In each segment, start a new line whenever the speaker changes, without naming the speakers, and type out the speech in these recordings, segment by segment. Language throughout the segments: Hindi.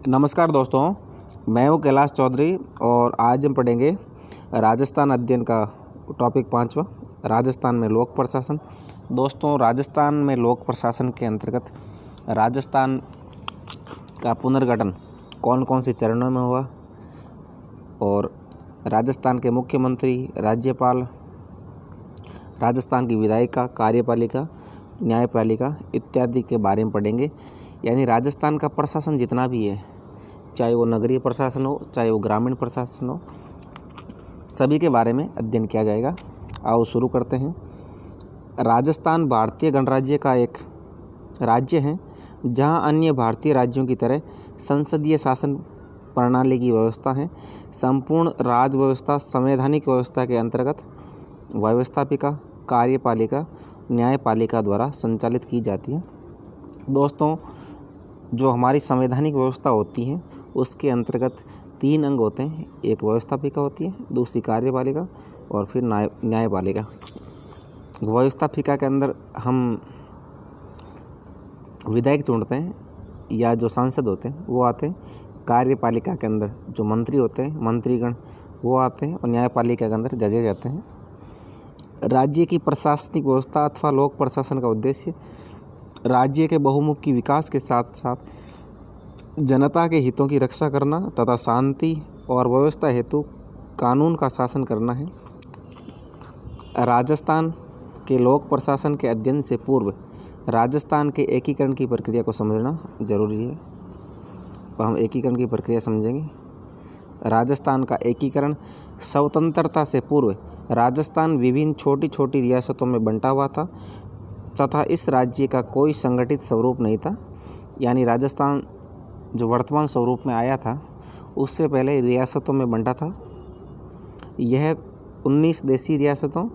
नमस्कार दोस्तों, मैं हूँ कैलाश चौधरी और आज हम पढ़ेंगे राजस्थान अध्ययन का टॉपिक 5वां, राजस्थान में लोक प्रशासन। दोस्तों, राजस्थान में लोक प्रशासन के अंतर्गत राजस्थान का पुनर्गठन कौन कौन से चरणों में हुआ और राजस्थान के मुख्यमंत्री, राज्यपाल, राजस्थान की विधायिका, कार्यपालिका, न्यायपालिका इत्यादि के बारे में पढ़ेंगे। यानी राजस्थान का प्रशासन जितना भी है, चाहे वो नगरीय प्रशासन हो, चाहे वो ग्रामीण प्रशासन हो, सभी के बारे में अध्ययन किया जाएगा। आओ शुरू करते हैं। राजस्थान भारतीय गणराज्य का एक राज्य है जहां अन्य भारतीय राज्यों की तरह संसदीय शासन प्रणाली की व्यवस्था है। संपूर्ण राज व्यवस्था संवैधानिक व्यवस्था के अंतर्गत व्यवस्थापिका, कार्यपालिका, न्यायपालिका द्वारा संचालित की जाती है। दोस्तों, जो हमारी संवैधानिक व्यवस्था होती है उसके अंतर्गत 3 अंग होते हैं। एक व्यवस्थापिका होती है, दूसरी कार्यपालिका और फिर न्यायपालिका। व्यवस्थापिका के अंदर हम विधायक चुनते हैं या जो सांसद होते हैं वो आते हैं। कार्यपालिका के अंदर जो मंत्री होते हैं, मंत्रीगण, वो आते हैं और न्यायपालिका के अंदर जजेज आते हैं। राज्य की प्रशासनिक व्यवस्था अथवा लोक प्रशासन का उद्देश्य राज्य के बहुमुखी विकास के साथ साथ जनता के हितों की रक्षा करना तथा शांति और व्यवस्था हेतु कानून का शासन करना है। राजस्थान के लोक प्रशासन के अध्ययन से पूर्व राजस्थान के एकीकरण की प्रक्रिया को समझना जरूरी है। तो हम एकीकरण की प्रक्रिया समझेंगे। राजस्थान का एकीकरण स्वतंत्रता से पूर्व राजस्थान विभिन्न छोटी छोटी रियासतों में बंटा हुआ था तथा इस राज्य का कोई संगठित स्वरूप नहीं था। यानी राजस्थान जो वर्तमान स्वरूप में आया था उससे पहले रियासतों में बंटा था। यह 19 देशी रियासतों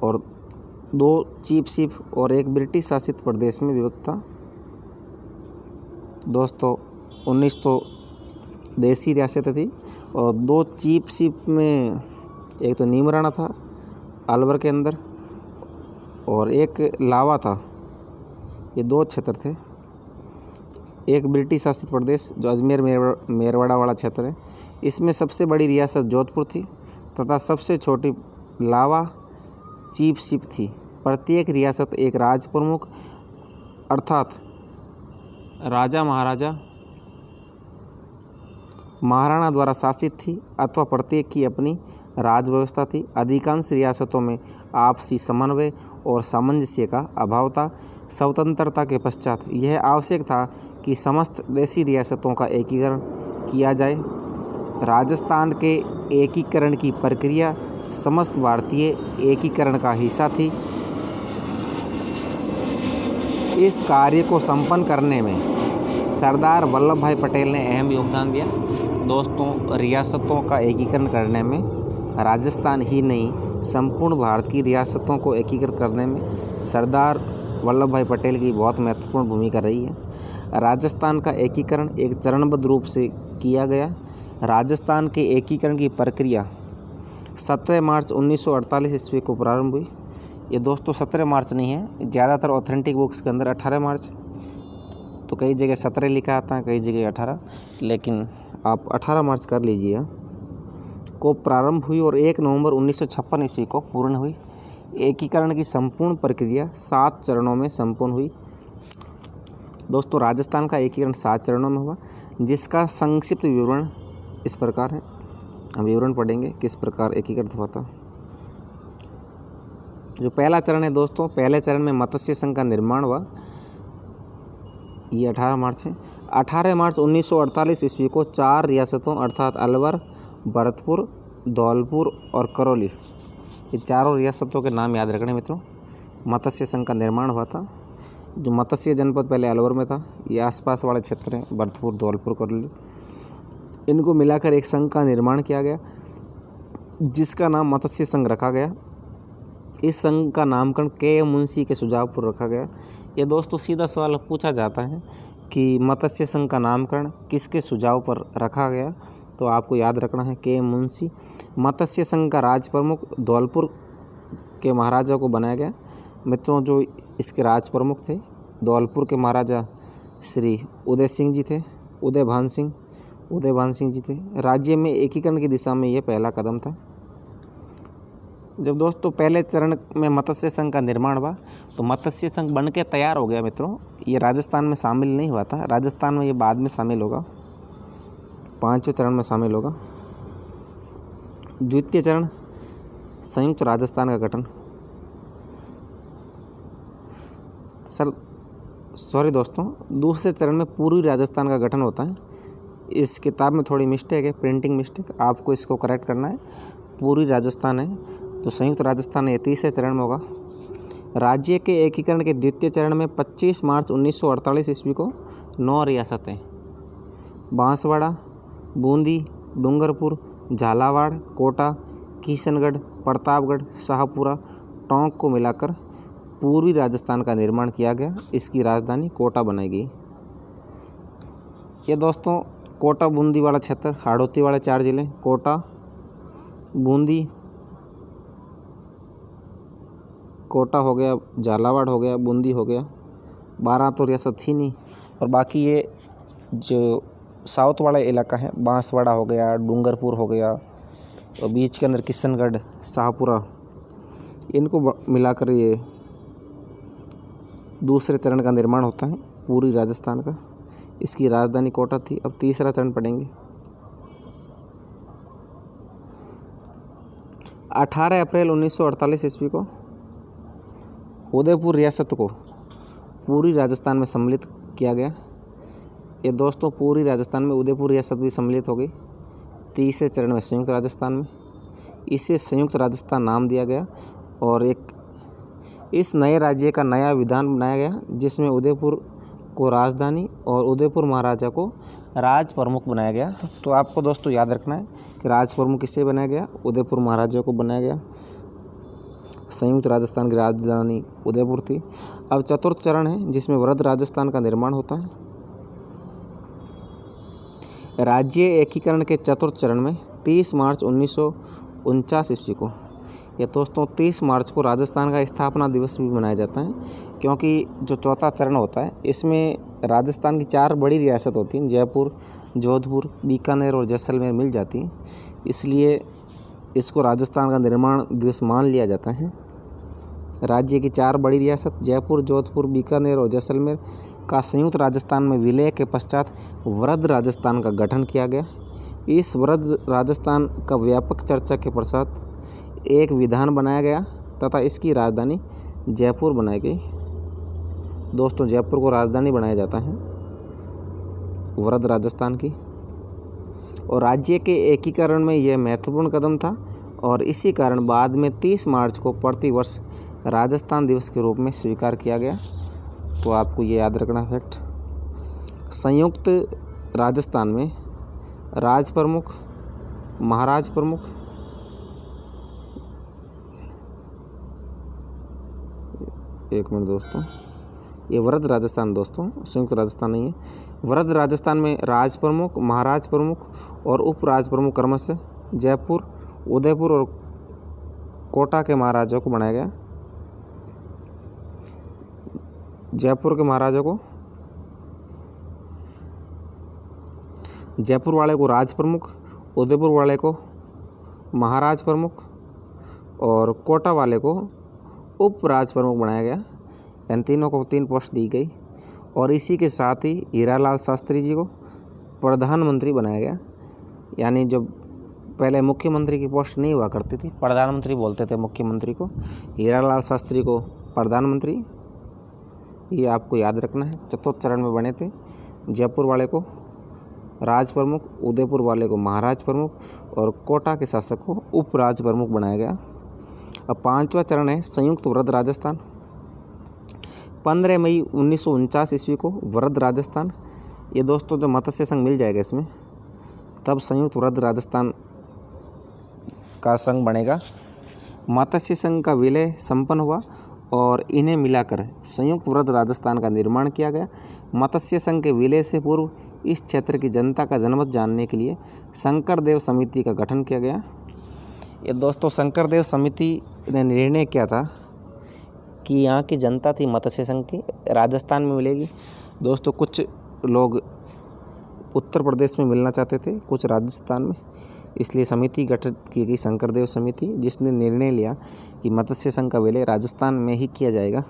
और 2 चीफशिप और एक ब्रिटिश शासित प्रदेश में विभक्त था। दोस्तों, 19 तो देशी रियासतें थी और 2 चीफशिप में एक तो नीमराणा था अलवर के अंदर और एक लावा था। ये 2 क्षेत्र थे। एक ब्रिटिश शासित प्रदेश जो अजमेर मेरवाड़ा वाला क्षेत्र है, इसमें सबसे बड़ी रियासत जोधपुर थी तथा सबसे छोटी लावा चीफशिप थी। प्रत्येक रियासत एक राज प्रमुख अर्थात राजा महाराणा द्वारा शासित थी अथवा प्रत्येक की अपनी राज व्यवस्था थी। अधिकांश रियासतों में आपसी समन्वय और सामंजस्य का अभाव था। स्वतंत्रता के पश्चात यह आवश्यक था कि समस्त देशी रियासतों का एकीकरण किया जाए। राजस्थान के एकीकरण की प्रक्रिया समस्त भारतीय एकीकरण का हिस्सा थी। इस कार्य को संपन्न करने में सरदार वल्लभ भाई पटेल ने अहम योगदान दिया। दोस्तों, रियासतों का एकीकरण करने में राजस्थान ही नहीं, संपूर्ण भारत की रियासतों को एकीकृत करने में सरदार वल्लभ भाई पटेल की बहुत महत्वपूर्ण भूमिका रही है। राजस्थान का एकीकरण एक चरणबद्ध रूप से किया गया। राजस्थान के एकीकरण की प्रक्रिया 17 मार्च 1948 ईस्वी को प्रारंभ हुई। ये दोस्तों 17 मार्च नहीं है, ज़्यादातर ऑथेंटिक बुक्स के अंदर 18 मार्च, तो कई जगह 17 लिखा आता है, कई जगह 18, लेकिन आप 18 मार्च कर लीजिए को प्रारंभ हुई और 1 नवंबर 1956 ईस्वी को पूर्ण हुई। एकीकरण की संपूर्ण प्रक्रिया 7 चरणों में संपूर्ण हुई। दोस्तों, राजस्थान का एकीकरण 7 चरणों में हुआ, जिसका संक्षिप्त विवरण इस प्रकार है। हम विवरण पढ़ेंगे किस प्रकार एकीकृत हुआ था। जो पहला चरण है दोस्तों, पहले चरण में मत्स्य संघ का निर्माण हुआ। ये 18 मार्च है। 18 मार्च 1948 ईस्वी को 4 रियासतों अर्थात अलवर, भरतपुर, धौलपुर और करौली, ये चारों रियासतों के नाम याद रखने मित्रों, मत्स्य संघ का निर्माण हुआ था। जो मत्स्य जनपद पहले अलवर में था, ये आसपास वाले क्षेत्र हैं, भरतपुर, धौलपुर, करौली, इनको मिलाकर एक संघ का निर्माण किया गया जिसका नाम मत्स्य संघ रखा गया। इस संघ का नामकरण के मुंशी के सुझाव पर रखा गया। ये दोस्तों सीधा सवाल पूछा जाता है कि मत्स्य संघ का नामकरण किसके सुझाव पर रखा गया, तो आपको याद रखना है के मुंशी। मत्स्य संघ का राज प्रमुख धौलपुर के महाराजा को बनाया गया। मित्रों, जो इसके राज प्रमुख थे धौलपुर के महाराजा श्री उदय सिंह जी थे। उदय भान सिंह जी थे। राज्य में एकीकरण की दिशा में ये पहला कदम था। जब दोस्तों पहले चरण में मत्स्य संघ का निर्माण हुआ तो मत्स्य संघ बन के तैयार हो गया मित्रों। ये राजस्थान में शामिल नहीं हुआ था, राजस्थान में ये बाद में शामिल होगा, 5वें चरण में शामिल होगा। द्वितीय चरण संयुक्त राजस्थान का गठन। दोस्तों दूसरे चरण में पूर्वी राजस्थान का गठन होता है। इस किताब में थोड़ी मिस्टेक है, प्रिंटिंग मिस्टेक, आपको इसको करेक्ट करना है। पूर्वी राजस्थान है तो संयुक्त राजस्थान है, तीसरे चरण में होगा। राज्य के एकीकरण के द्वितीय चरण में 25 मार्च 1948 ईस्वी को 9 रियासतें बांसवाड़ा, बूंदी, डूंगरपुर, झालावाड़, कोटा, किशनगढ़, प्रतापगढ़, शाहपुरा, टोंक को मिलाकर पूर्वी राजस्थान का निर्माण किया गया। इसकी राजधानी कोटा बनाई गई। ये दोस्तों कोटा बूंदी वाला क्षेत्र, हाड़ौती वाले 4 जिले, कोटा, बूंदी, कोटा हो गया, झालावाड़ हो गया, बूंदी हो गया, 12 तो रियासत थी नहीं। और बाकी ये जो साउथ वाला इलाका है, बांसवाड़ा हो गया, डूंगरपुर हो गया, और बीच के अंदर किशनगढ़, शाहपुरा, इनको मिलाकर ये दूसरे चरण का निर्माण होता है पूर्वी राजस्थान का। इसकी राजधानी कोटा थी। अब तीसरा चरण पढ़ेंगे। 18 अप्रैल 1948 ईस्वी को उदयपुर रियासत को पूर्वी राजस्थान में सम्मिलित किया गया। ये दोस्तों पूर्वी राजस्थान में उदयपुर रियासत भी सम्मिलित हो गई। तीसरे चरण में संयुक्त राजस्थान में इसे संयुक्त राजस्थान नाम दिया गया। और इस नए राज्य का नया विधान बनाया गया जिसमें उदयपुर को राजधानी और उदयपुर महाराजा को राज प्रमुख बनाया गया। तो आपको दोस्तों याद रखना है कि राज प्रमुख किससे बनाया गया, उदयपुर महाराजा को बनाया गया। संयुक्त राजस्थान की राजधानी उदयपुर थी। अब चतुर्थ चरण है जिसमें वृहद राजस्थान का निर्माण होता है। राज्य एकीकरण के चतुर्थ चरण में 30 मार्च 1949 ईस्वी को, ये दोस्तों 30 मार्च को राजस्थान का स्थापना दिवस भी मनाया जाता है, क्योंकि जो चौथा चरण होता है इसमें राजस्थान की 4 बड़ी रियासत होती हैं, जयपुर, जोधपुर, बीकानेर और जैसलमेर मिल जाती हैं, इसलिए इसको राजस्थान का निर्माण दिवस मान लिया जाता है। राज्य की 4 बड़ी रियासत जयपुर, जोधपुर, बीकानेर और जैसलमेर का संयुक्त राजस्थान में विलय के पश्चात वृहद राजस्थान का गठन किया गया। इस वृहद राजस्थान का व्यापक चर्चा के पश्चात एक विधान बनाया गया तथा इसकी राजधानी जयपुर बनाई गई। दोस्तों जयपुर को राजधानी बनाया जाता है वृहद राजस्थान की। और राज्य के एकीकरण में यह महत्वपूर्ण कदम था और इसी कारण बाद में 30 मार्च को प्रतिवर्ष राजस्थान दिवस के रूप में स्वीकार किया गया। तो आपको ये याद रखना फैक्ट। संयुक्त राजस्थान में राज प्रमुख, महाराज प्रमुख, एक मिनट दोस्तों, ये वृहद राजस्थान दोस्तों, संयुक्त राजस्थान नहीं है। वृहद राजस्थान में राज प्रमुख, महाराज प्रमुख और उप राज प्रमुख क्रमशः जयपुर, उदयपुर और कोटा के महाराजाओं को बनाया गया। जयपुर के महाराजा को, जयपुर वाले को राज प्रमुख, उदयपुर वाले को महाराज प्रमुख और कोटा वाले को उप राज प्रमुख बनाया गया। इन तीनों को 3 पोस्ट दी गई और इसी के साथ ही हीरालाल शास्त्री जी को प्रधानमंत्री बनाया गया। यानी जब पहले मुख्यमंत्री की पोस्ट नहीं हुआ करती थी, प्रधानमंत्री बोलते थे मुख्यमंत्री को, हीरालाल शास्त्री को प्रधानमंत्री, ये आपको याद रखना है। चतुर्थ चरण में बने थे। जयपुर वाले को राज प्रमुख, उदयपुर वाले को महाराज प्रमुख और कोटा के शासक को उप राज प्रमुख बनाया गया। अब 5वां चरण है संयुक्त वृहद राजस्थान। 15 मई 1949 ईस्वी को वृहद राजस्थान, ये दोस्तों जब मत्स्य संघ मिल जाएगा इसमें तब संयुक्त वृहद राजस्थान का संघ बनेगा। मत्स्य संघ का विलय संपन्न हुआ और इन्हें मिलाकर संयुक्त वृहद राजस्थान का निर्माण किया गया। मत्स्य संघ के विलय से पूर्व इस क्षेत्र की जनता का जनमत जानने के लिए शंकरदेव समिति का गठन किया गया। ये दोस्तों शंकरदेव समिति ने निर्णय किया था कि यहाँ की जनता थी मत्स्य संघ की राजस्थान में मिलेगी। दोस्तों कुछ लोग उत्तर प्रदेश में मिलना चाहते थे, कुछ राजस्थान में। इसलिए समिति गठित की गई, शंकरदेव समिति, जिसने निर्णय लिया कि मत्स्य संघ का विलय राजस्थान में ही किया जाएगा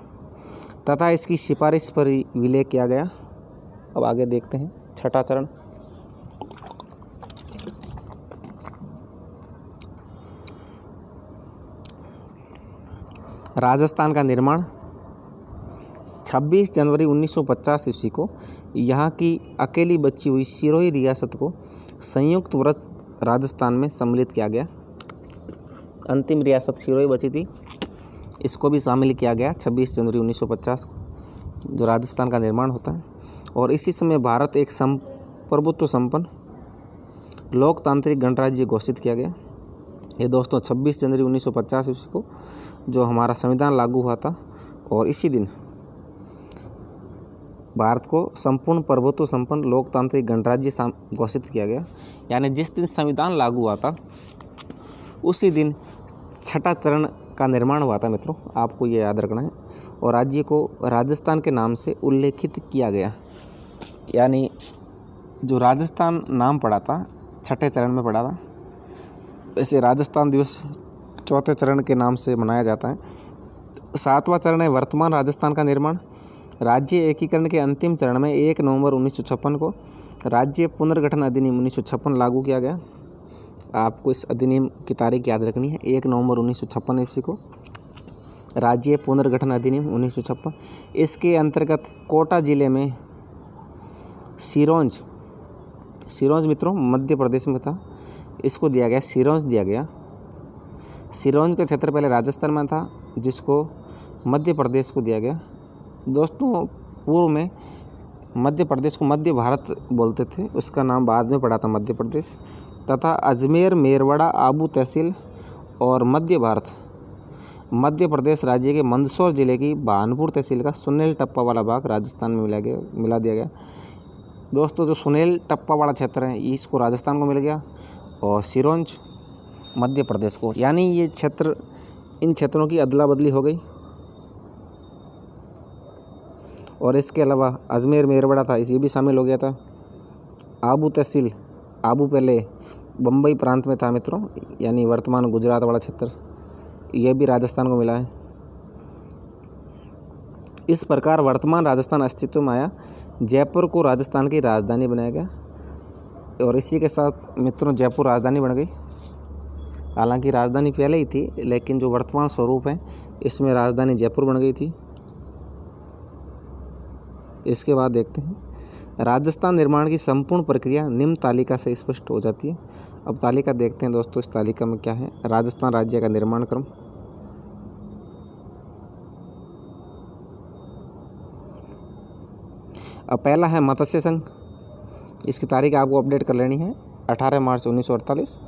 तथा इसकी सिफारिश पर ही विलय किया गया। अब आगे देखते हैं छठा चरण। राजस्थान का निर्माण 26 जनवरी 1950 ईस्वी को यहाँ की अकेली बची हुई सिरोही रियासत को संयुक्त व्रत राजस्थान में सम्मिलित किया गया। अंतिम रियासत सिरोही बची थी, इसको भी शामिल किया गया 26 जनवरी 1950 को, जो राजस्थान का निर्माण होता है। और इसी समय भारत एक प्रभुत्व संपन्न लोकतांत्रिक गणराज्य घोषित किया गया। ये दोस्तों 26 जनवरी 1950 ईस्वी को जो हमारा संविधान लागू हुआ था, और इसी दिन भारत को संपूर्ण प्रभुत्व संपन्न लोकतांत्रिक गणराज्य घोषित किया गया। यानी जिस दिन संविधान लागू हुआ था उसी दिन छठा चरण का निर्माण हुआ था मित्रों, आपको ये याद रखना है। और राज्य को राजस्थान के नाम से उल्लेखित किया गया। यानी जो राजस्थान नाम पड़ा था छठे चरण में पड़ा था। वैसे राजस्थान दिवस चौथे चरण के नाम से मनाया जाता है। सातवां चरण है वर्तमान राजस्थान का निर्माण। राज्य एकीकरण के अंतिम चरण में 1 नवंबर 1956 को राज्य पुनर्गठन अधिनियम 1956 लागू किया गया। आपको इस अधिनियम की तारीख याद रखनी है, 1 नवंबर 1956 ईस्वी को राज्य पुनर्गठन अधिनियम 1956। इसके अंतर्गत कोटा जिले में सिरोंज मित्रों मध्य प्रदेश में था, इसको दिया गया सिरोंज दिया गया। सिरोंज का क्षेत्र पहले राजस्थान में था, जिसको मध्य प्रदेश को दिया गया। दोस्तों पूर्व में मध्य प्रदेश को मध्य भारत बोलते थे, उसका नाम बाद में पड़ा था मध्य प्रदेश। तथा अजमेर, मेरवाड़ा, आबू तहसील और मध्य भारत मध्य प्रदेश राज्य के मंदसौर जिले की भानपुर तहसील का सुनील टप्पा वाला भाग राजस्थान में मिला दिया गया। दोस्तों जो सुनील टप्पा वाला क्षेत्र है इसको राजस्थान को मिल गया, और सिरोंज मध्य प्रदेश को। यानी ये क्षेत्र, इन क्षेत्रों की अदला बदली हो गई। और इसके अलावा अजमेर, मेरवाड़ा था, ये भी शामिल हो गया था। आबू तहसील, आबू पहले बम्बई प्रांत में था मित्रों, यानी वर्तमान गुजरात वाला क्षेत्र, यह भी राजस्थान को मिला है। इस प्रकार वर्तमान राजस्थान अस्तित्व में आया। जयपुर को राजस्थान की राजधानी बनाया गया, और इसी के साथ मित्रों जयपुर राजधानी बन गई। हालांकि राजधानी पहले ही थी, लेकिन जो वर्तमान स्वरूप है इसमें राजधानी जयपुर बन गई थी। इसके बाद देखते हैं राजस्थान निर्माण की संपूर्ण प्रक्रिया निम्न तालिका से स्पष्ट हो जाती है। अब तालिका देखते हैं दोस्तों, इस तालिका में क्या है। राजस्थान राज्य का निर्माण क्रम। अब पहला है मत्स्य संघ, इसकी तारीख आपको अपडेट कर लेनी है 18 मार्च 1948।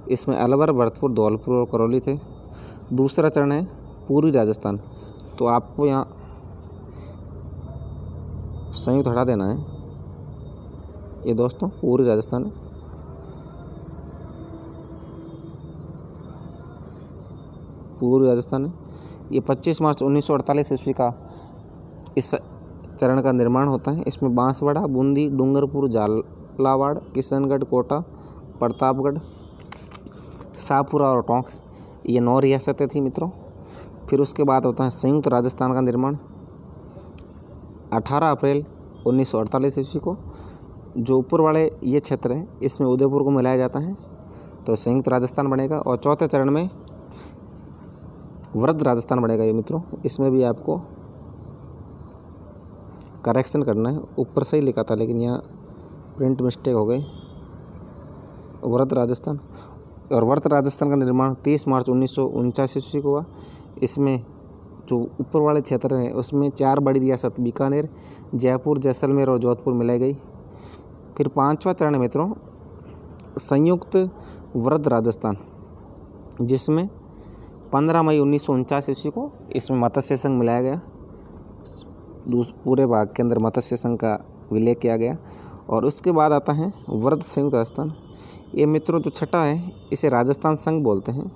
इसमें अलवर, भरतपुर, धौलपुर और करौली थे। दूसरा चरण है पूर्वी राजस्थान, तो आपको यहाँ संयुक्त हटा देना है। ये दोस्तों पूर्वी राजस्थान है। पूर्वी राजस्थान है। ये 25 मार्च 1948 ईस्वी का इस चरण का निर्माण होता है। इसमें बांसवाड़ा, बूंदी, डूंगरपुर, झालावाड़, किशनगढ़, कोटा, प्रतापगढ़, शाहपुरा और टोंक, ये 9 रियासतें थी मित्रों। फिर उसके बाद होता है संयुक्त राजस्थान का निर्माण 18 अप्रैल 1948 ईस्वी को। जो ऊपर वाले ये क्षेत्र हैं इसमें उदयपुर को मिलाया जाता है, तो संयुक्त राजस्थान बनेगा। और चौथे चरण में वृद्ध राजस्थान बनेगा ये मित्रों। इसमें भी आपको करेक्शन करना है, ऊपर से ही लिखा था लेकिन यहाँ प्रिंट मिस्टेक हो गई। वृद्ध राजस्थान, और वृद्ध राजस्थान का निर्माण 30 मार्च 1949 ईस्वी को हुआ। इसमें जो ऊपर वाले क्षेत्र हैं उसमें 4 बड़ी रियासत बीकानेर, जयपुर, जैसलमेर और जोधपुर मिलाई गई। फिर 5वां चरण है मित्रों संयुक्त वृद्ध राजस्थान, जिसमें 15 मई 1949 ईस्वी को इसमें मत्स्य संघ मिलाया गया। पूरे भाग के अंदर मत्स्य संघ का विलय किया गया। और उसके बाद आता है वृद्ध संयुक्त राजस्थान। ये मित्रों जो छठा है इसे राजस्थान संघ बोलते हैं।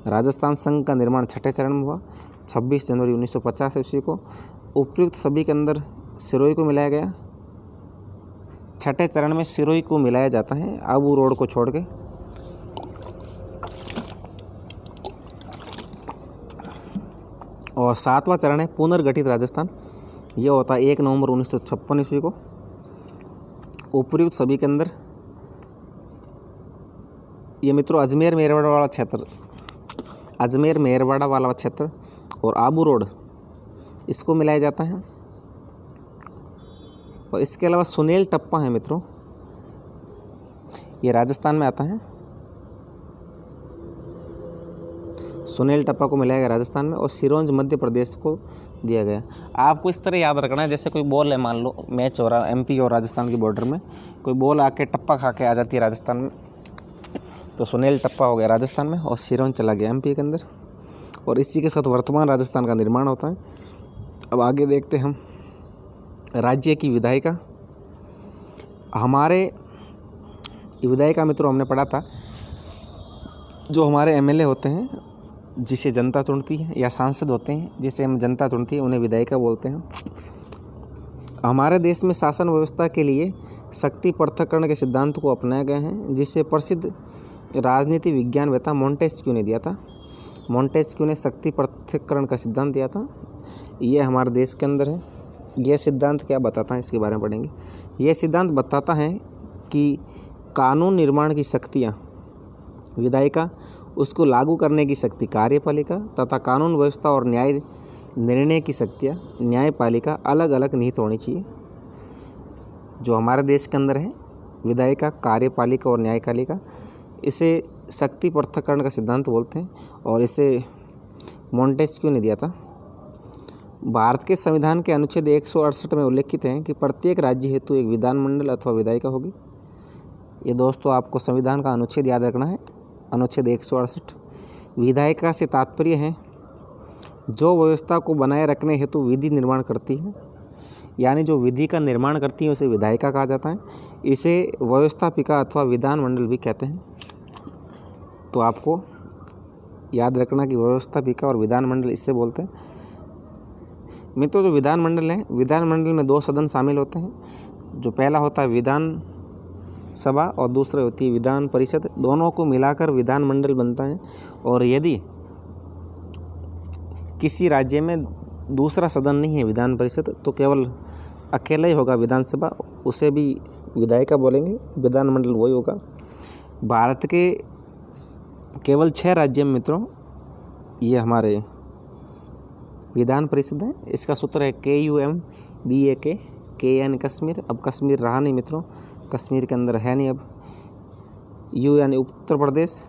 राजस्थान संघ का निर्माण छठे चरण में हुआ 26 जनवरी 1950 ईस्वी को। उपयुक्त सभी के अंदर सिरोही को मिलाया गया। छठे चरण में सिरोही को मिलाया जाता है आबू रोड को छोड़ के। और सातवां चरण है पुनर्गठित राजस्थान। ये होता है 1 नवंबर 1956 ईस्वी को। उपर्युक्त सभी के अंदर ये मित्रों अजमेर मेरवाड़ा वाला क्षेत्र और आबू रोड इसको मिलाया जाता है। और इसके अलावा सुनेल टप्पा है मित्रों, ये राजस्थान में आता है। सुनेल टप्पा को मिलाया गया राजस्थान में और सिरोंज मध्य प्रदेश को दिया गया। आपको इस तरह याद रखना है, जैसे कोई बॉल है, मान लो मैच हो रहा है एमपी और राजस्थान की बॉर्डर में, कोई बॉल आके टप्पा खा के आ जाती है राजस्थान में, तो सुनेल टप्पा हो गया राजस्थान में और सिरोंज चला गया एमपी के अंदर। और इसी के साथ वर्तमान राजस्थान का निर्माण होता है। अब आगे देखते हैं हम राज्य की विधायिका। हमारे विधायिका मित्रों हमने पढ़ा था, जो हमारे एमएलए होते हैं जिसे जनता चुनती है, या सांसद होते हैं जिसे हम जनता चुनती है, उन्हें विधायिका बोलते हैं। हमारे देश में शासन व्यवस्था के लिए शक्ति पृथक्करण के सिद्धांत को अपनाया गया है, जिसे प्रसिद्ध राजनीति विज्ञानवेत्ता मोंटेस्क्यू ने दिया था। मोंटेस्क्यू ने शक्ति पृथक्करण का सिद्धांत दिया था। ये हमारे देश के अंदर है। यह सिद्धांत क्या बताता है, इसके बारे में पढ़ेंगे। यह सिद्धांत बताता है कि कानून निर्माण की शक्तियाँ विधायिका, उसको लागू करने की शक्ति कार्यपालिका तथा कानून व्यवस्था और न्याय निर्णय की शक्तियाँ न्यायपालिका अलग अलग निहित होनी चाहिए। जो हमारे देश के अंदर है विधायिका, कार्यपालिका और न्यायपालिका, इसे शक्ति पृथक्करण का सिद्धांत बोलते हैं और इसे मोंटेस्क्यू ने दिया था। भारत के संविधान के अनुच्छेद 168 में उल्लेखित है कि प्रत्येक राज्य हेतु एक विधानमंडल अथवा विधायिका होगी। ये दोस्तों आपको संविधान का अनुच्छेद याद रखना है, अनुच्छेद 168। विधायिका से तात्पर्य है जो व्यवस्था को बनाए रखने हेतु विधि निर्माण करती है, यानी जो विधि का निर्माण करती है उसे विधायिका कहा जाता है। इसे व्यवस्थापिका अथवा विधानमंडल भी कहते हैं। तो आपको याद रखना कि व्यवस्थापिका और विधानमंडल इससे बोलते हैं। मित्रों, जो विधानमंडल है, विधानमंडल में 2 सदन शामिल होते हैं। जो पहला होता है विधान सभा और दूसरी होती है विधान परिषद। दोनों को मिलाकर विधानमंडल बनता है। और यदि किसी राज्य में दूसरा सदन नहीं है विधान परिषद, तो केवल अकेला ही होगा विधानसभा, उसे भी विधायिका बोलेंगे। विधानमंडल वही होगा। भारत के केवल 6 राज्य में मित्रों ये हमारे विधान परिषद है। इसका सूत्र है KUMBAK, K यानी कश्मीर। अब कश्मीर रहा नहीं मित्रों, कश्मीर के अंदर है नहीं अब। U यानी Uttar Pradesh,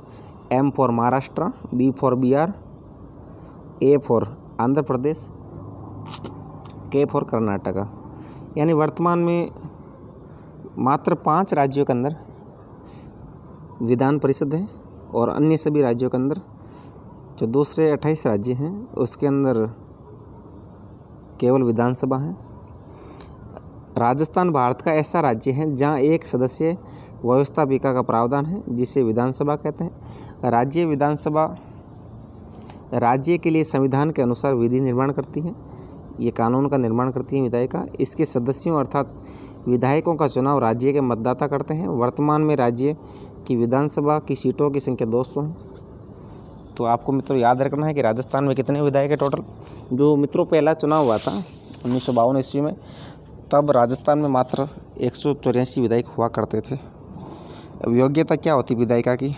M for Maharashtra, B for Bihar, A for Andhra Pradesh, K for Karnataka. यानी वर्तमान में मात्र 5 राज्यों के अंदर विधान परिषद है और अन्य सभी राज्यों के अंदर, जो दूसरे 28 राज्य हैं उसके अंदर केवल विधानसभा है। राजस्थान भारत का ऐसा राज्य है जहां एक सदस्य व्यवस्थापिका का प्रावधान है, जिसे विधानसभा कहते हैं। राज्य विधानसभा राज्य के लिए संविधान के अनुसार विधि निर्माण करती है। ये कानून का निर्माण करती है विधायिका। इसके सदस्यों अर्थात विधायकों का चुनाव राज्य के मतदाता करते हैं। वर्तमान में राज्य की विधानसभा की सीटों की संख्या 200 है। तो आपको मित्रों याद रखना है कि राजस्थान में कितने विधायक है टोटल। जो मित्रों पहला चुनाव हुआ था 1952 ईस्वी में, तब राजस्थान में मात्र 184 विधायक हुआ करते थे। अब योग्यता क्या होती विधायिका की?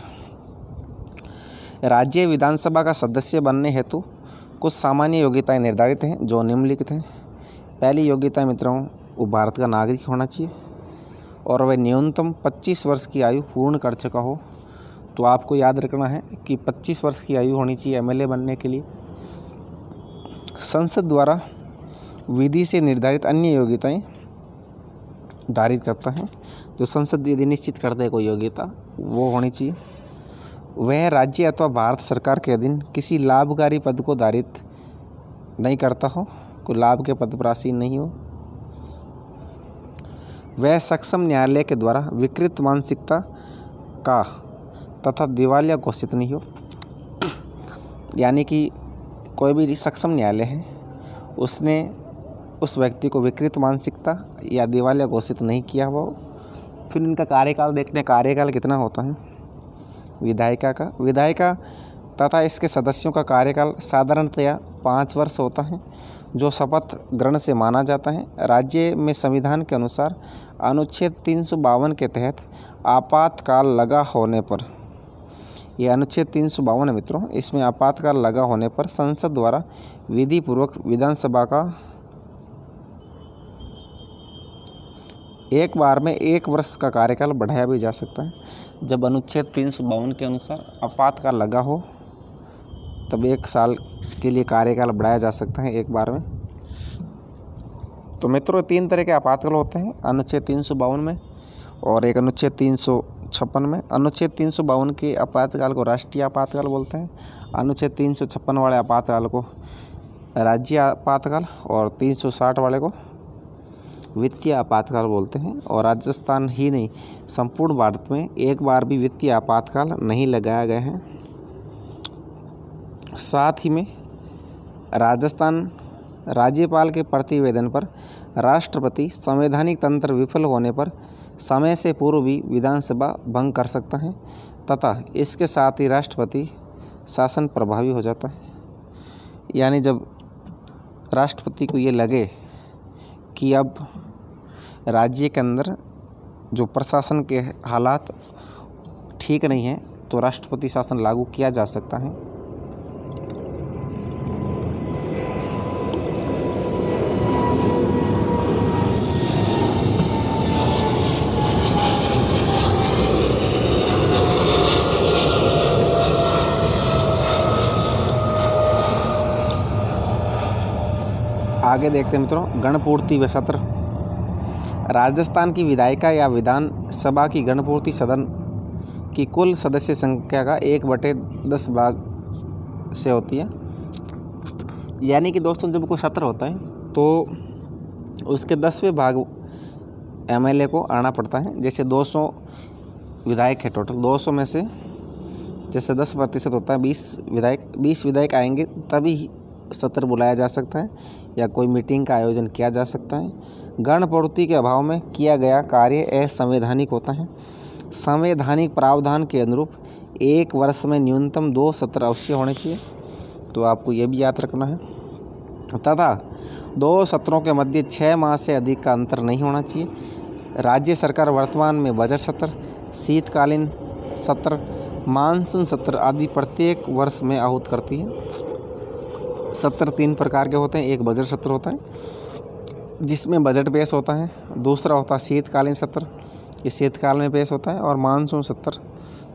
राज्य विधानसभा का सदस्य बनने हेतु कुछ सामान्य योग्यताएं निर्धारित हैं, जो निम्नलिखित हैं। पहली योग्यता मित्रों, वो भारत का नागरिक होना चाहिए और वह न्यूनतम 25 वर्ष की आयु पूर्ण कर चुका हो। तो आपको याद रखना है कि 25 वर्ष की आयु होनी चाहिए एमएलए बनने के लिए। संसद द्वारा विधि से निर्धारित अन्य योग्यताएं धारित करता है। जो संसद यदि निश्चित करता है कोई योग्यता, वो होनी चाहिए। वह राज्य अथवा भारत सरकार के अधीन किसी लाभकारी पद को धारित नहीं करता हो, कोई लाभ के पद पर आसीन नहीं हो। वह सक्षम न्यायालय के द्वारा विकृत मानसिकता का तथा दिवालिया घोषित नहीं हो। यानी कि कोई भी सक्षम न्यायालय है, उसने उस व्यक्ति को विकृत मानसिकता या दिवालिया घोषित नहीं किया हुआ हो फिर इनका कार्यकाल देखते हैं, कार्यकाल कितना होता है विधायिका तथा इसके सदस्यों का कार्यकाल साधारणतया 5 वर्ष होता है, जो शपथ ग्रहण से माना जाता है। राज्य में संविधान के अनुसार अनुच्छेद 352 के तहत आपातकाल लगा होने पर, यह अनुच्छेद 352 है मित्रों, इसमें आपातकाल लगा होने पर संसद द्वारा विधि पूर्वक विधानसभा का एक बार में 1 वर्ष का कार्यकाल बढ़ाया भी जा सकता है। जब अनुच्छेद 352 के अनुसार आपातकाल लगा हो तब 1 साल के लिए कार्यकाल बढ़ाया जा सकता है एक बार में। तो मित्रों 3 तरह के आपातकाल होते हैं अनुच्छेद 352 में और एक अनुच्छेद 356 में। अनुच्छेद 352 के आपातकाल को राष्ट्रीय आपातकाल बोलते हैं, अनुच्छेद 356 वाले आपातकाल को राज्य आपातकाल और 360 वाले को वित्तीय आपातकाल बोलते हैं। और राजस्थान ही नहीं, संपूर्ण भारत में एक बार भी वित्तीय आपातकाल नहीं लगाया गया है। साथ ही में राजस्थान राज्यपाल के प्रतिवेदन पर राष्ट्रपति संवैधानिक तंत्र विफल होने पर समय से पूर्व भी विधानसभा भंग कर सकता है तथा इसके साथ ही राष्ट्रपति शासन प्रभावी हो जाता है। यानी जब राष्ट्रपति को ये लगे कि अब राज्य के अंदर जो प्रशासन के हालात ठीक नहीं हैं तो राष्ट्रपति शासन लागू किया जा सकता है। आगे देखते हैं मित्रों, गणपूर्ति व सत्र। राजस्थान की विधायिका या विधानसभा की गणपूर्ति सदन की कुल सदस्य संख्या का 1/10 भाग से होती है। यानी कि दोस्तों जब कोई सत्र होता है तो उसके 10वें भाग एमएलए को आना पड़ता है। जैसे 200 विधायक है टोटल, 200 में से जैसे 10% होता है, 20 विधायक आएंगे तभी सत्र बुलाया जा सकता है या कोई मीटिंग का आयोजन किया जा सकता है। गणपूर्ति के अभाव में किया गया कार्य असंवैधानिक होता है। संवैधानिक प्रावधान के अनुरूप 1 वर्ष में न्यूनतम 2 सत्र अवश्य होने चाहिए, तो आपको ये भी याद रखना है। तथा 2 सत्रों के मध्य 6 माह से अधिक का अंतर नहीं होना चाहिए। राज्य सरकार वर्तमान में बजट सत्र, शीतकालीन सत्र, मानसून सत्र आदि प्रत्येक वर्ष में आहूत करती है। सत्र 3 प्रकार के होते हैं। एक बजट सत्र होता है जिसमें बजट पेश होता है, दूसरा होता है शीतकालीन सत्र, ये शीतकाल में पेश होता है, और मानसून सत्र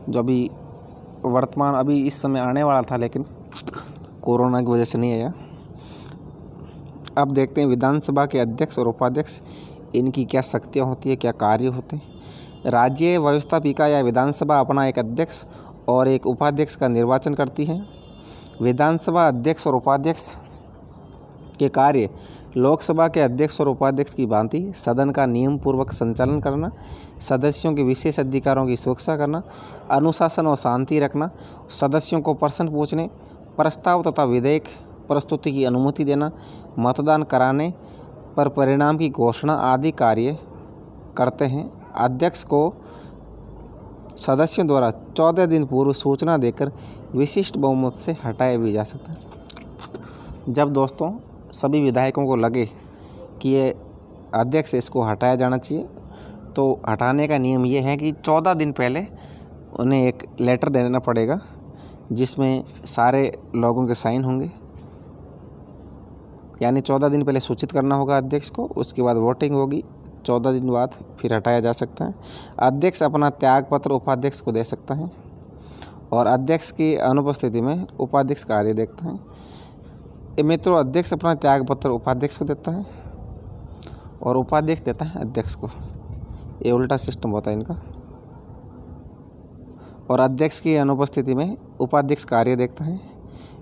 जो अभी इस समय आने वाला था लेकिन कोरोना की वजह से नहीं आया। अब देखते हैं विधानसभा के अध्यक्ष और उपाध्यक्ष, इनकी क्या शक्तियाँ होती है, क्या कार्य होते हैं। राज्य व्यवस्थापिका या विधानसभा अपना एक अध्यक्ष और एक उपाध्यक्ष का निर्वाचन करती है। विधानसभा अध्यक्ष और उपाध्यक्ष के कार्य लोकसभा के अध्यक्ष और उपाध्यक्ष की भांति सदन का नियम पूर्वक संचालन करना, सदस्यों के विशेष अधिकारों की सुरक्षा करना, अनुशासन और शांति रखना, सदस्यों को प्रश्न पूछने, प्रस्ताव तथा विधेयक प्रस्तुति की अनुमति देना, मतदान कराने पर परिणाम की घोषणा आदि कार्य करते हैं। अध्यक्ष को सदस्यों द्वारा 14 दिन पूर्व सूचना देकर विशिष्ट बहुमत से हटाया भी जा सकता है। जब दोस्तों सभी विधायकों को लगे कि ये अध्यक्ष इसको हटाया जाना चाहिए, तो हटाने का नियम ये है कि 14 दिन पहले उन्हें एक लेटर देना पड़ेगा जिसमें सारे लोगों के साइन होंगे। यानी 14 दिन पहले सूचित करना होगा अध्यक्ष को, उसके बाद वोटिंग होगी, 14 दिन बाद फिर हटाया जा सकता है। अध्यक्ष अपना त्यागपत्र उपाध्यक्ष को दे सकता है और अध्यक्ष की अनुपस्थिति में उपाध्यक्ष कार्य देखता है। मित्रों अध्यक्ष अपना त्यागपत्र उपाध्यक्ष को देता है और उपाध्यक्ष देता है अध्यक्ष को, ये उल्टा सिस्टम होता है इनका। और अध्यक्ष की अनुपस्थिति में उपाध्यक्ष कार्य देखता है।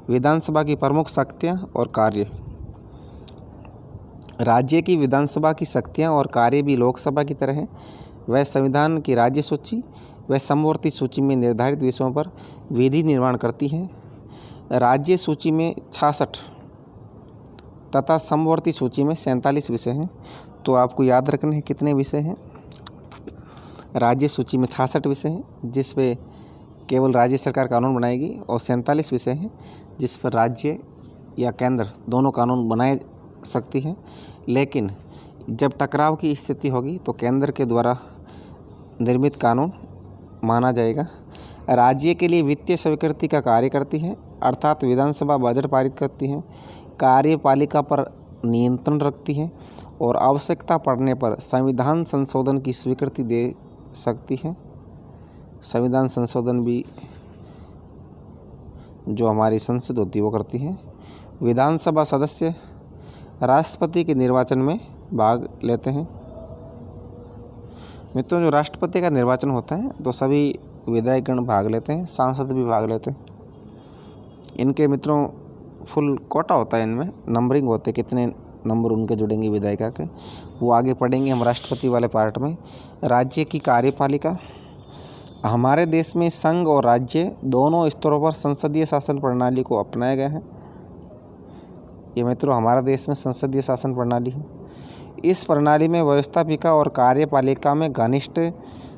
विधानसभा की प्रमुख शक्तियाँ और कार्य। राज्य की विधानसभा की शक्तियाँ और कार्य भी लोकसभा की तरह हैं। वह संविधान की राज्य सूची व समवर्ती सूची में निर्धारित विषयों पर विधि निर्माण करती है। राज्य सूची में 66 तथा समवर्ती सूची में 47 विषय हैं। तो आपको याद रखने हैं कितने विषय हैं। राज्य सूची में 66 विषय हैं जिस पे केवल राज्य सरकार कानून बनाएगी, और 47 विषय हैं जिस पर राज्य या केंद्र दोनों कानून बनाए सकती है। लेकिन जब टकराव की स्थिति होगी तो केंद्र के द्वारा निर्मित कानून माना जाएगा। राज्य के लिए वित्तीय स्वीकृति का कार्य करती है, अर्थात विधानसभा बजट पारित करती है, कार्यपालिका पर नियंत्रण रखती है और आवश्यकता पड़ने पर संविधान संशोधन की स्वीकृति दे सकती है। संविधान संशोधन भी जो हमारी संसद होती है वो करती है। विधानसभा सदस्य राष्ट्रपति के निर्वाचन में भाग लेते हैं। मित्रों, जो राष्ट्रपति का निर्वाचन होता है तो सभी विधायकगण भाग लेते हैं, सांसद भी भाग लेते हैं। इनके मित्रों फुल कोटा होता है, इनमें नंबरिंग होते हैं, कितने नंबर उनके जुड़ेंगे विधायिका के, वो आगे पढ़ेंगे हम राष्ट्रपति वाले पार्ट में। राज्य की कार्यपालिका, हमारे देश में संघ और राज्य दोनों स्तरों पर संसदीय शासन प्रणाली को अपनाया गया है। ये मित्रों हमारा देश में संसदीय शासन प्रणाली है। इस प्रणाली में व्यवस्थापिका और कार्यपालिका में घनिष्ठ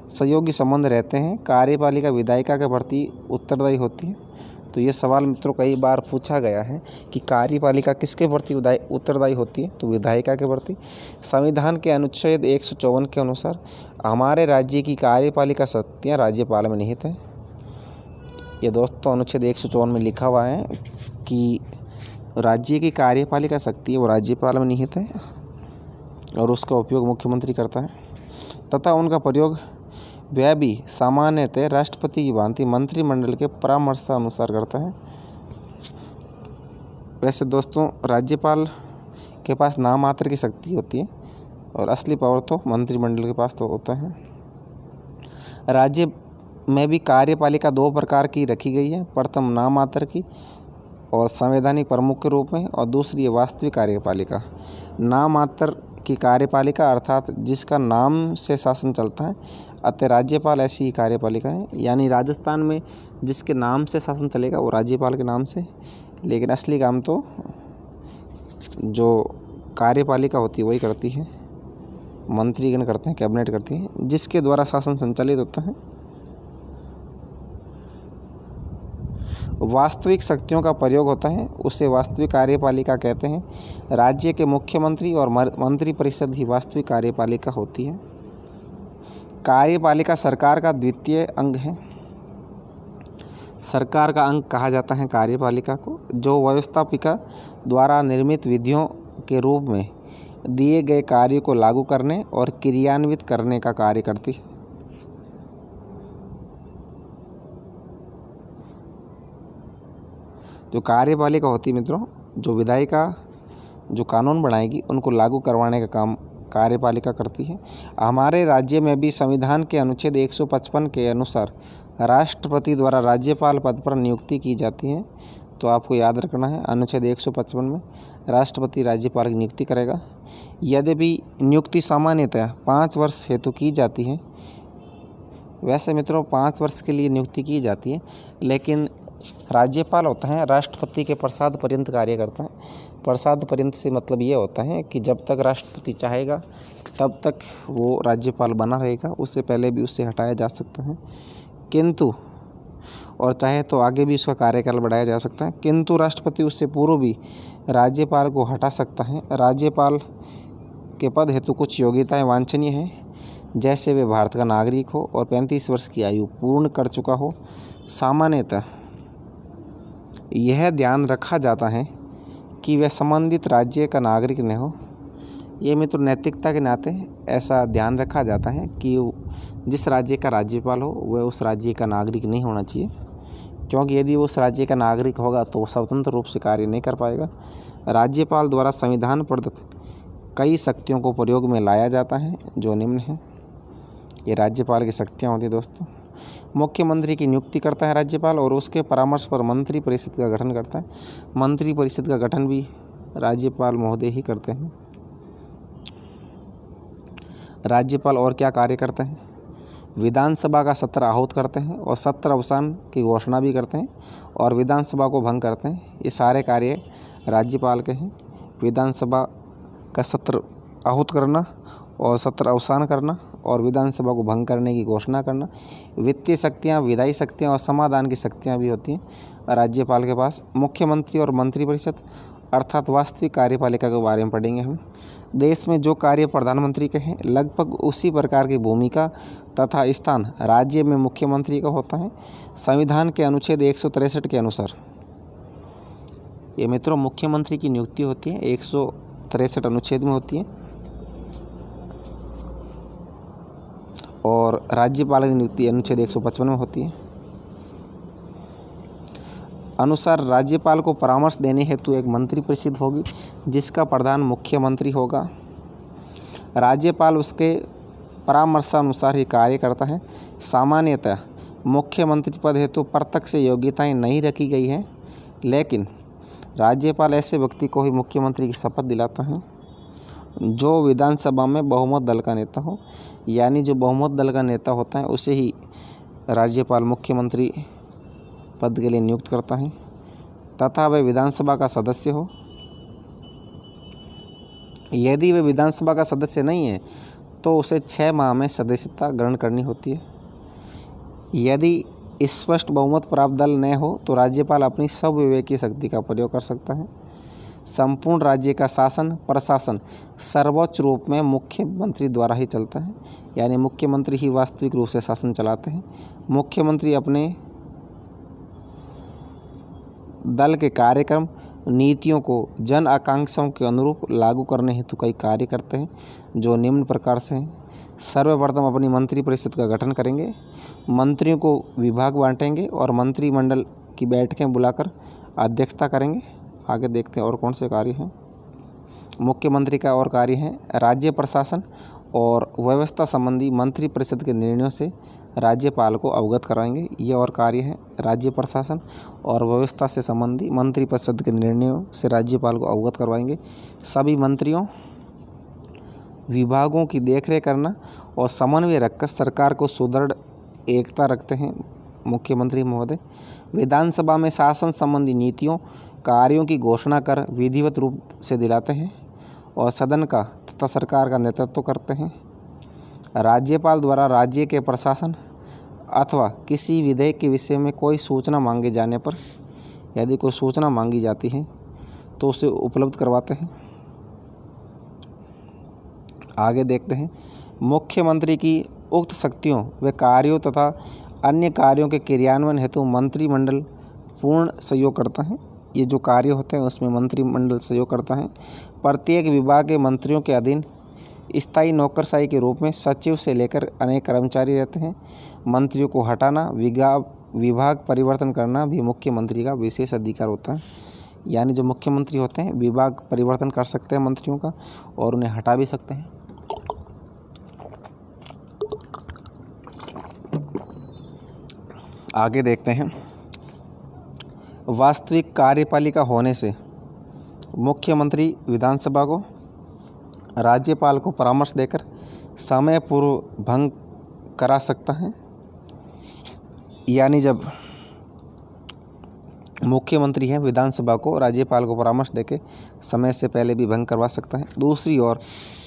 सहयोगी संबंध रहते हैं। कार्यपालिका विधायिका के प्रति उत्तरदायी होती है। तो ये सवाल मित्रों कई बार पूछा गया है कि कार्यपालिका किसके प्रति उत्तरदायी होती है, तो विधायिका के प्रति। संविधान के अनुच्छेद 154 के अनुसार हमारे राज्य की कार्यपालिका शक्तियाँ राज्यपाल में निहित हैं। ये दोस्तों अनुच्छेद 154 में लिखा हुआ है कि राज्य की कार्यपालिका शक्ति है वो राज्यपाल में निहित है और उसका उपयोग मुख्यमंत्री करता है तथा उनका प्रयोग वह भी सामान्यतः राष्ट्रपति की भांति मंत्रिमंडल के परामर्श अनुसार करता है। वैसे दोस्तों राज्यपाल के पास नाम मात्र की शक्ति होती है और असली पावर तो मंत्रिमंडल के पास तो होता है। राज्य में भी कार्यपालिका दो प्रकार की रखी गई है, प्रथम नाम मात्र की और संवैधानिक प्रमुख के रूप में, और दूसरी है वास्तविक कार्यपालिका। नाम मात्र की कार्यपालिका अर्थात जिसका नाम से शासन चलता है, अतः राज्यपाल ऐसी ही कार्यपालिका है। यानी राजस्थान में जिसके नाम से शासन चलेगा वो राज्यपाल के नाम से, लेकिन असली काम तो जो कार्यपालिका होती है वही करती है, मंत्रीगण करते हैं, कैबिनेट करती है, जिसके द्वारा शासन संचालित होता है। वास्तविक शक्तियों का प्रयोग होता है उसे वास्तविक कार्यपालिका कहते हैं। राज्य के मुख्यमंत्री और मंत्रिपरिषद ही वास्तविक कार्यपालिका होती है। कार्यपालिका सरकार का द्वितीय अंग है। सरकार का अंग कहा जाता है कार्यपालिका को, जो व्यवस्थापिका द्वारा निर्मित विधियों के रूप में दिए गए कार्य को लागू करने और क्रियान्वित करने का कार्य करती है। जो कार्यपालिका होती है मित्रों, जो विधायिका जो कानून बनाएगी उनको लागू करवाने का काम कार्यपालिका करती है। हमारे राज्य में भी संविधान के अनुच्छेद 155 के अनुसार राष्ट्रपति द्वारा राज्यपाल पद पर नियुक्ति की जाती है। तो आपको याद रखना है, अनुच्छेद 155 में राष्ट्रपति राज्यपाल की नियुक्ति करेगा। यद्यपि नियुक्ति सामान्यतः 5 वर्ष हेतु की जाती है। वैसे मित्रों 5 वर्ष के लिए नियुक्ति की जाती है, लेकिन राज्यपाल होता है राष्ट्रपति के प्रसाद पर्यंत कार्य करता है। प्रसाद पर्यंत से मतलब ये होता है कि जब तक राष्ट्रपति चाहेगा तब तक वो राज्यपाल बना रहेगा, उससे पहले भी उससे हटाया जा सकता है, किंतु और चाहे तो आगे भी उसका कार्यकाल बढ़ाया जा सकता है, किंतु राष्ट्रपति उससे पूर्व भी राज्यपाल को हटा सकता है। राज्यपाल के पद हेतु कुछ योग्यताएं वांछनीय हैं, जैसे वे भारत का नागरिक हो और 35 वर्ष की आयु पूर्ण कर चुका हो। सामान्यतः यह ध्यान रखा जाता है कि वह संबंधित राज्य का नागरिक न हो। ये मित्र नैतिकता के नाते ऐसा ध्यान रखा जाता है कि जिस राज्य का राज्यपाल हो वह उस राज्य का नागरिक नहीं होना चाहिए, क्योंकि यदि वो उस राज्य का नागरिक होगा तो वो स्वतंत्र रूप से कार्य नहीं कर पाएगा। राज्यपाल द्वारा संविधान प्रदत्त कई शक्तियों को प्रयोग में लाया जाता है, जो निम्न है। ये राज्यपाल की शक्तियाँ होती हैं दोस्तों। मुख्यमंत्री की नियुक्ति करता है राज्यपाल और उसके परामर्श पर मंत्री परिषद का गठन करता है। मंत्री परिषद का गठन भी राज्यपाल महोदय ही करते हैं। राज्यपाल और क्या कार्य करते हैं? विधानसभा का सत्र आहूत करते हैं और सत्र अवसान की घोषणा भी करते हैं और विधानसभा को भंग करते हैं। ये सारे कार्य राज्यपाल के हैं। विधानसभा का सत्र आहूत करना और सत्र अवसान करना और विधानसभा को भंग करने की घोषणा करना। वित्तीय शक्तियाँ, विधायी शक्तियाँ और समाधान की शक्तियाँ भी होती हैं राज्यपाल के पास। मुख्यमंत्री और मंत्रिपरिषद अर्थात वास्तविक कार्यपालिका के बारे में पढ़ेंगे हम। देश में जो कार्य प्रधानमंत्री के हैं लगभग उसी प्रकार की भूमिका तथा स्थान राज्य में मुख्यमंत्री का होता है। संविधान के अनुच्छेद 163 के अनुसार ये मित्रों मुख्यमंत्री की नियुक्ति होती है, 163 अनुच्छेद में होती है, और राज्यपाल की नियुक्ति अनुच्छेद 155 में होती है। अनुसार राज्यपाल को परामर्श देने हेतु एक मंत्रिपरिषद होगी जिसका प्रधान मुख्यमंत्री होगा। राज्यपाल उसके परामर्शानुसार ही कार्य करता है। सामान्यतः मुख्यमंत्री पद हेतु प्रत्यक्ष योग्यताएं नहीं रखी गई हैं, लेकिन राज्यपाल ऐसे व्यक्ति को ही मुख्यमंत्री की शपथ दिलाता है जो विधानसभा में बहुमत दल का नेता हो। यानी जो बहुमत दल का नेता होता है उसे ही राज्यपाल मुख्यमंत्री पद के लिए नियुक्त करता है तथा वह विधानसभा का सदस्य हो। यदि वह विधानसभा का सदस्य नहीं है तो उसे 6 माह में सदस्यता ग्रहण करनी होती है। यदि स्पष्ट बहुमत प्राप्त दल न हो तो राज्यपाल अपनी सब विवेकीय शक्ति का प्रयोग कर सकता है। संपूर्ण राज्य का शासन प्रशासन सर्वोच्च रूप में मुख्यमंत्री द्वारा ही चलता है। यानी मुख्यमंत्री ही वास्तविक रूप से शासन चलाते हैं। मुख्यमंत्री अपने दल के कार्यक्रम नीतियों को जन आकांक्षाओं के अनुरूप लागू करने हेतु कई कार्य करते हैं जो निम्न प्रकार से हैं। सर्वप्रथम अपनी मंत्रिपरिषद का गठन करेंगे, मंत्रियों को विभाग बांटेंगे और मंत्रिमंडल की बैठकें बुलाकर अध्यक्षता करेंगे। आगे देखते हैं और कौन से कार्य हैं। मुख्यमंत्री का और कार्य है राज्य प्रशासन और व्यवस्था संबंधी मंत्रिपरिषद के निर्णयों से राज्यपाल को अवगत कराएंगे। ये और कार्य है राज्य प्रशासन और व्यवस्था से संबंधी मंत्रिपरिषद के निर्णयों से राज्यपाल को अवगत करवाएंगे। सभी मंत्रियों विभागों की देखरेख करना और समन्वय रखकर सरकार को सुदृढ़ एकता रखते हैं मुख्यमंत्री महोदय। विधानसभा में शासन संबंधी नीतियों कार्यों की घोषणा कर विधिवत रूप से दिलाते हैं और सदन का तथा सरकार का नेतृत्व करते हैं। राज्यपाल द्वारा राज्य के प्रशासन अथवा किसी विधेयक के विषय में कोई सूचना मांगे जाने पर, यदि कोई सूचना मांगी जाती है तो उसे उपलब्ध करवाते हैं। आगे देखते हैं मुख्यमंत्री की उक्त शक्तियों व कार्यों तथा अन्य कार्यों के क्रियान्वयन हेतु मंत्रिमंडल पूर्ण सहयोग करता है। ये जो कार्य होते हैं उसमें मंत्रिमंडल सहयोग करता है। प्रत्येक विभाग के मंत्रियों के अधीन स्थायी नौकरशाही के रूप में सचिव से लेकर अनेक कर्मचारी रहते हैं। मंत्रियों को हटाना, विभाग परिवर्तन करना भी मुख्यमंत्री का विशेष अधिकार होता है। यानी जो मुख्यमंत्री होते हैं विभाग परिवर्तन कर सकते हैं मंत्रियों का और उन्हें हटा भी सकते हैं। आगे देखते हैं वास्तविक कार्यपालिका होने से मुख्यमंत्री विधानसभा को राज्यपाल को परामर्श देकर समय पूर्व भंग करा सकता है। यानी जब मुख्यमंत्री है विधानसभा को राज्यपाल को परामर्श देकर समय से पहले भी भंग करवा सकता है। दूसरी ओर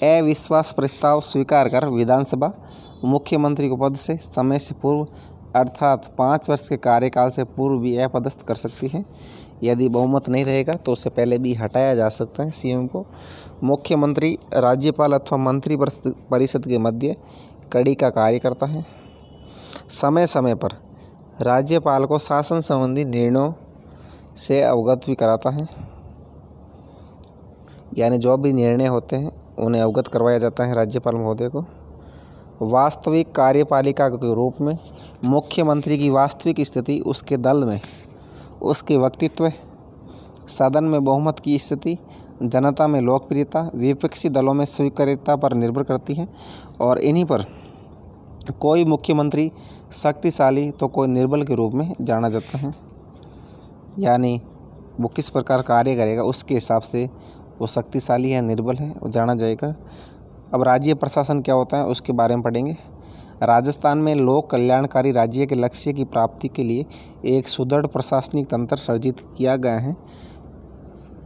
अविश्वास प्रस्ताव स्वीकार कर विधानसभा मुख्यमंत्री को पद से समय से पूर्व अर्थात 5 वर्ष के कार्यकाल से पूर्व भी अपदस्थ कर सकती है। यदि बहुमत नहीं रहेगा तो उससे पहले भी हटाया जा सकता है सीएम को। मुख्यमंत्री राज्यपाल अथवा मंत्री परिषद के मध्य कड़ी का कार्य करता है। समय समय पर राज्यपाल को शासन संबंधी निर्णयों से अवगत भी कराता है। यानी जो भी निर्णय होते हैं उन्हें अवगत करवाया जाता है राज्यपाल महोदय को। वास्तविक कार्यपालिका के रूप में मुख्यमंत्री की वास्तविक स्थिति उसके दल में उसके व्यक्तित्व, सदन में बहुमत की स्थिति, जनता में लोकप्रियता, विपक्षी दलों में स्वीकार्यता पर निर्भर करती है और इन्हीं पर कोई मुख्यमंत्री शक्तिशाली तो कोई निर्बल के रूप में जाना जाता है। यानी वो किस प्रकार कार्य करेगा उसके हिसाब से वो शक्तिशाली है निर्बल है वो जाना जाएगा। अब राज्य प्रशासन क्या होता है उसके बारे में पढ़ेंगे। राजस्थान में लोक कल्याणकारी राज्य के लक्ष्य की प्राप्ति के लिए एक सुदृढ़ प्रशासनिक तंत्र सर्जित किया गया है।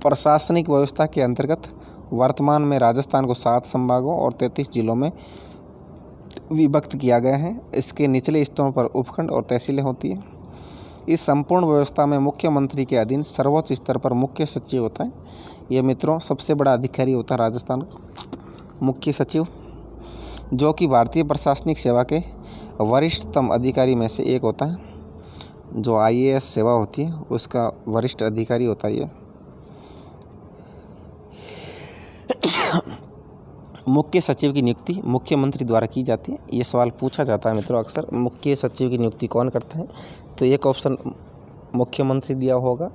प्रशासनिक व्यवस्था के अंतर्गत वर्तमान में राजस्थान को 7 संभागों और 33 जिलों में विभक्त किया गया है। इसके निचले स्तरों पर उपखंड और तहसीलें होती हैं। इस संपूर्ण व्यवस्था में मुख्यमंत्री के अधीन सर्वोच्च स्तर पर मुख्य सचिव होता है। ये मित्रों सबसे बड़ा अधिकारी होता है राजस्थान का मुख्य सचिव, जो कि भारतीय प्रशासनिक सेवा के वरिष्ठतम अधिकारी में से एक होता है। जो IAS सेवा होती है उसका वरिष्ठ अधिकारी होता है ये। मुख्य सचिव की नियुक्ति मुख्यमंत्री द्वारा की जाती है। ये सवाल पूछा जाता है मित्रों अक्सर, मुख्य सचिव की नियुक्ति कौन करता है? तो एक ऑप्शन मुख्यमंत्री दिया होगा,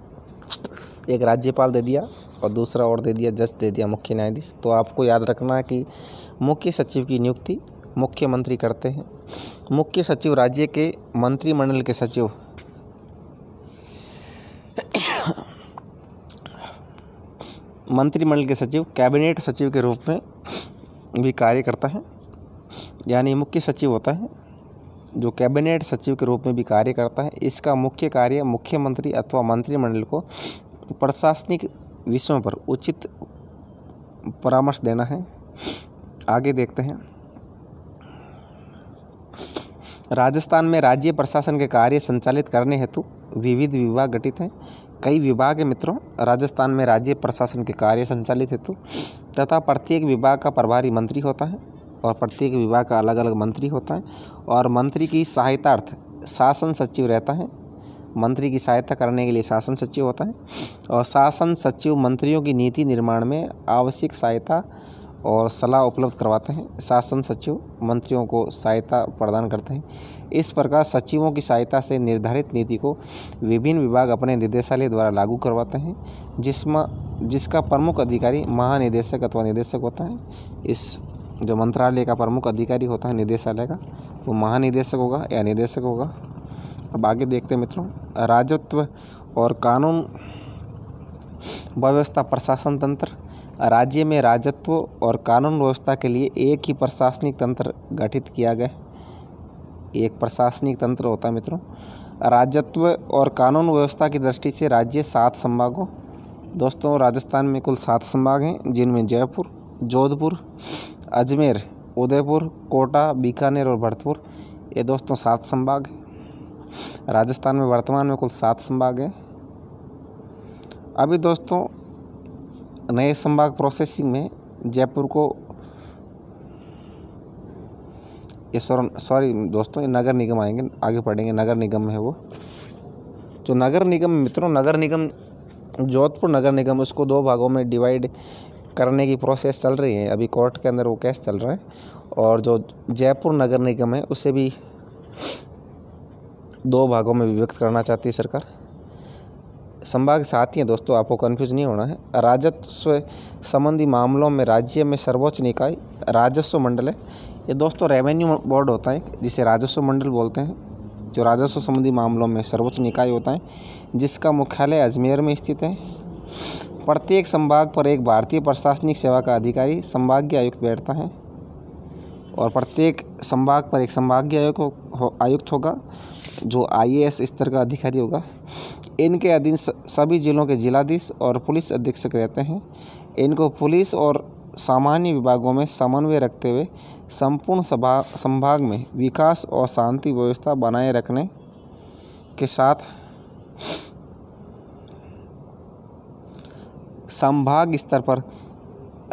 एक राज्यपाल दे दिया और दूसरा और दे दिया जज दे दिया मुख्य न्यायाधीश। तो आपको याद रखना है कि मुख्य सचिव की नियुक्ति मुख्यमंत्री करते हैं। मुख्य सचिव राज्य के मंत्रिमंडल के सचिव मंत्रिमंडल के सचिव कैबिनेट सचिव के रूप में भी कार्य करता है। यानी मुख्य सचिव होता है जो कैबिनेट सचिव के रूप में भी कार्य करता है। इसका मुख्य कार्य मुख्यमंत्री अथवा मंत्रिमंडल को प्रशासनिक विषयों पर उचित परामर्श देना है। आगे देखते हैं। राजस्थान में राज्य प्रशासन के कार्य संचालित करने हेतु विविध विभाग गठित हैं। कई विभाग है मित्रों राजस्थान में राज्य प्रशासन के कार्य संचालित हेतु, तथा प्रत्येक विभाग का प्रभारी मंत्री होता है और प्रत्येक विभाग का अलग अलग मंत्री होता है। और मंत्री की सहायतार्थ शासन सचिव रहता है। मंत्री की सहायता करने के लिए शासन सचिव होता है और शासन सचिव मंत्रियों की नीति निर्माण में आवश्यक सहायता और सलाह उपलब्ध करवाते हैं। शासन सचिव मंत्रियों को सहायता प्रदान करते हैं। इस प्रकार सचिवों की सहायता से निर्धारित नीति को विभिन्न विभाग अपने निदेशालय द्वारा लागू करवाते हैं, जिसका प्रमुख अधिकारी महानिदेशक अथवा निदेशक होता है। इस जो मंत्रालय का प्रमुख अधिकारी होता है निदेशालय का, वो महानिदेशक होगा या निदेशक होगा। अब आगे देखते हैं मित्रों। राजस्व और कानून व्यवस्था प्रशासन तंत्र। राज्य में राजस्व और कानून व्यवस्था के लिए एक ही प्रशासनिक तंत्र गठित किया गया है। एक प्रशासनिक तंत्र होता है मित्रों। राजस्व और कानून व्यवस्था की दृष्टि से राज्य 7 संभागों, दोस्तों राजस्थान में कुल 7 संभाग हैं, जिनमें जयपुर, जोधपुर, अजमेर, उदयपुर, कोटा, बीकानेर और भरतपुर, ये दोस्तों 7 संभाग हैं। राजस्थान में वर्तमान में कुल 7 संभाग हैं। अभी दोस्तों नए संभाग प्रोसेसिंग में जयपुर को ये सॉरी दोस्तों ये नगर निगम आएंगे, आगे पढ़ेंगे। नगर निगम में है वो जो नगर निगम मित्रों, नगर निगम जोधपुर नगर निगम, उसको 2 भागों में डिवाइड करने की प्रोसेस चल रही है। अभी कोर्ट के अंदर वो केस चल रहा है। और जो जयपुर नगर निगम है उसे भी 2 भागों में विभक्त करना चाहती है सरकार। संभाग 7 ही है दोस्तों, आपको कंफ्यूज नहीं होना है। राजस्व संबंधी मामलों में राज्य में सर्वोच्च निकाय राजस्व मंडल है। ये दोस्तों रेवेन्यू बोर्ड होता है जिसे राजस्व मंडल बोलते हैं, जो राजस्व संबंधी मामलों में सर्वोच्च निकाय होता है, जिसका मुख्यालय अजमेर में स्थित है। प्रत्येक संभाग पर एक भारतीय प्रशासनिक सेवा का अधिकारी संभागीय आयुक्त बैठता है और प्रत्येक संभाग पर एक संभागीय आयुक्त होगा जो IAS स्तर का अधिकारी होगा। इनके अधीन सभी जिलों के जिलाधीश और पुलिस अधीक्षक रहते हैं। इनको पुलिस और सामान्य विभागों में समन्वय रखते हुए संपूर्ण संभाग में विकास और शांति व्यवस्था बनाए रखने के साथ संभाग स्तर पर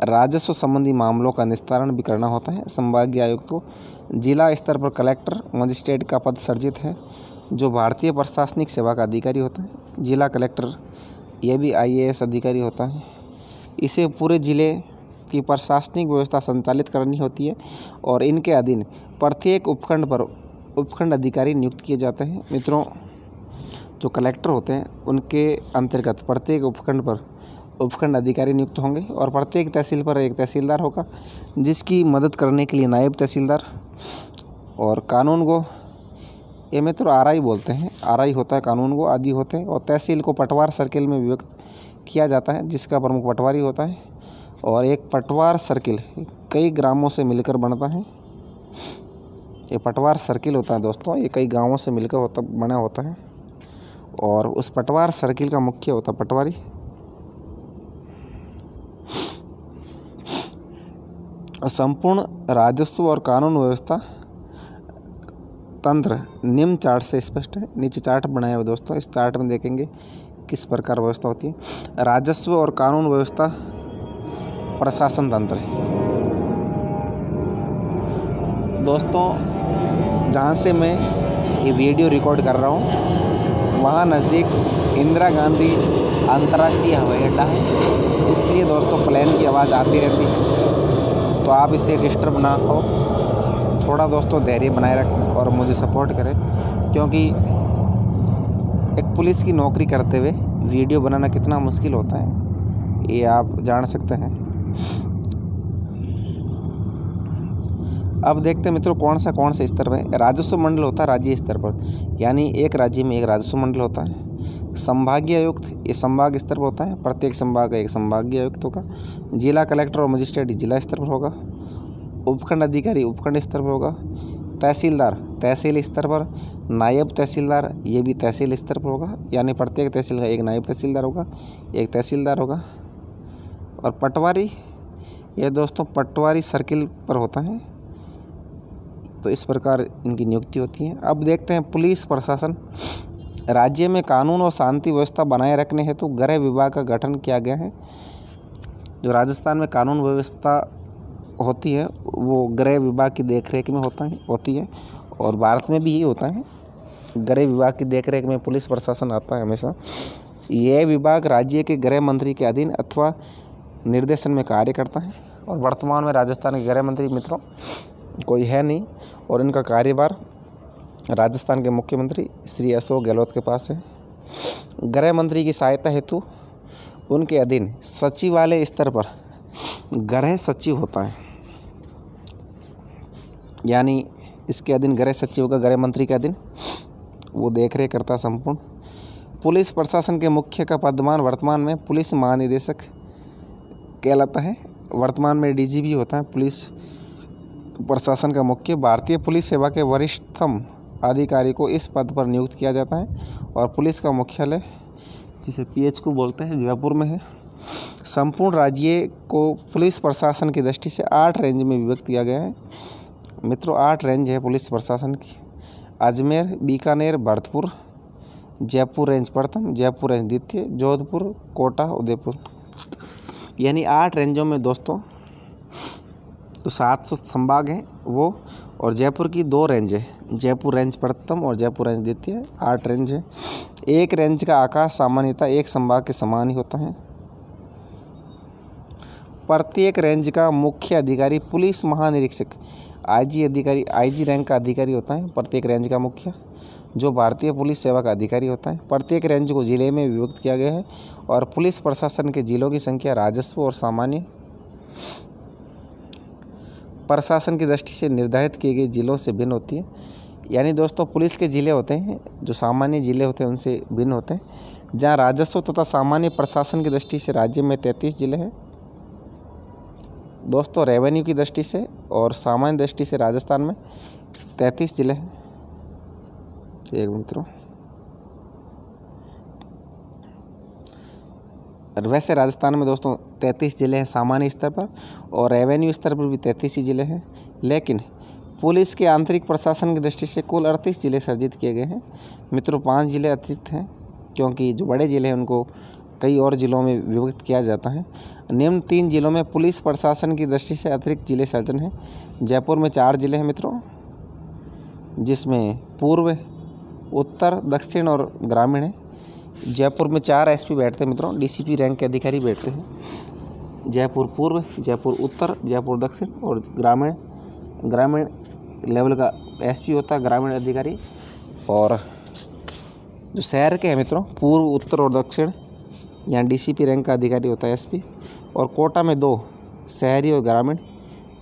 राजस्व संबंधी मामलों का निस्तारण भी करना होता है। संभागीय आयुक्त को जिला स्तर पर कलेक्टर मजिस्ट्रेट का पद सर्जित है, जो भारतीय प्रशासनिक सेवा का अधिकारी होता है। जिला कलेक्टर यह भी IAS अधिकारी होता है। इसे पूरे ज़िले की प्रशासनिक व्यवस्था संचालित करनी होती है और इनके अधीन प्रत्येक उपखंड पर उपखंड अधिकारी नियुक्त किए जाते हैं। मित्रों जो कलेक्टर होते हैं उनके अंतर्गत प्रत्येक उपखंड पर उपखंड अधिकारी नियुक्त होंगे और प्रत्येक तहसील पर एक तहसीलदार होगा, जिसकी मदद करने के लिए नायब तहसीलदार। और कानून को ये मित्रों RI बोलते हैं, RI होता है कानून को, आदि होते हैं। और तहसील को पटवार सर्किल में विभक्त किया जाता है, जिसका प्रमुख पटवारी होता है। और एक पटवार सर्किल कई ग्रामों से मिलकर बनता है। ये पटवार सर्किल होता है दोस्तों, ये कई गाँवों से मिलकर बना होता है। और उस पटवार सर्किल का मुख्य होता है पटवारी। संपूर्ण राजस्व और कानून व्यवस्था तंत्र निम्न चार्ट से स्पष्ट है। नीचे चार्ट बनाया हुआ दोस्तों, इस चार्ट में देखेंगे किस प्रकार व्यवस्था होती है। राजस्व और कानून व्यवस्था प्रशासन तंत्र। दोस्तों जहाँ से मैं ये वीडियो रिकॉर्ड कर रहा हूँ वहाँ नज़दीक इंदिरा गांधी अंतर्राष्ट्रीय हवाई अड्डा है, इसलिए दोस्तों प्लेन की आवाज़ आती रहती है, तो आप इससे डिस्टर्ब ना हो। थोड़ा दोस्तों धैर्य बनाए रखें और मुझे सपोर्ट करें, क्योंकि एक पुलिस की नौकरी करते हुए वीडियो बनाना कितना मुश्किल होता है ये आप जान सकते हैं। अब देखते हैं मित्रों कौन सा स्तर पर राजस्व मंडल होता है। राज्य स्तर पर, यानी एक राज्य में एक राजस्व मंडल होता है। संभागीय आयुक्त, ये संभाग स्तर पर होता है, प्रत्येक संभाग का एक संभागीय आयुक्त होगा। जिला कलेक्टर और मजिस्ट्रेट जिला स्तर पर होगा। उपखंड अधिकारी उपखंड स्तर पर होगा। तहसीलदार तहसील स्तर पर। नायब तहसीलदार ये भी तहसील स्तर पर होगा, यानी प्रत्येक तहसील का एक नायब तहसीलदार होगा, एक तहसीलदार होगा। और पटवारी, ये दोस्तों पटवारी सर्किल पर होता है, तो इस प्रकार इनकी नियुक्ति होती है। अब देखते हैं पुलिस प्रशासन। राज्य में कानून और शांति व्यवस्था बनाए रखने हेतु गृह विभाग का गठन किया गया है। जो राजस्थान में कानून व्यवस्था होती है वो गृह विभाग की देखरेख में होती है, और भारत में भी यही होता है। गृह विभाग की देखरेख में पुलिस प्रशासन आता है हमेशा। यह विभाग राज्य के गृह मंत्री के अधीन अथवा निर्देशन में कार्य करता है। और वर्तमान में राजस्थान के गृह मंत्री मित्रों कोई है नहीं, और इनका कार्यभार राजस्थान के मुख्यमंत्री श्री अशोक गहलोत के पास है। गृह मंत्री की सहायता हेतु उनके अधीन सचिवालय स्तर पर गृह सचिव होता है, यानी इसके अधीन गृह सचिव का गृह मंत्री के अधीन वो देखरेख करता है संपूर्ण। पुलिस प्रशासन के मुख्य का पदमान वर्तमान में पुलिस महानिदेशक कहलाता है। वर्तमान में डीजीपी होता है पुलिस प्रशासन का मुख्य। भारतीय पुलिस सेवा के वरिष्ठतम अधिकारी को इस पद पर नियुक्त किया जाता है, और पुलिस का मुख्यालय जिसे पीएच को बोलते हैं जयपुर में है। संपूर्ण राज्य को पुलिस प्रशासन की दृष्टि से 8 रेंज में विभक्त किया गया है। मित्रों 8 रेंज है पुलिस प्रशासन की। अजमेर, बीकानेर, भरतपुर, जयपुर रेंज प्रथम, जयपुर रेंज द्वितीय, जोधपुर, कोटा, उदयपुर, यानी 8 रेंजों में दोस्तों तो 700 संभाग हैं वो, और जयपुर की 2 रेंज है, जयपुर रेंज प्रथम और जयपुर रेंज द्वितीय। 8 रेंज है। एक रेंज का आकार सामान्यतः एक संभाग के समान ही होता है। प्रत्येक रेंज का मुख्य अधिकारी पुलिस महानिरीक्षक आईजी अधिकारी, आईजी रैंक का अधिकारी होता है प्रत्येक रेंज का मुख्य, जो भारतीय पुलिस सेवा का अधिकारी होता है। प्रत्येक रेंज को जिले में विभक्त किया गया है, और पुलिस प्रशासन के जिलों की संख्या राजस्व और सामान्य प्रशासन की दृष्टि से निर्धारित किए गए जिलों से भिन्न होती है। यानी दोस्तों पुलिस के जिले होते हैं जो सामान्य जिले होते हैं उनसे भिन्न होते हैं। जहाँ राजस्व तथा सामान्य प्रशासन की दृष्टि से राज्य में 33 जिले हैं दोस्तों, रेवेन्यू की दृष्टि से और सामान्य दृष्टि से राजस्थान में 33 जिले हैं। एक मित्रों वैसे राजस्थान में दोस्तों 33 जिले हैं सामान्य स्तर पर, और रेवेन्यू स्तर पर भी 33 ही जिले हैं। लेकिन पुलिस के आंतरिक प्रशासन की दृष्टि से कुल 38 जिले सर्जित किए गए हैं। मित्रों 5 जिले अतिरिक्त हैं, क्योंकि जो बड़े जिले हैं उनको कई और जिलों में विभक्त किया जाता है। निम्न 3 जिलों में पुलिस प्रशासन की दृष्टि से अतिरिक्त जिले सर्जन हैं। जयपुर में 4 जिले हैं मित्रों, जिसमें पूर्व, उत्तर, दक्षिण और ग्रामीण है। जयपुर में 4 एसपी बैठते हैं मित्रों, डीसीपी रैंक के अधिकारी बैठते हैं। जयपुर पूर्व, जयपुर उत्तर, जयपुर दक्षिण, और ग्रामीण लेवल का एसपी होता है ग्रामीण अधिकारी। और जो शहर के हैं मित्रों पूर्व, उत्तर और दक्षिण, यहाँ डीसीपी रैंक का अधिकारी होता है एसपी। और कोटा में 2 शहरी और ग्रामीण,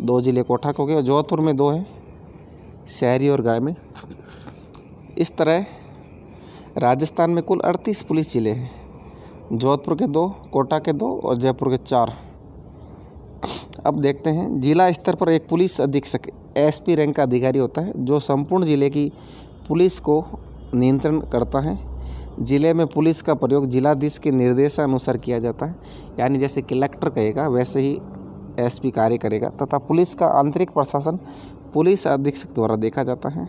2 जिले कोटा के हो गए, और जोधपुर में 2 हैं शहरी और ग्रामीण। इस तरह राजस्थान में कुल 38 पुलिस जिले हैं, जोधपुर के 2, कोटा के 2 और जयपुर के 4। अब देखते हैं जिला स्तर पर एक पुलिस अधीक्षक एसपी रैंक का अधिकारी होता है, जो संपूर्ण जिले की पुलिस को नियंत्रण करता है। जिले में पुलिस का प्रयोग जिलाधीश के निर्देशानुसार किया जाता है, यानी जैसे कलेक्टर कहेगा वैसे ही एसपी कार्य करेगा। तथा पुलिस का आंतरिक प्रशासन पुलिस अधीक्षक द्वारा देखा जाता है।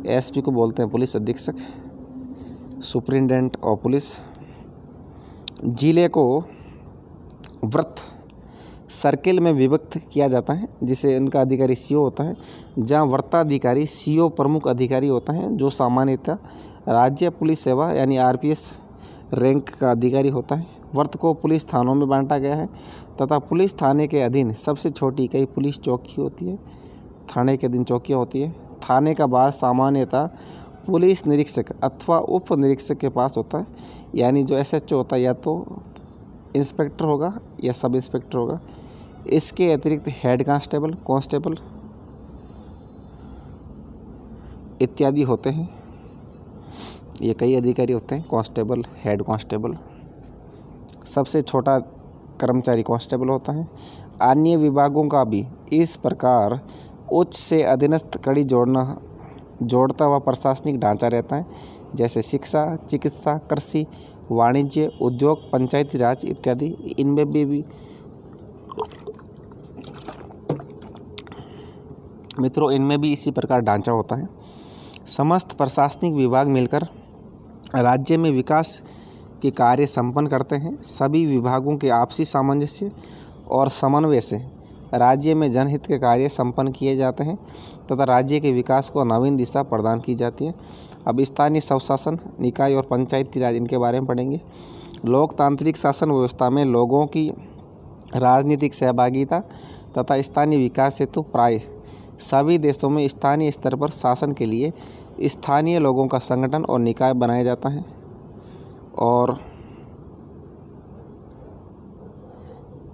एसपी को बोलते हैं पुलिस अधीक्षक, सुपरिटेंडेंट ऑफ पुलिस। जिले को वृत्त सर्किल में विभक्त किया जाता है, जिसे इनका अधिकारी सीओ होता है, जहां वृत्ताधिकारी सीओ प्रमुख अधिकारी होता है, जो सामान्यतः राज्य पुलिस सेवा यानी आरपीएस रैंक का अधिकारी होता है। वृत्त को पुलिस थानों में बांटा गया है तथा पुलिस थाने के अधीन सबसे छोटी इकाई पुलिस चौकी होती है। थाने के अधीन चौकियाँ होती है। थाने का बार सामान्यतः पुलिस निरीक्षक अथवा उप निरीक्षक के पास होता है, यानी जो एसएचओ होता है या तो इंस्पेक्टर होगा या सब इंस्पेक्टर होगा। इसके अतिरिक्त हेड कांस्टेबल, कांस्टेबल इत्यादि होते हैं। ये कई अधिकारी होते हैं, कांस्टेबल, हेड कांस्टेबल। सबसे छोटा कर्मचारी कांस्टेबल होता है। अन्य विभागों का भी इस प्रकार उच्च से अधीनस्थ कड़ी जोड़ता हुआ प्रशासनिक ढांचा रहता है, जैसे शिक्षा, चिकित्सा, कृषि, वाणिज्य, उद्योग, पंचायती राज इत्यादि। इनमें भी मित्रों इनमें भी इसी प्रकार ढांचा होता है। समस्त प्रशासनिक विभाग मिलकर राज्य में विकास के कार्य संपन्न करते हैं। सभी विभागों के आपसी सामंजस्य और समन्वय से राज्य में जनहित के कार्य संपन्न किए जाते हैं तथा राज्य के विकास को नवीन दिशा प्रदान की जाती है। अब स्थानीय स्वशासन निकाय और पंचायती राज, इनके बारे में पढ़ेंगे। लोकतांत्रिक शासन व्यवस्था में लोगों की राजनीतिक सहभागिता तथा स्थानीय विकास हेतु प्राय सभी देशों में स्थानीय स्तर पर शासन के लिए स्थानीय लोगों का संगठन और निकाय बनाया जाता है और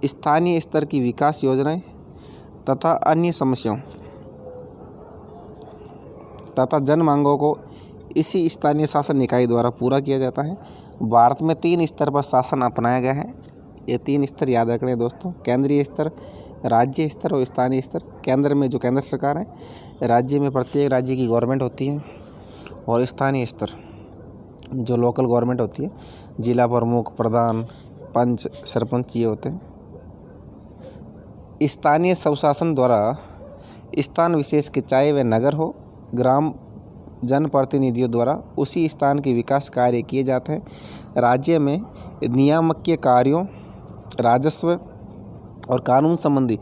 स्थानीय स्तर की विकास योजनाएं तथा अन्य समस्याओं तथा जन मांगों को इसी स्थानीय शासन निकाय द्वारा पूरा किया जाता है। भारत में 3 स्तर पर शासन अपनाया गया है। ये 3 स्तर याद रखने दोस्तों, केंद्रीय स्तर, राज्य स्तर और स्थानीय स्तर। केंद्र में जो केंद्र सरकार है, राज्य में प्रत्येक राज्य की गवर्नमेंट होती है और स्थानीय स्तर जो लोकल गवर्नमेंट होती है, जिला प्रमुख, प्रधान, पंच, सरपंच ये होते हैं। स्थानीय स्वशासन द्वारा स्थान विशेष के, चाहे वह नगर हो, ग्राम, जनप्रतिनिधियों द्वारा उसी स्थान के विकास कार्य किए जाते हैं। राज्य में नियामकीय कार्यों, राजस्व और कानून संबंधी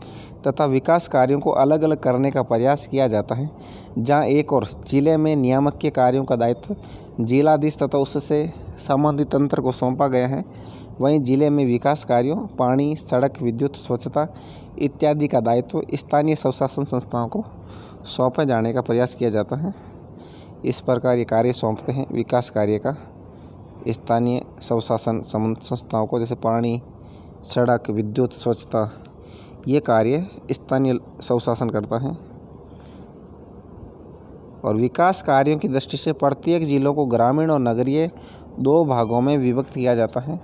तथा विकास कार्यों को अलग अलग करने का प्रयास किया जाता है। जहां एक और जिले में नियामकीय कार्यों का दायित्व जिलाधीश तथा उससे संबंधित तंत्र को सौंपा गया है, वहीं जिले में विकास कार्यों, पानी, सड़क, विद्युत, स्वच्छता इत्यादि का दायित्व स्थानीय स्वशासन संस्थाओं को सौंपे जाने का प्रयास किया जाता है। इस प्रकार ये कार्य सौंपते हैं विकास कार्य का स्थानीय स्वशासन संस्थाओं को, जैसे पानी, सड़क, विद्युत, स्वच्छता, ये कार्य स्थानीय स्वशासन करता है। और विकास कार्यों की दृष्टि से प्रत्येक जिलों को ग्रामीण और नगरीय 2 भागों में विभक्त किया जाता है।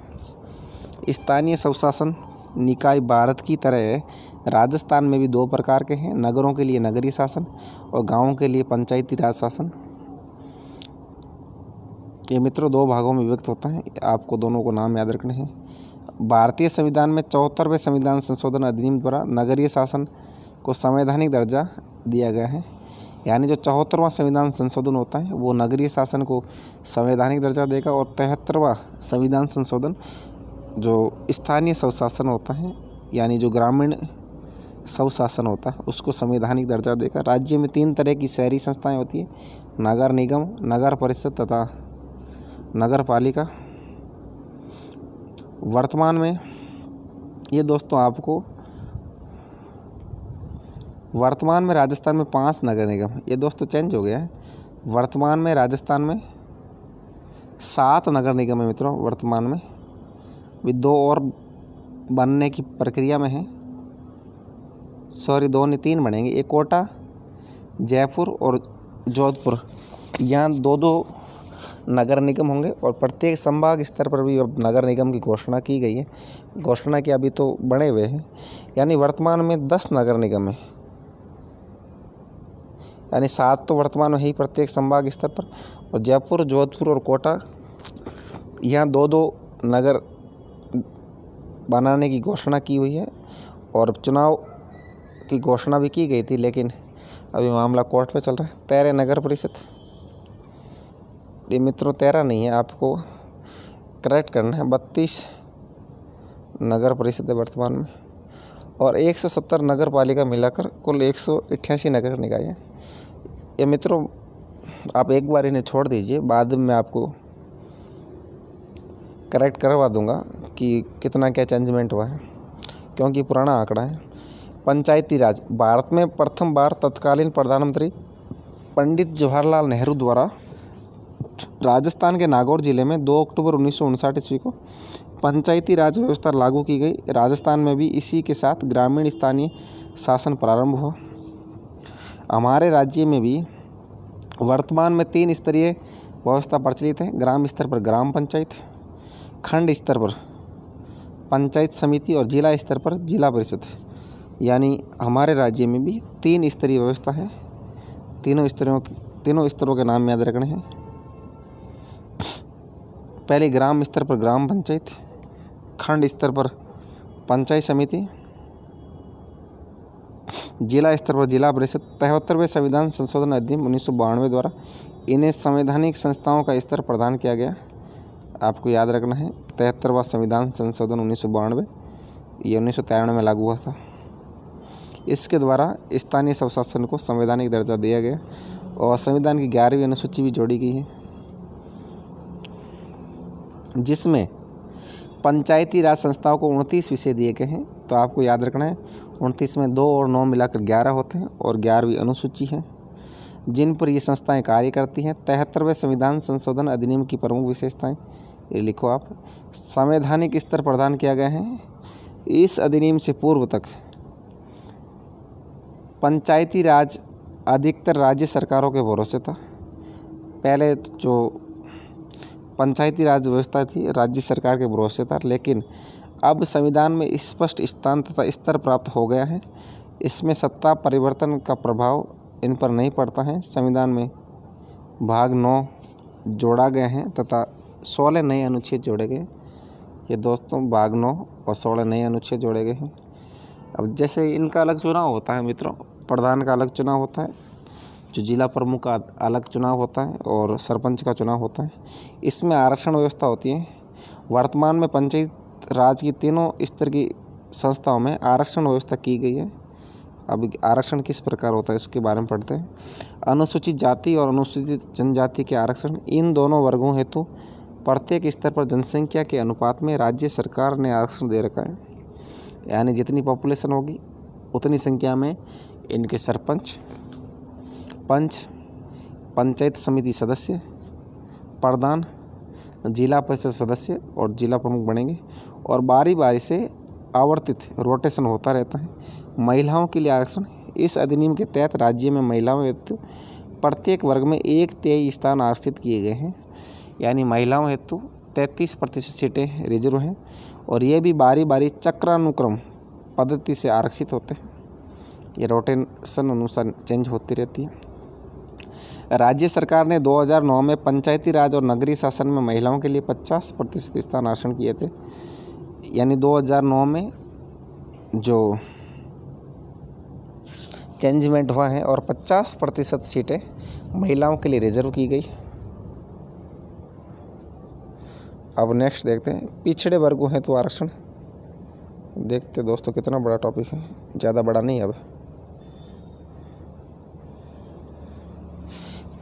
स्थानीय स्वशासन निकाय भारत की तरह राजस्थान में भी 2 प्रकार के हैं, नगरों के लिए नगरीय शासन और गाँवों के लिए पंचायती राज शासन। ये मित्रों 2 भागों में विभक्त होता है, आपको दोनों को नाम याद रखने हैं। भारतीय संविधान में 74वें संविधान संशोधन अधिनियम द्वारा नगरीय शासन को संवैधानिक दर्जा दिया गया है, यानी जो 74वां संविधान संशोधन होता है वो नगरीय शासन को संवैधानिक दर्जा देगा और 73वां संविधान संशोधन जो स्थानीय स्वशासन होता है, यानी जो ग्रामीण स्वशासन होता है, उसको संवैधानिक दर्जा देगा। राज्य में 3 तरह की शहरी संस्थाएं होती हैं, नगर निगम, नगर परिषद तथा नगर पालिका। वर्तमान में ये दोस्तों आपको वर्तमान में राजस्थान में 5 नगर निगम, ये दोस्तों चेंज हो गया है। वर्तमान में राजस्थान में 7 नगर निगम है मित्रों। वर्तमान में भी 2 और बनने की प्रक्रिया में है, 2 नहीं 3 बनेंगे। एक कोटा, जयपुर और जोधपुर, यहाँ 2-2 नगर निगम होंगे और प्रत्येक संभाग स्तर पर भी अब नगर निगम की घोषणा की गई है। घोषणा की अभी तो बने हुए हैं, यानी वर्तमान में 10 नगर निगम है, यानी 7 तो वर्तमान में है ही प्रत्येक संभाग स्तर पर, और जयपुर, जोधपुर और कोटा यहाँ 2-2 नगर बनाने की घोषणा की हुई है और चुनाव की घोषणा भी की गई थी, लेकिन अभी मामला कोर्ट पे चल रहा है। 13 नगर परिषद ये मित्रों 13 नहीं है, आपको करेक्ट करना है। 32 नगर परिषद है वर्तमान में और 170 नगर पालिका मिलाकर कुल 188 नगर निकाय है। ये मित्रों आप एक बार इन्हें छोड़ दीजिए, बाद में मैं आपको करेक्ट करवा दूंगा कि कितना क्या चेंजमेंट हुआ है, क्योंकि पुराना आंकड़ा है। पंचायती राज भारत में प्रथम बार तत्कालीन प्रधानमंत्री पंडित जवाहरलाल नेहरू द्वारा राजस्थान के नागौर जिले में 2 अक्टूबर 1959 ईस्वी को पंचायती राज व्यवस्था लागू की गई। राजस्थान में भी इसी के साथ ग्रामीण स्थानीय शासन प्रारंभ हुआ। हमारे राज्य में भी वर्तमान में 3 स्तरीय व्यवस्था प्रचलित है। ग्राम स्तर पर ग्राम पंचायत, खंड स्तर पर पंचायत समिति और जिला स्तर पर जिला परिषद। यानी हमारे राज्य में भी 3 स्तरीय व्यवस्था है। तीनों स्तरों के नाम याद रखने हैं। पहले ग्राम स्तर पर ग्राम पंचायत, खंड स्तर पर पंचायत समिति, जिला स्तर पर जिला परिषद। 73वें संविधान संशोधन अधिनियम 1992 द्वारा इन्हें संवैधानिक संस्थाओं का स्तर प्रदान किया गया। आपको याद रखना है 73वां संविधान संशोधन 1992 ये 1993 में लागू हुआ था। इसके द्वारा स्थानीय स्वशासन को संवैधानिक दर्जा दिया गया और संविधान की 11वीं अनुसूची भी जोड़ी गई है, जिसमें पंचायती राज संस्थाओं को 29 विषय दिए गए हैं। तो आपको याद रखना है 29 में 2 और 9 मिलाकर 11 होते हैं और 11वीं अनुसूची है जिन पर ये संस्थाएं कार्य करती हैं। 73वें संविधान संशोधन अधिनियम की प्रमुख विशेषताएं ये लिखो आप। संवैधानिक स्तर प्रदान किया गया है। इस अधिनियम से पूर्व तक पंचायती राज अधिकतर राज्य सरकारों के भरोसे था। पहले जो पंचायती राज व्यवस्था थी राज्य सरकार के भरोसे था, लेकिन अब संविधान में स्पष्ट स्थान तथा स्तर प्राप्त हो गया है। इसमें सत्ता परिवर्तन का प्रभाव इन पर नहीं पड़ता है। संविधान में भाग 9 जोड़ा गए हैं तथा 16 नए अनुच्छेद जोड़े गए। ये दोस्तों भाग 9 और 16 नए अनुच्छेद जोड़े गए हैं। अब जैसे इनका अलग चुनाव होता है मित्रों, प्रधान का अलग चुनाव होता है, जो जिला प्रमुख का अलग चुनाव होता है और सरपंच का चुनाव होता है। इसमें आरक्षण व्यवस्था होती है। वर्तमान में पंचायत राज की तीनों स्तर की संस्थाओं में आरक्षण व्यवस्था की गई है। अब आरक्षण किस प्रकार होता है इसके बारे में पढ़ते हैं। अनुसूचित जाति और अनुसूचित जनजाति के आरक्षण, इन दोनों वर्गों हेतु प्रत्येक स्तर पर जनसंख्या के अनुपात में राज्य सरकार ने आरक्षण दे रखा है। यानी जितनी पॉपुलेशन होगी उतनी संख्या में इनके सरपंच, पंच, पंचायत समिति सदस्य, प्रधान, जिला परिषद सदस्य और जिला प्रमुख बनेंगे और बारी बारी से आवर्तित रोटेशन होता रहता है। महिलाओं के लिए आरक्षण, इस अधिनियम के तहत राज्य में महिलाओं हेतु प्रत्येक वर्ग में 1/3 स्थान आरक्षित किए गए हैं। यानी महिलाओं हेतु 33% सीटें रिजर्व हैं और ये भी बारी बारी चक्रानुक्रम पद्धति से आरक्षित होते हैं। ये रोटेशन अनुसार चेंज होती रहती है। राज्य सरकार ने 2009 में पंचायती राज और नगरीय शासन में महिलाओं के लिए 50% स्थान आरक्षण किए थे। यानी 2009 में जो चेंजमेंट हुआ है और 50% सीटें महिलाओं के लिए रिजर्व की गई। अब नेक्स्ट देखते हैं पिछड़े वर्गों हैं तो आरक्षण। देखते दोस्तों कितना बड़ा टॉपिक है, ज़्यादा बड़ा नहीं। अब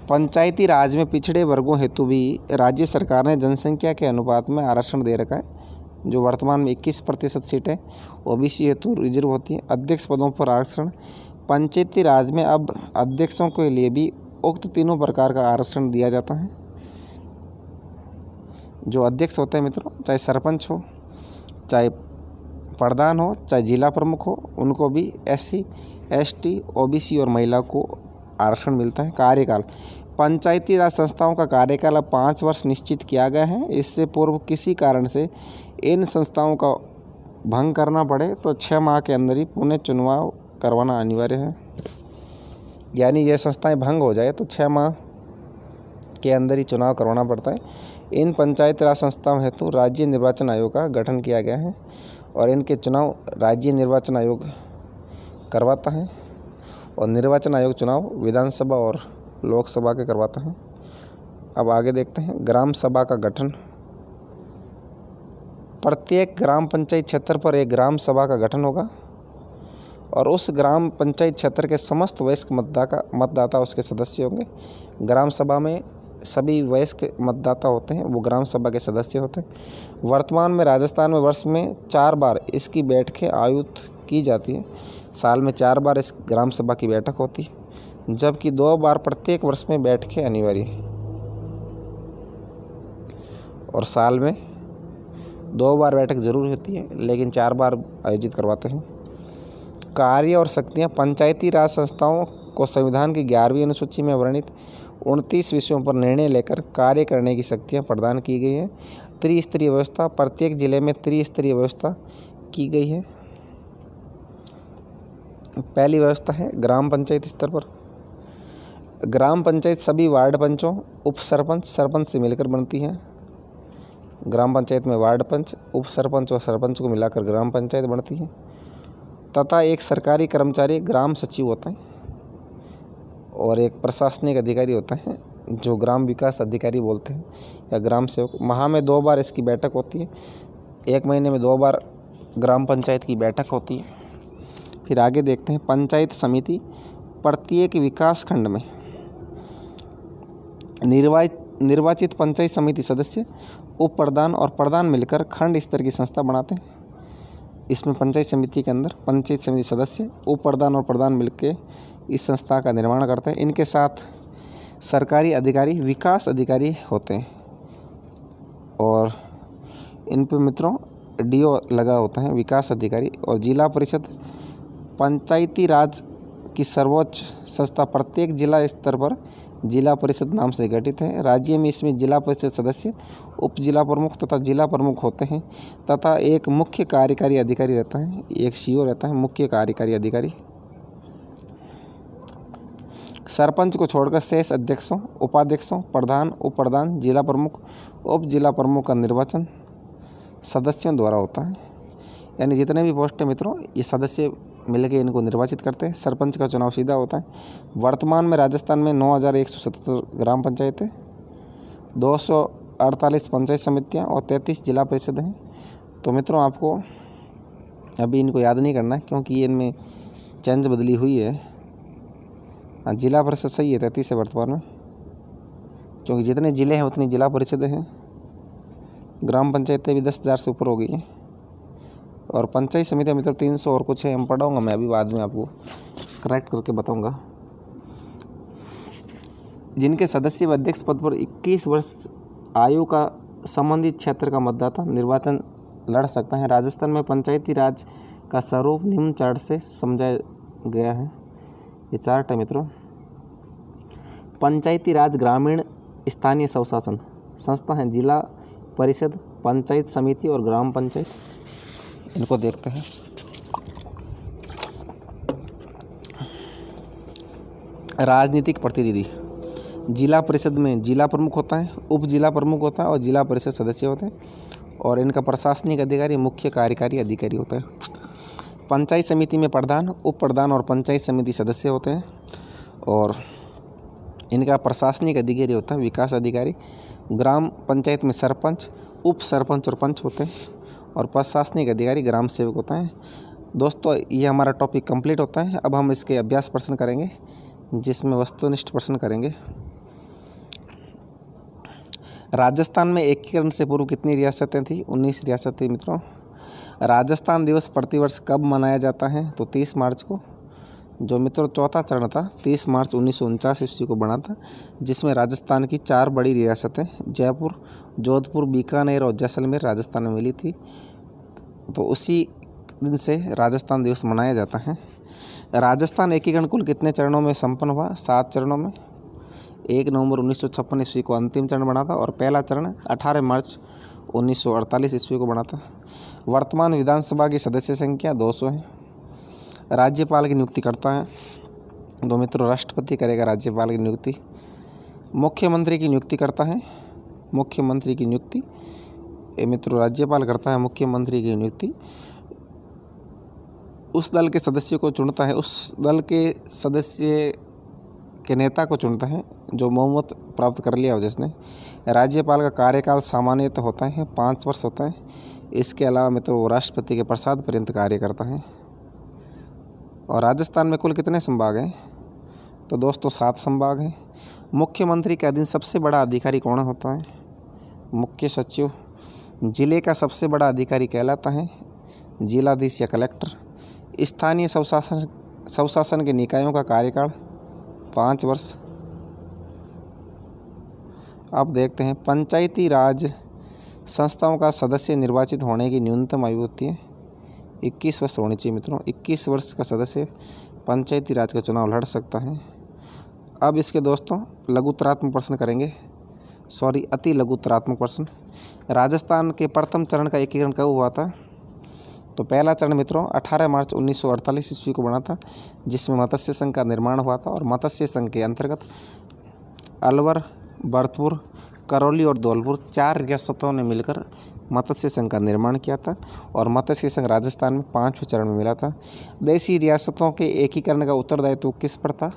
पंचायती राज में पिछड़े वर्गों हेतु भी राज्य सरकार ने जनसंख्या के अनुपात में आरक्षण दे रखा है। जो वर्तमान में 21% सीटें ओबीसी हेतु रिजर्व होती हैं। अध्यक्ष पदों पर आरक्षण, पंचायती राज में अब अध्यक्षों के लिए भी उक्त तीनों प्रकार का आरक्षण दिया जाता है। जो अध्यक्ष होते हैं मित्रों, चाहे सरपंच हो, चाहे प्रधान हो, चाहे जिला प्रमुख हो, उनको भी SC, ST, OBC और महिला को आरक्षण मिलता है। कार्यकाल, पंचायती राज संस्थाओं का कार्यकाल अब 5 वर्ष निश्चित किया गया है। इससे पूर्व किसी कारण से इन संस्थाओं का भंग करना पड़े तो 6 माह के अंदर ही पुनः चुनाव करवाना अनिवार्य है। यानी ये संस्थाएं भंग हो जाए तो 6 माह के अंदर ही चुनाव करवाना पड़ता है। इन पंचायत राज संस्थाओं हेतु राज्य निर्वाचन आयोग का गठन किया गया है और इनके चुनाव राज्य निर्वाचन आयोग करवाता है और निर्वाचन आयोग चुनाव विधानसभा और लोकसभा के करवाता है। अब आगे देखते हैं ग्राम सभा का गठन। प्रत्येक ग्राम पंचायत क्षेत्र पर एक ग्राम सभा का गठन होगा और उस ग्राम पंचायत क्षेत्र के समस्त वयस्क मतदाता उसके सदस्य होंगे। ग्राम सभा में सभी वयस्क मतदाता होते हैं, वो ग्राम सभा के सदस्य होते हैं। वर्तमान में राजस्थान में वर्ष में 4 बार इसकी बैठकें आयोजित की जाती हैं। साल में 4 बार इस ग्राम सभा की बैठक होती है, जबकि 2 बार प्रत्येक वर्ष में बैठकें अनिवार्य हैं और साल में 2 बार बैठक जरूर होती है, लेकिन 4 बार आयोजित करवाते हैं। कार्य और शक्तियाँ। पंचायती राज संस्थाओं को संविधान की 11वीं अनुसूची में वर्णित 29 विषयों पर निर्णय लेकर कार्य करने की शक्तियाँ प्रदान की गई हैं। त्रिस्तरीय व्यवस्था। प्रत्येक जिले में त्रिस्तरीय व्यवस्था की गई है। पहली व्यवस्था है ग्राम पंचायत स्तर पर। ग्राम पंचायत सभी वार्ड पंचों, उप सरपंच, सरपंच से मिलकर बनती है। ग्राम पंचायत में वार्ड पंच, उप सरपंच और सरपंच को मिलाकर ग्राम पंचायत बनती है तथा एक सरकारी कर्मचारी ग्राम सचिव होता है और एक प्रशासनिक अधिकारी होता है जो ग्राम विकास अधिकारी बोलते हैं या ग्राम सेवक। माह में 2 बार इसकी बैठक होती है। 1 महीने में 2 बार ग्राम पंचायत की बैठक होती है। फिर आगे देखते हैं पंचायत समिति। प्रत्येक विकास खंड में निर्वाचित पंचायत समिति सदस्य, उप प्रधान और प्रधान मिलकर खंड स्तर की संस्था बनाते हैं। इसमें पंचायत समिति के अंदर पंचायत समिति सदस्य, उप प्रधान और प्रधान मिलकर इस संस्था का निर्माण करते हैं। इनके साथ सरकारी अधिकारी, विकास अधिकारी होते हैं और इन पर मित्रों डीओ लगा होता है, विकास अधिकारी। और जिला परिषद पंचायती राज की सर्वोच्च संस्था प्रत्येक जिला स्तर पर जिला परिषद नाम से गठित है। राज्य में इसमें जिला परिषद सदस्य, उप जिला प्रमुख तथा जिला प्रमुख होते हैं तथा एक मुख्य कार्यकारी अधिकारी रहता है, एक सीओ रहता है, मुख्य कार्यकारी अधिकारी। सरपंच को छोड़कर शेष अध्यक्षों, उपाध्यक्षों, प्रधान, उप प्रधान, जिला प्रमुख, उप जिला प्रमुख का निर्वाचन सदस्यों द्वारा होता है। यानी जितने भी पोस्ट हैं मित्रों, ये सदस्य मिलकर इनको निर्वाचित करते हैं। सरपंच का चुनाव सीधा होता है। वर्तमान में राजस्थान में 9177 ग्राम पंचायतें, 248 पंचायत समितियां और 33 जिला परिषद हैं। तो मित्रों आपको अभी इनको याद नहीं करना है क्योंकि ये इनमें चेंज बदली हुई है। जिला परिषद सही है 33 है वर्तमान में, क्योंकि जितने ज़िले हैं उतनी जिला परिषदें हैं। ग्राम पंचायतें भी 10,000 से ऊपर हो गई हैं और पंचायत समितियाँ मित्रों 300 और कुछ है। हम पढ़ाऊँगा, मैं अभी बाद में आपको करेक्ट करके बताऊँगा। जिनके सदस्य व अध्यक्ष पद पर 21 वर्ष आयु का संबंधित क्षेत्र का मतदाता निर्वाचन लड़ सकता है। राजस्थान में पंचायती राज का स्वरूप निम्न चार्ट से समझाया गया है। ये चार्ट है मित्रों। पंचायती राज ग्रामीण स्थानीय स्वशासन संस्था है, जिला परिषद, पंचायत समिति और ग्राम पंचायत। इनको देखते हैं। राजनीतिक प्रतिनिधि। जिला परिषद में जिला प्रमुख होता है, उप जिला प्रमुख होता है और जिला परिषद सदस्य होते हैं और इनका प्रशासनिक अधिकारी मुख्य कार्यकारी अधिकारी होता है। पंचायत समिति में प्रधान, उप प्रधान और पंचायत समिति सदस्य होते हैं और इनका प्रशासनिक अधिकारी होता है विकास अधिकारी। ग्राम पंचायत में सरपंच, उप सरपंच और पंच होते हैं और प्रशासनिक अधिकारी ग्राम सेवक होता है। दोस्तों ये हमारा टॉपिक कंप्लीट होता है। अब हम इसके अभ्यास प्रश्न करेंगे जिसमें वस्तुनिष्ठ प्रश्न करेंगे। राजस्थान में एकीकरण से पूर्व कितनी रियासतें थी? 19 रियासत थी मित्रों। राजस्थान दिवस प्रतिवर्ष कब मनाया जाता है? तो 30 मार्च को। जो मित्रों चौथा चरण था 30 मार्च 1949 ईस्वी को बना था, जिसमें राजस्थान की 4 बड़ी रियासतें जयपुर, जोधपुर, बीकानेर और जैसलमेर राजस्थान में मिली थी। तो उसी दिन से राजस्थान दिवस मनाया जाता है। राजस्थान एकीकरण कुल कितने चरणों में संपन्न हुआ? 7 चरणों में। 1 नवंबर 1956 ईस्वी को अंतिम चरण बना था और पहला चरण 18 मार्च 1948 ईस्वी को बना था। वर्तमान विधानसभा की सदस्य संख्या 200 है। राज्यपाल की नियुक्ति करता है तो मित्रों राष्ट्रपति करेगा राज्यपाल की नियुक्ति। मुख्यमंत्री की नियुक्ति करता है, मुख्यमंत्री की नियुक्ति मित्रों राज्यपाल करता है। मुख्यमंत्री की नियुक्ति उस दल के सदस्य को चुनता है, उस दल के सदस्य के नेता को चुनता है जो बहुमत प्राप्त कर लिया हो जिसने। राज्यपाल का कार्यकाल सामान्यतः होता है 5 वर्ष होता है। इसके अलावा मित्रों वो राष्ट्रपति के प्रसाद पर्यंत कार्य करता है। और राजस्थान में कुल कितने संभाग हैं? तो दोस्तों 7 संभाग हैं। मुख्यमंत्री के अधीन सबसे बड़ा अधिकारी कौन होता है? मुख्य सचिव। जिले का सबसे बड़ा अधिकारी कहलाता है जिलाधीश या कलेक्टर। स्थानीय स्वशासन के निकायों का कार्यकाल 5 वर्ष। अब देखते हैं पंचायती राज संस्थाओं का सदस्य निर्वाचित होने की न्यूनतम आयु होती है 21 वर्ष होनी चाहिए मित्रों। 21 वर्ष का सदस्य पंचायती राज का चुनाव लड़ सकता है। अब इसके दोस्तों लघुतरात्मक प्रश्न करेंगे, अति लघुतरात्मक प्रश्न। राजस्थान के प्रथम चरण का एकीकरण कब हुआ था? तो पहला चरण मित्रों 18 मार्च 1948 ईस्वी को बना था, जिसमें मत्स्य संघ का निर्माण हुआ था। और मत्स्य संघ के अंतर्गत अलवर, भरतपुर, करौली और धौलपुर 4 रियासतों ने मिलकर मत्स्य संघ का निर्माण किया था। और मत्स्य संघ राजस्थान में 5वें चरण में मिला था। देशी रियासतों के एकीकरण का उत्तरदायित्व किस पर था?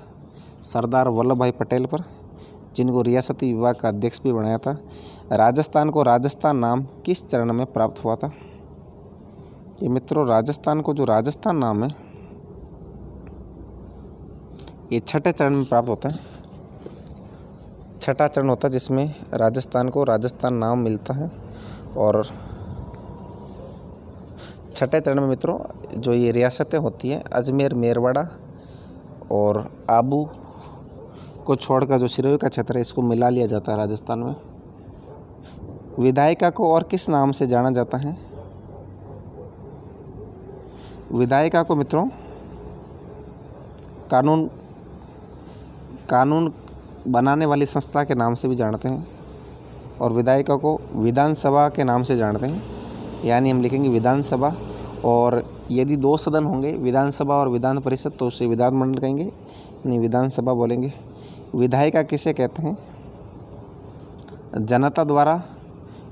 सरदार वल्लभ भाई पटेल पर, जिनको रियासती विभाग का अध्यक्ष भी बनाया था। राजस्थान को राजस्थान नाम किस चरण में प्राप्त हुआ था? ये मित्रों राजस्थान को जो राजस्थान नाम है ये 6ठे चरण में प्राप्त होता है। 6ठा चरण होता है जिसमें राजस्थान को राजस्थान नाम मिलता है। और 6ठे चरण में मित्रों जो ये रियासतें होती हैं अजमेर, मेरवाड़ा और आबू को छोड़कर जो सिरोही का क्षेत्र है इसको मिला लिया जाता है राजस्थान में। विधायिका को और किस नाम से जाना जाता है? विधायिका को मित्रों कानून बनाने वाली संस्था के नाम से भी जानते हैं। और विधायिका को विधानसभा के नाम से जानते हैं, यानी हम लिखेंगे विधानसभा। और यदि 2 सदन होंगे विधानसभा और विधान परिषद तो उसे विधानमंडल कहेंगे, नहीं विधानसभा बोलेंगे। विधायिका किसे कहते हैं? जनता द्वारा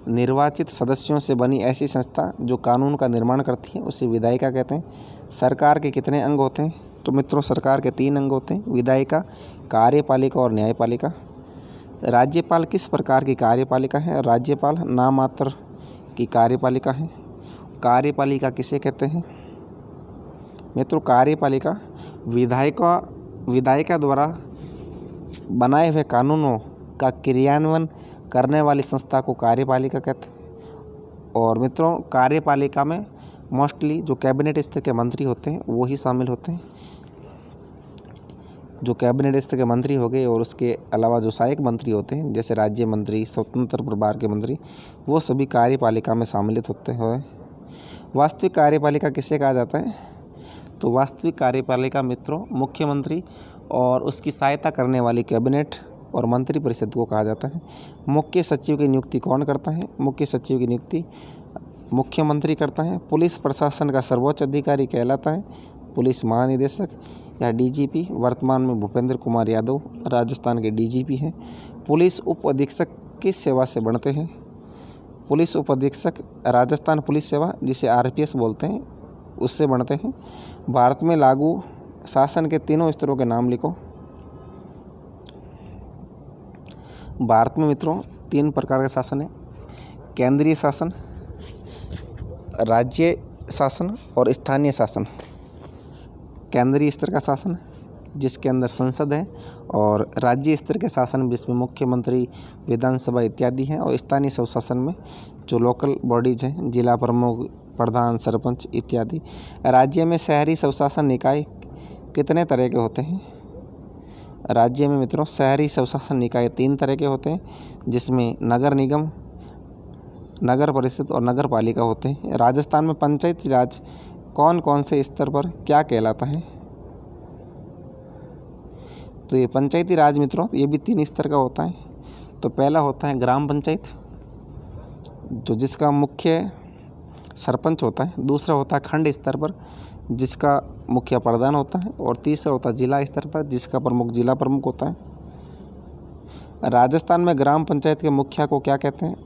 निर्वाचित सदस्यों से बनी ऐसी संस्था जो कानून का निर्माण करती है उसे विधायिका कहते हैं। सरकार के कितने अंग होते हैं? तो मित्रों सरकार के 3 अंग होते हैं, विधायिका, कार्यपालिका और न्यायपालिका। राज्यपाल किस प्रकार की कार्यपालिका है? राज्यपाल नाममात्र की कार्यपालिका है। कार्यपालिका किसे कहते हैं? मित्रों कार्यपालिका विधायिका द्वारा बनाए हुए कानूनों का क्रियान्वयन करने वाली संस्था को कार्यपालिका कहते हैं। और मित्रों कार्यपालिका में मोस्टली जो कैबिनेट स्तर के मंत्री होते हैं वो ही शामिल होते हैं। जो कैबिनेट स्तर के मंत्री हो गए और उसके अलावा जो सहायक मंत्री होते हैं जैसे राज्य मंत्री, स्वतंत्र प्रभार के मंत्री, वो सभी कार्यपालिका में सम्मिलित होते हैं। वास्तविक कार्यपालिका किसे कहा जाता है? तो वास्तविक कार्यपालिका मित्रों मुख्यमंत्री और उसकी सहायता करने वाली कैबिनेट और मंत्री परिषद को कहा जाता है। मुख्य सचिव की नियुक्ति कौन करता है? मुख्य सचिव की नियुक्ति मुख्यमंत्री करता है। पुलिस प्रशासन का सर्वोच्च अधिकारी कहलाता है पुलिस महानिदेशक या डीजीपी। वर्तमान में भूपेंद्र कुमार यादव राजस्थान के डीजीपी हैं। पुलिस उप अधीक्षक किस सेवा से बनते हैं? पुलिस उप अधीक्षक राजस्थान पुलिस सेवा जिसे आरपीएस बोलते हैं उससे बनते हैं। भारत में लागू शासन के 3 स्तरों के नाम लिखो। भारत में मित्रों 3 प्रकार का शासन है, केंद्रीय शासन, राज्य शासन और स्थानीय शासन। केंद्रीय स्तर का शासन जिसके अंदर संसद है, और राज्य स्तर के शासन जिसमें मुख्यमंत्री, विधानसभा इत्यादि हैं, और स्थानीय स्वशासन में जो लोकल बॉडीज हैं, जिला प्रमुख, प्रधान, सरपंच इत्यादि। राज्य में शहरी स्वशासन निकाय कितने तरह के होते हैं? राज्य में मित्रों शहरी स्वशासन निकाय 3 तरह के होते हैं, जिसमें नगर निगम, नगर परिषद और नगर पालिका होते हैं। राजस्थान में पंचायती राज कौन कौन से स्तर पर क्या कहलाता है? तो ये पंचायती राज मित्रों ये भी 3 स्तर का होता है। तो पहला होता है ग्राम पंचायत, जो जिसका मुख्य सरपंच होता है। दूसरा होता है खंड स्तर पर, जिसका मुखिया प्रधान होता है। और तीसरा होता है जिला स्तर पर, जिसका प्रमुख जिला प्रमुख होता है। राजस्थान में ग्राम पंचायत के मुखिया को क्या कहते हैं?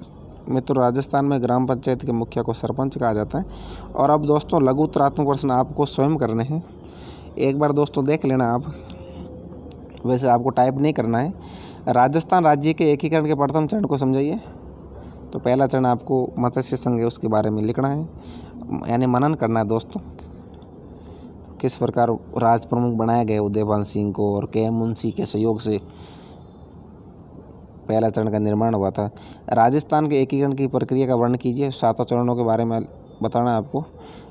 मित्रों राजस्थान में ग्राम पंचायत के मुखिया को सरपंच कहा जाता है। और अब दोस्तों लघुतरात्मक प्रश्न आपको स्वयं करने हैं। एक बार दोस्तों देख लेना आप वैसे आपको टाइप नहीं करना है। राजस्थान राज्य के एकीकरण के प्रथम चरण को समझाइए। तो पहला चरण आपको मत्स्य संघ है उसके बारे में लिखना है, यानी मनन करना है दोस्तों। किस प्रकार राज प्रमुख बनाए गए उदयभान सिंह को और के मुंशी के सहयोग से पहला चरण का निर्माण हुआ था। राजस्थान के एकीकरण की प्रक्रिया का वर्णन कीजिए। 7 चरणों के बारे में बताना है आपको।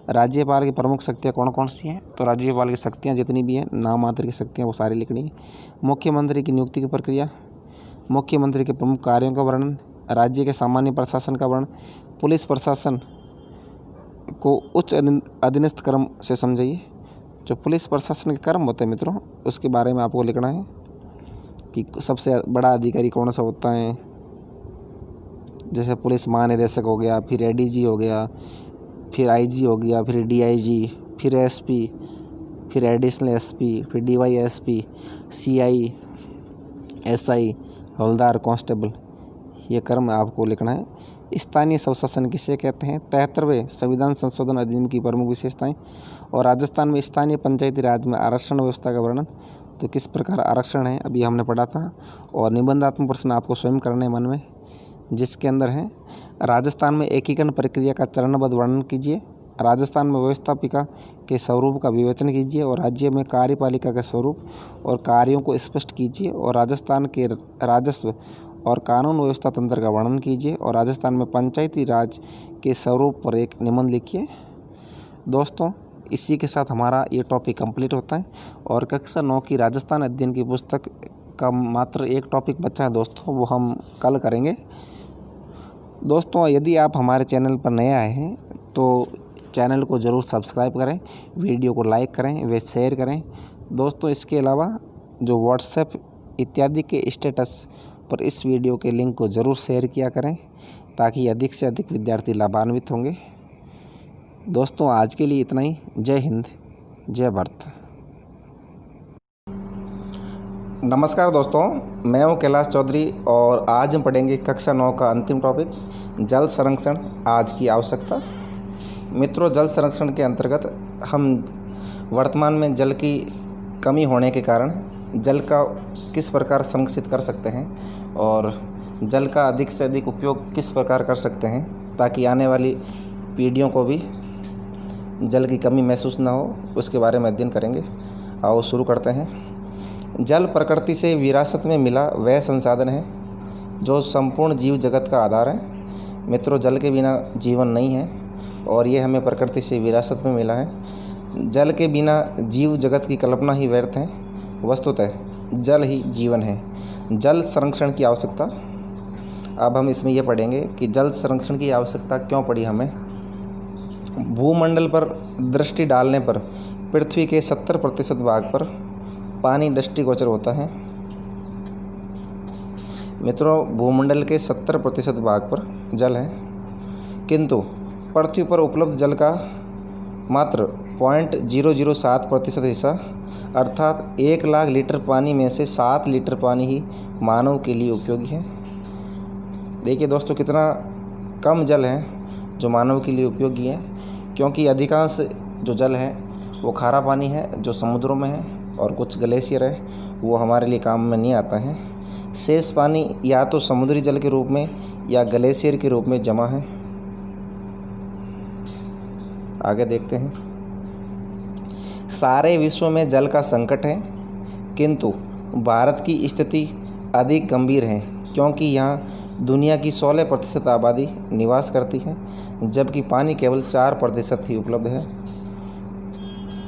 राज्यपाल की प्रमुख शक्तियाँ कौन कौन सी हैं? तो राज्यपाल की शक्तियाँ जितनी भी हैं, नाम मात्र की शक्तियाँ, वो सारी लिखनी है। मुख्यमंत्री की नियुक्ति की प्रक्रिया, मुख्यमंत्री के प्रमुख कार्यों का वर्णन, राज्य के सामान्य प्रशासन का वर्णन, पुलिस प्रशासन को उच्च अधीनस्थ क्रम से समझाइए। जो पुलिस प्रशासन के कर्म होते हैं मित्रों, उसके बारे में आपको लिखना है कि सबसे बड़ा अधिकारी कौन सा होता है। जैसे पुलिस महानिदेशक हो गया, फिर एडीजी हो गया, फिर आईजी हो गया, फिर डीआईजी, फिर एसपी, फिर एडिशनल एसपी, फिर डीवाईएसपी, सीआई, एसआई, हवलदार, कांस्टेबल, ये कर्म आपको लिखना है। स्थानीय स्वशासन किसे कहते हैं? 73वें संविधान संशोधन अधिनियम की प्रमुख विशेषताएं। और राजस्थान में स्थानीय पंचायती राज में आरक्षण व्यवस्था का वर्णन। तो किस प्रकार आरक्षण है, अभी हमने पढ़ा था। और निबंधात्मक प्रश्न आपको स्वयं करने मन में, जिसके अंदर है राजस्थान में एकीकरण प्रक्रिया का चरणबद्ध वर्णन कीजिए। राजस्थान में व्यवस्थापिका के स्वरूप का विवेचन कीजिए और राज्य में कार्यपालिका का स्वरूप और कार्यों को स्पष्ट कीजिए। और राजस्थान के राजस्व और कानून व्यवस्था तंत्र का वर्णन कीजिए। और राजस्थान में पंचायती राज के स्वरूप पर एक निबंध लिखिए। दोस्तों, इसी के साथ हमारा ये टॉपिक कंप्लीट होता है और कक्षा 9 की राजस्थान अध्ययन की पुस्तक का मात्र एक टॉपिक बचा है दोस्तों, वो हम कल करेंगे। दोस्तों, यदि आप हमारे चैनल पर नए आए हैं तो चैनल को ज़रूर सब्सक्राइब करें, वीडियो को लाइक करें व शेयर करें। दोस्तों, इसके अलावा जो व्हाट्सएप इत्यादि के स्टेटस पर इस वीडियो के लिंक को ज़रूर शेयर किया करें ताकि अधिक से अधिक विद्यार्थी लाभान्वित होंगे। दोस्तों, आज के लिए इतना ही। जय हिंद, जय भारत। नमस्कार दोस्तों, मैं हूं कैलाश चौधरी और आज हम पढ़ेंगे कक्षा 9 का अंतिम टॉपिक, जल संरक्षण, आज की आवश्यकता। मित्रों, जल संरक्षण के अंतर्गत हम वर्तमान में जल की कमी होने के कारण जल का किस प्रकार संरक्षित कर सकते हैं और जल का अधिक से अधिक उपयोग किस प्रकार कर सकते हैं ताकि आने वाली पीढ़ियों को भी जल की कमी महसूस ना हो, उसके बारे में अध्ययन करेंगे। आओ शुरू करते हैं। जल प्रकृति से विरासत में मिला वह संसाधन है जो संपूर्ण जीव जगत का आधार है। मित्रों, जल के बिना जीवन नहीं है और ये हमें प्रकृति से विरासत में मिला है। जल के बिना जीव जगत की कल्पना ही व्यर्थ है। वस्तुतः जल ही जीवन है। जल संरक्षण की आवश्यकता। अब हम इसमें यह पढ़ेंगे कि जल संरक्षण की आवश्यकता क्यों पड़ी हमें। भूमंडल पर दृष्टि डालने पर पृथ्वी के 70% भाग पर पानी दृष्टिगोचर होता है। मित्रों, भूमंडल के 70% भाग पर जल है, किंतु पृथ्वी पर उपलब्ध जल का मात्र 0.007% हिस्सा अर्थात 1 लाख लीटर पानी में से 7 लीटर पानी ही मानव के लिए उपयोगी है। देखिए दोस्तों, कितना कम जल है जो मानव के लिए उपयोगी है, क्योंकि अधिकांश जो जल है वो खारा पानी है जो समुद्रों में है और कुछ ग्लेशियर है वो हमारे लिए काम में नहीं आता है। शेष पानी या तो समुद्री जल के रूप में या ग्लेशियर के रूप में जमा है। आगे देखते हैं। सारे विश्व में जल का संकट है, किंतु भारत की स्थिति अधिक गंभीर है क्योंकि यहाँ दुनिया की 16% आबादी निवास करती है, जबकि पानी केवल 4% ही उपलब्ध है।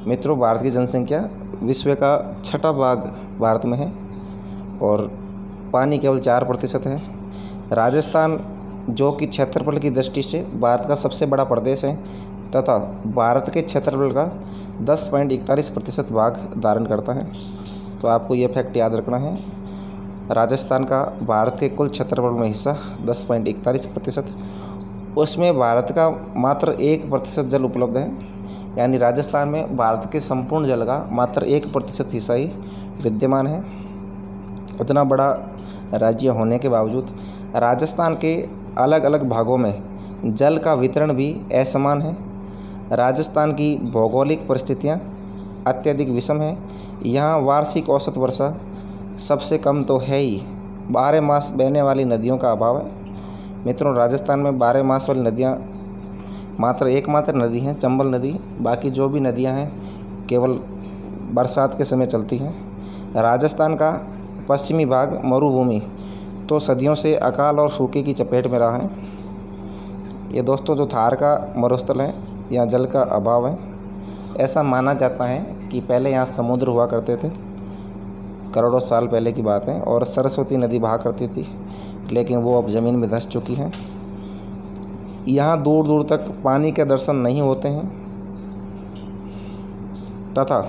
मित्रों, भारत की जनसंख्या विश्व का 6वां भाग भारत में है और पानी केवल 4% है। राजस्थान, जो कि क्षेत्रफल की दृष्टि से भारत का सबसे बड़ा प्रदेश है तथा भारत के क्षेत्रफल का 10.41% भाग धारण करता है। तो आपको ये फैक्ट याद रखना है। राजस्थान का भारत के कुल क्षेत्रफल में हिस्सा 10.41%, उसमें भारत का मात्र 1% जल उपलब्ध है, यानी राजस्थान में भारत के संपूर्ण जल का मात्र 1% हिस्सा ही विद्यमान है। इतना बड़ा राज्य होने के बावजूद राजस्थान के अलग अलग भागों में जल का वितरण भी असमान है। राजस्थान की भौगोलिक परिस्थितियाँ अत्यधिक विषम है। यहाँ वार्षिक औसत वर्षा सबसे कम तो है ही। 12 मास बहने वाली नदियों का अभाव है। मित्रों, राजस्थान में 12 मास वाली नदियाँ मात्र एकमात्र नदी हैं, चंबल नदी। बाकी जो भी नदियाँ हैं केवल बरसात के समय चलती हैं। राजस्थान का पश्चिमी भाग मरुभूमि तो सदियों से अकाल और सूखे की चपेट में रहा है। ये दोस्तों जो थार का मरुस्थल है, यहाँ जल का अभाव है। ऐसा माना जाता है कि पहले यहाँ समुद्र हुआ करते थे, करोड़ों साल पहले की बात है, और सरस्वती नदी बहा करती थी, लेकिन वो अब ज़मीन में धंस चुकी है। यहाँ दूर दूर तक पानी के दर्शन नहीं होते हैं तथा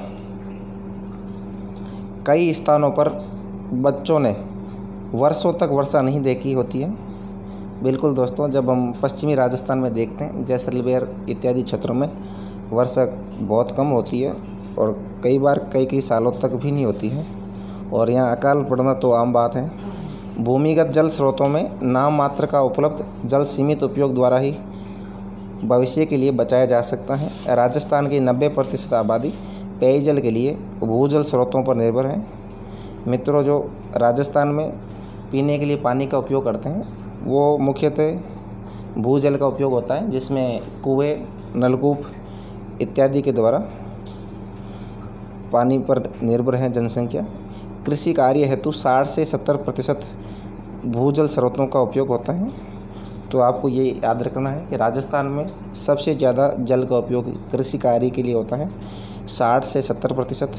कई स्थानों पर बच्चों ने वर्षों तक वर्षा नहीं देखी होती है। बिल्कुल दोस्तों, जब हम पश्चिमी राजस्थान में देखते हैं, जैसलमेर इत्यादि क्षेत्रों में वर्षा बहुत कम होती है और कई बार कई सालों तक भी नहीं होती है, और यहाँ अकाल पड़ना तो आम बात है। भूमिगत जल स्रोतों में नाम मात्र का उपलब्ध जल सीमित उपयोग द्वारा ही भविष्य के लिए बचाया जा सकता है। राजस्थान की 90% आबादी पेयजल के लिए भूजल स्रोतों पर निर्भर है। मित्रों, जो राजस्थान में पीने के लिए पानी का उपयोग करते हैं वो मुख्यतः भूजल का उपयोग होता है, जिसमें कुएं, नलकूप इत्यादि के द्वारा पानी पर निर्भर है जनसंख्या। कृषि कार्य हेतु 60 से 70% भूजल स्रोतों का उपयोग होता है। तो आपको ये याद रखना है कि राजस्थान में सबसे ज़्यादा जल का उपयोग कृषि कार्य के लिए होता है, 60 से 70%।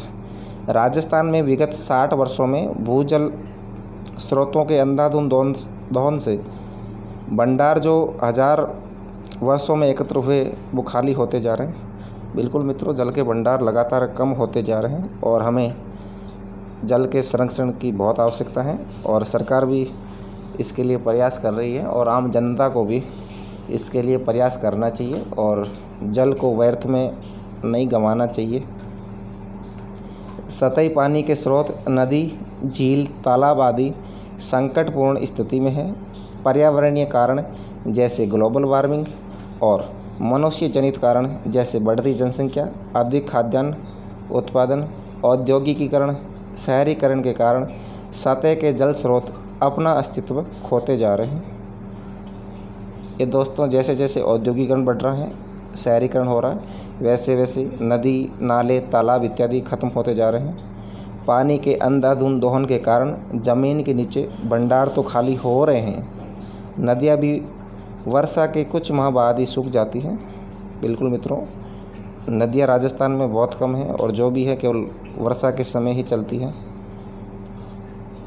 राजस्थान में विगत 60 वर्षों में भूजल स्रोतों के अंधाधुंध दोहन से भंडार जो 1000 वर्षों में एकत्र हुए वो खाली होते जा रहे हैं। बिल्कुल मित्रों, जल के भंडार लगातार कम होते जा रहे हैं और हमें जल के संरक्षण की बहुत आवश्यकता है, और सरकार भी इसके लिए प्रयास कर रही है, और आम जनता को भी इसके लिए प्रयास करना चाहिए और जल को व्यर्थ में नहीं गंवाना चाहिए। सतही पानी के स्रोत नदी, झील, तालाब आदि संकटपूर्ण स्थिति में है। पर्यावरणीय कारण जैसे ग्लोबल वार्मिंग और मनुष्य जनित कारण जैसे बढ़ती जनसंख्या, अधिक खाद्यान्न उत्पादन, औद्योगिकीकरण, शहरीकरण के कारण सतह के जल स्रोत अपना अस्तित्व खोते जा रहे हैं। ये दोस्तों, जैसे जैसे औद्योगिकरण बढ़ रहा है, शहरीकरण हो रहा है, वैसे वैसे नदी, नाले, तालाब इत्यादि खत्म होते जा रहे हैं। पानी के अंधाधुंध दोहन के कारण ज़मीन के नीचे भंडार तो खाली हो रहे हैं, नदियाँ भी वर्षा के कुछ माह बाद ही सूख जाती हैं। बिल्कुल मित्रों, नदियाँ राजस्थान में बहुत कम हैं, और जो भी है केवल वर्षा के समय ही चलती हैं।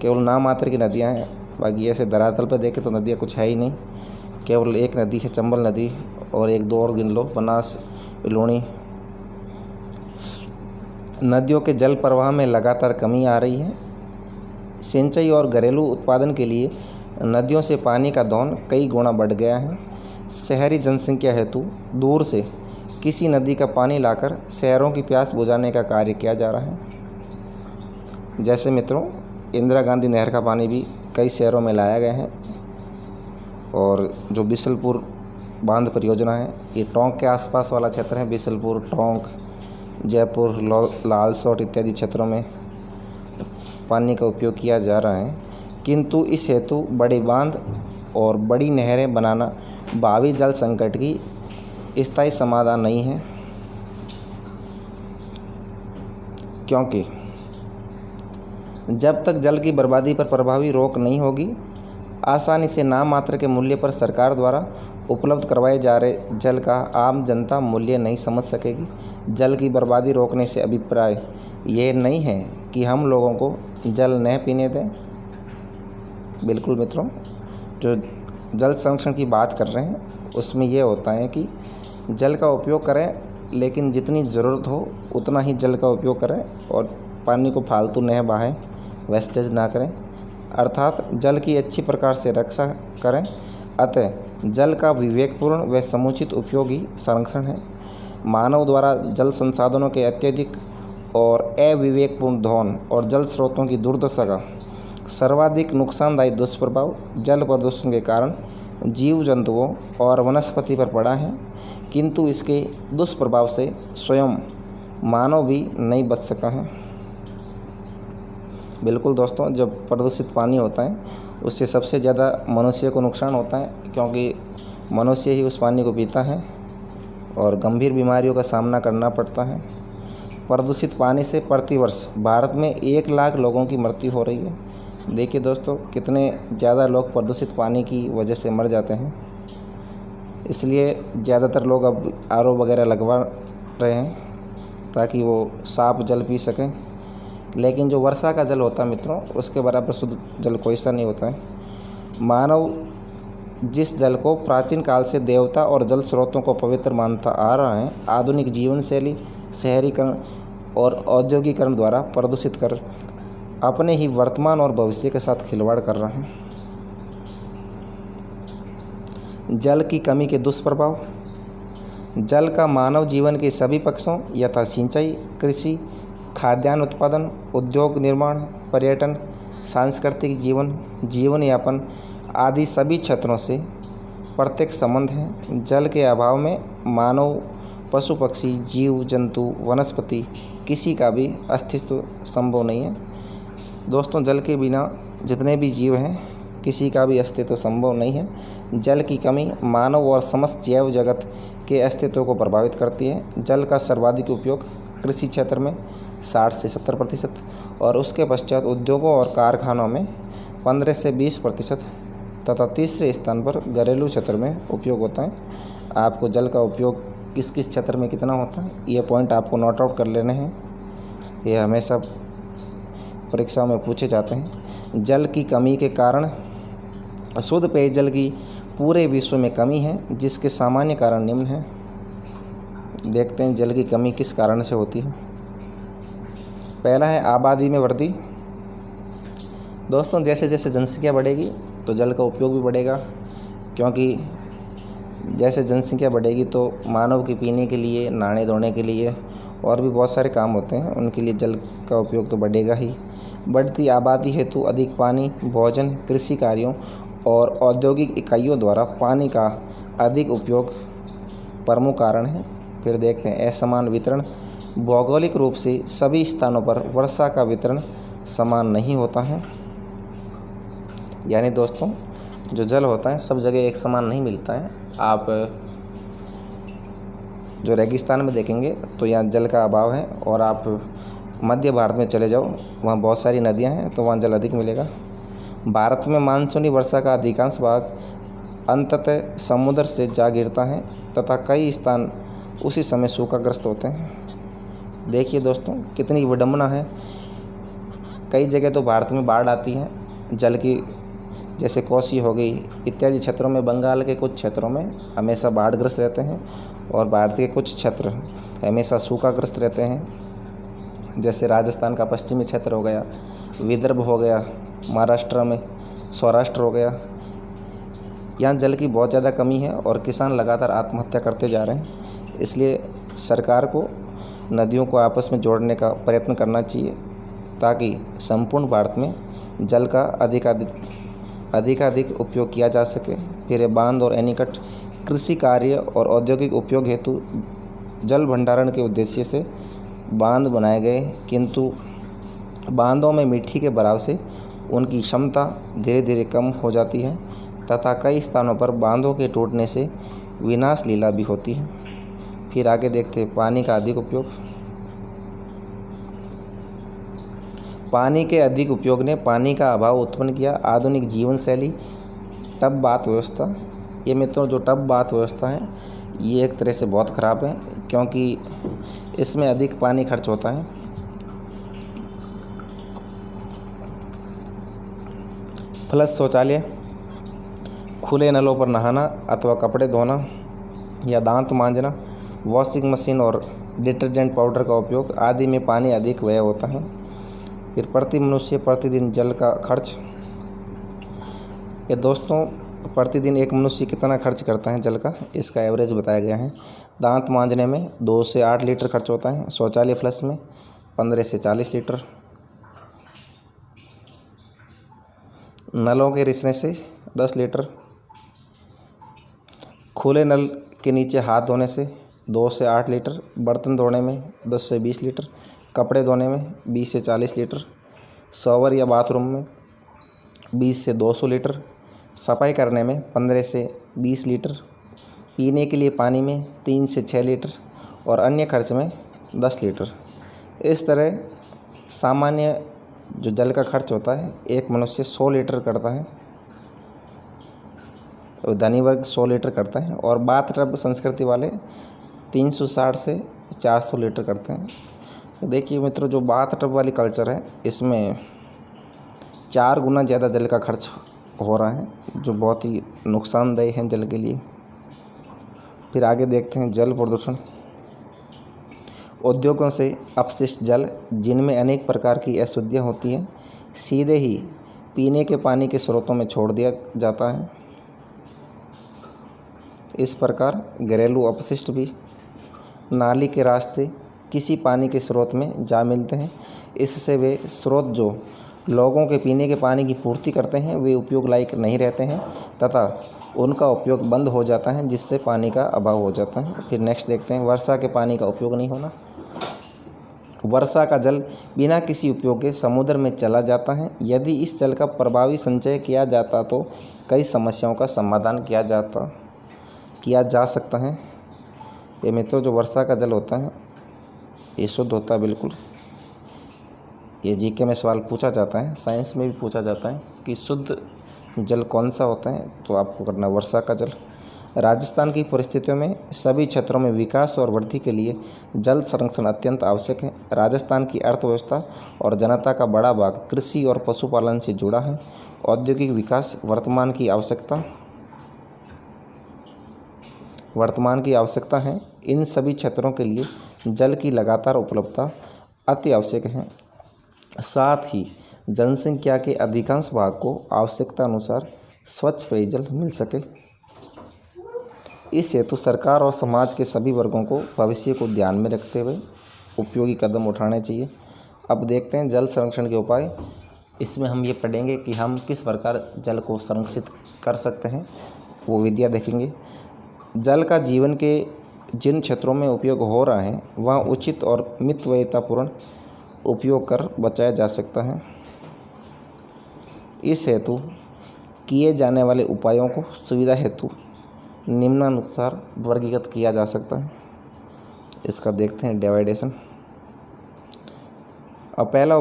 केवल नाम मात्र की नदियाँ हैं, बाकी ऐसे धरातल पर देखें तो नदियाँ कुछ है ही नहीं। केवल एक नदी है चंबल नदी, और एक दो और गिन लो, बनास, लूणी। नदियों के जल प्रवाह में लगातार कमी आ रही है। सिंचाई और घरेलू उत्पादन के लिए नदियों से पानी का दोहन कई गुना बढ़ गया है। शहरी जनसंख्या हेतु दूर से किसी नदी का पानी लाकर शहरों की प्यास बुझाने का कार्य किया जा रहा है। जैसे मित्रों, इंदिरा गांधी नहर का पानी भी कई शहरों में लाया गया है, और जो बिसलपुर बांध परियोजना है, ये टोंक के आसपास वाला क्षेत्र है। बिसलपुर, टोंक, जयपुर, लालसोट इत्यादि क्षेत्रों में पानी का उपयोग किया जा रहा है, किंतु इस हेतु बड़े बांध और बड़ी नहरें बनाना भावी जल संकट की स्थायी समाधान नहीं है, क्योंकि जब तक जल की बर्बादी पर प्रभावी रोक नहीं होगी, आसानी से नाम मात्र के मूल्य पर सरकार द्वारा उपलब्ध करवाए जा रहे जल का आम जनता मूल्य नहीं समझ सकेगी। जल की बर्बादी रोकने से अभिप्राय ये नहीं है कि हम लोगों को जल न पीने दें। बिल्कुल मित्रों, जो जल संरक्षण की बात कर रहे हैं उसमें यह होता है कि जल का उपयोग करें, लेकिन जितनी ज़रूरत हो उतना ही जल का उपयोग करें, और पानी को फालतू न बहाएं, वेस्टेज ना करें, अर्थात जल की अच्छी प्रकार से रक्षा करें। अतः जल का विवेकपूर्ण व समुचित उपयोग ही संरक्षण है। मानव द्वारा जल संसाधनों के अत्यधिक और अविवेकपूर्ण दोहन और जल स्रोतों की दुर्दशा का सर्वाधिक नुकसानदायी दुष्प्रभाव जल प्रदूषण के कारण जीव जंतुओं और वनस्पति पर पड़ा है, किंतु इसके दुष्प्रभाव से स्वयं मानव भी नहीं बच सका है। बिल्कुल दोस्तों, जब प्रदूषित पानी होता है उससे सबसे ज़्यादा मनुष्य को नुकसान होता है, क्योंकि मनुष्य ही उस पानी को पीता है और गंभीर बीमारियों का सामना करना पड़ता है। प्रदूषित पानी से प्रतिवर्ष भारत में 1 लाख लोगों की मृत्यु हो रही है। देखिए दोस्तों, कितने ज़्यादा लोग प्रदूषित पानी की वजह से मर जाते हैं। इसलिए ज़्यादातर लोग अब आरओ वगैरह लगवा रहे हैं ताकि वो साफ जल पी सकें। लेकिन जो वर्षा का जल होता है मित्रों, उसके बराबर शुद्ध जल कोई सा नहीं होता है। मानव जिस जल को प्राचीन काल से देवता और जल स्रोतों को पवित्र मानता आ रहा है, आधुनिक जीवन शैली, शहरीकरण और औद्योगिकरण द्वारा प्रदूषित कर अपने ही वर्तमान और भविष्य के साथ खिलवाड़ कर रहा है। जल की कमी के दुष्प्रभाव। जल का मानव जीवन के सभी पक्षों यथा सिंचाई, कृषि, खाद्यान्न उत्पादन, उद्योग निर्माण, पर्यटन, सांस्कृतिक जीवन यापन आदि सभी क्षेत्रों से प्रत्यक्ष संबंध है। जल के अभाव में मानव, पशु पक्षी, जीव जंतु, वनस्पति किसी का भी अस्तित्व संभव नहीं है। दोस्तों, जल के बिना जितने भी जीव हैं किसी का भी अस्तित्व संभव नहीं है। जल की कमी मानव और समस्त जैव जगत के अस्तित्व को प्रभावित करती है। जल का सर्वाधिक उपयोग कृषि क्षेत्र में 60 से 70% और उसके पश्चात उद्योगों और कारखानों में 15 से 20% तथा तीसरे स्थान पर घरेलू क्षेत्र में उपयोग होता है। आपको जल का उपयोग किस किस क्षेत्र में कितना होता है, ये पॉइंट आपको नोट आउट कर लेने हैं। ये हमेशा परीक्षाओं में पूछे जाते हैं। जल की कमी के कारण शुद्ध पेयजल की पूरे विश्व में कमी है, जिसके सामान्य कारण निम्न हैं। देखते हैं जल की कमी किस कारण से होती है। पहला है आबादी में वृद्धि। दोस्तों, जैसे जैसे जनसंख्या बढ़ेगी तो जल का उपयोग भी बढ़ेगा, क्योंकि जैसे जनसंख्या बढ़ेगी तो मानव के पीने के लिए, नहाने धोने के लिए और भी बहुत सारे काम होते हैं, उनके लिए जल का उपयोग तो बढ़ेगा ही। बढ़ती आबादी हेतु अधिक पानी, भोजन, कृषि कार्यों और औद्योगिक इकाइयों द्वारा पानी का अधिक उपयोग प्रमुख कारण है। फिर देखते हैं असमान वितरण। भौगोलिक रूप से सभी स्थानों पर वर्षा का वितरण समान नहीं होता है। यानी दोस्तों, जो जल होता है सब जगह एक समान नहीं मिलता है। आप जो रेगिस्तान में देखेंगे तो यहाँ जल का अभाव है, और आप मध्य भारत में चले जाओ, वहाँ बहुत सारी नदियाँ हैं तो वहाँ जल अधिक मिलेगा। भारत में मानसूनी वर्षा का अधिकांश भाग अंततः समुद्र से जा गिरता है तथा कई स्थान उसी समय सूखाग्रस्त होते हैं। देखिए दोस्तों, कितनी विडंबना है। कई जगह तो भारत में बाढ़ आती है जल की, जैसे कोसी हो गई इत्यादि क्षेत्रों में। बंगाल के कुछ क्षेत्रों में हमेशा बाढ़ग्रस्त रहते हैं और भारत के कुछ क्षेत्र हमेशा सूखाग्रस्त रहते हैं। जैसे राजस्थान का पश्चिमी क्षेत्र हो गया, विदर्भ हो गया, महाराष्ट्र में सौराष्ट्र हो गया। यहाँ जल की बहुत ज़्यादा कमी है और किसान लगातार आत्महत्या करते जा रहे हैं। इसलिए सरकार को नदियों को आपस में जोड़ने का प्रयत्न करना चाहिए, ताकि संपूर्ण भारत में जल का अधिकाधिक उपयोग किया जा सके। फिर ये बांध और एनीकट कृषि कार्य और औद्योगिक उपयोग हेतु जल भंडारण के उद्देश्य से बांध बनाए गए, किंतु बांधों में मिट्टी के बहाव से उनकी क्षमता धीरे धीरे कम हो जाती है तथा कई स्थानों पर बांधों के टूटने से विनाश लीला भी होती है। फिर आगे देखते हैं पानी का अधिक उपयोग। पानी के अधिक उपयोग ने पानी का अभाव उत्पन्न किया। आधुनिक जीवन शैली, टब बाथ व्यवस्था। ये मित्रों, जो टब बाथ व्यवस्था है ये एक तरह से बहुत ख़राब है, क्योंकि इसमें अधिक पानी खर्च होता है। फ्लश शौचालय, खुले नलों पर नहाना अथवा कपड़े धोना या दांत मांजना, वॉशिंग मशीन और डिटर्जेंट पाउडर का उपयोग आदि में पानी अधिक व्यय होता है। फिर प्रति मनुष्य प्रतिदिन जल का खर्च। ये दोस्तों, प्रतिदिन एक मनुष्य कितना खर्च करता है जल का, इसका एवरेज बताया गया है। दांत मांजने में 2 से 8 लीटर खर्च होता है। शौचालय फ्लश में 15 से 40 लीटर। नलों के रिसने से 10 लीटर। खुले नल के नीचे हाथ धोने से 2 से 8 लीटर। बर्तन धोने में 10 से 20 लीटर। कपड़े धोने में 20 से 40 लीटर। शॉवर या बाथरूम में 20 से 200 लीटर, सफाई करने में 15 से 20 लीटर, पीने के लिए पानी में 3 से 6 लीटर और अन्य खर्च में 10 लीटर। इस तरह सामान्य जो जल का खर्च होता है एक मनुष्य 100 लीटर करता है, धनी वर्ग 100 लीटर करता है और बाथ टब संस्कृति वाले 360 से 400 लीटर करते हैं। देखिए मित्रों, जो बाथ टब वाली कल्चर है इसमें 4 गुना ज़्यादा जल का खर्च हो रहा है, जो बहुत ही नुकसानदेह है जल के लिए। फिर आगे देखते हैं जल प्रदूषण। उद्योगों से अपशिष्ट जल, जिनमें अनेक प्रकार की अशुद्धियाँ होती हैं, सीधे ही पीने के पानी के स्रोतों में छोड़ दिया जाता है। इस प्रकार घरेलू अपशिष्ट भी नाली के रास्ते किसी पानी के स्रोत में जा मिलते हैं। इससे वे स्रोत जो लोगों के पीने के पानी की पूर्ति करते हैं वे उपयोग लायक नहीं रहते हैं तथा उनका उपयोग बंद हो जाता है, जिससे पानी का अभाव हो जाता है। फिर नेक्स्ट देखते हैं वर्षा के पानी का उपयोग नहीं होना। वर्षा का जल बिना किसी उपयोग के समुद्र में चला जाता है। यदि इस जल का प्रभावी संचय किया जाता तो कई समस्याओं का समाधान किया जा सकता है। ये मित्रों, जो वर्षा का जल होता है ये शुद्ध होता है बिल्कुल। ये जीके में सवाल पूछा जाता है, साइंस में भी पूछा जाता है कि शुद्ध जल कौन सा होता है, तो आपको करना वर्षा का जल। राजस्थान की परिस्थितियों में सभी क्षेत्रों में विकास और वृद्धि के लिए जल संरक्षण अत्यंत आवश्यक है। राजस्थान की अर्थव्यवस्था और जनता का बड़ा भाग कृषि और पशुपालन से जुड़ा है। औद्योगिक विकास वर्तमान की आवश्यकता है। इन सभी क्षेत्रों के लिए जल की लगातार उपलब्धता अति आवश्यक है। साथ ही जनसंख्या के अधिकांश भाग को आवश्यकता अनुसार स्वच्छ पेयजल मिल सके। इस हेतु सरकार और समाज के सभी वर्गों को भविष्य को ध्यान में रखते हुए उपयोगी कदम उठाने चाहिए। अब देखते हैं जल संरक्षण के उपाय। इसमें हम ये पढ़ेंगे कि हम किस प्रकार जल को संरक्षित कर सकते हैं, वो विधियाँ देखेंगे। जल का जीवन के जिन क्षेत्रों में उपयोग हो रहा है वहाँ उचित और मितव्ययितापूर्ण उपयोग कर बचाया जा सकता है। इस हेतु किए जाने वाले उपायों को सुविधा हेतु निम्नानुसार वर्गीकृत किया जा सकता है। इसका देखते हैं डिवाइडेशन। अब पहला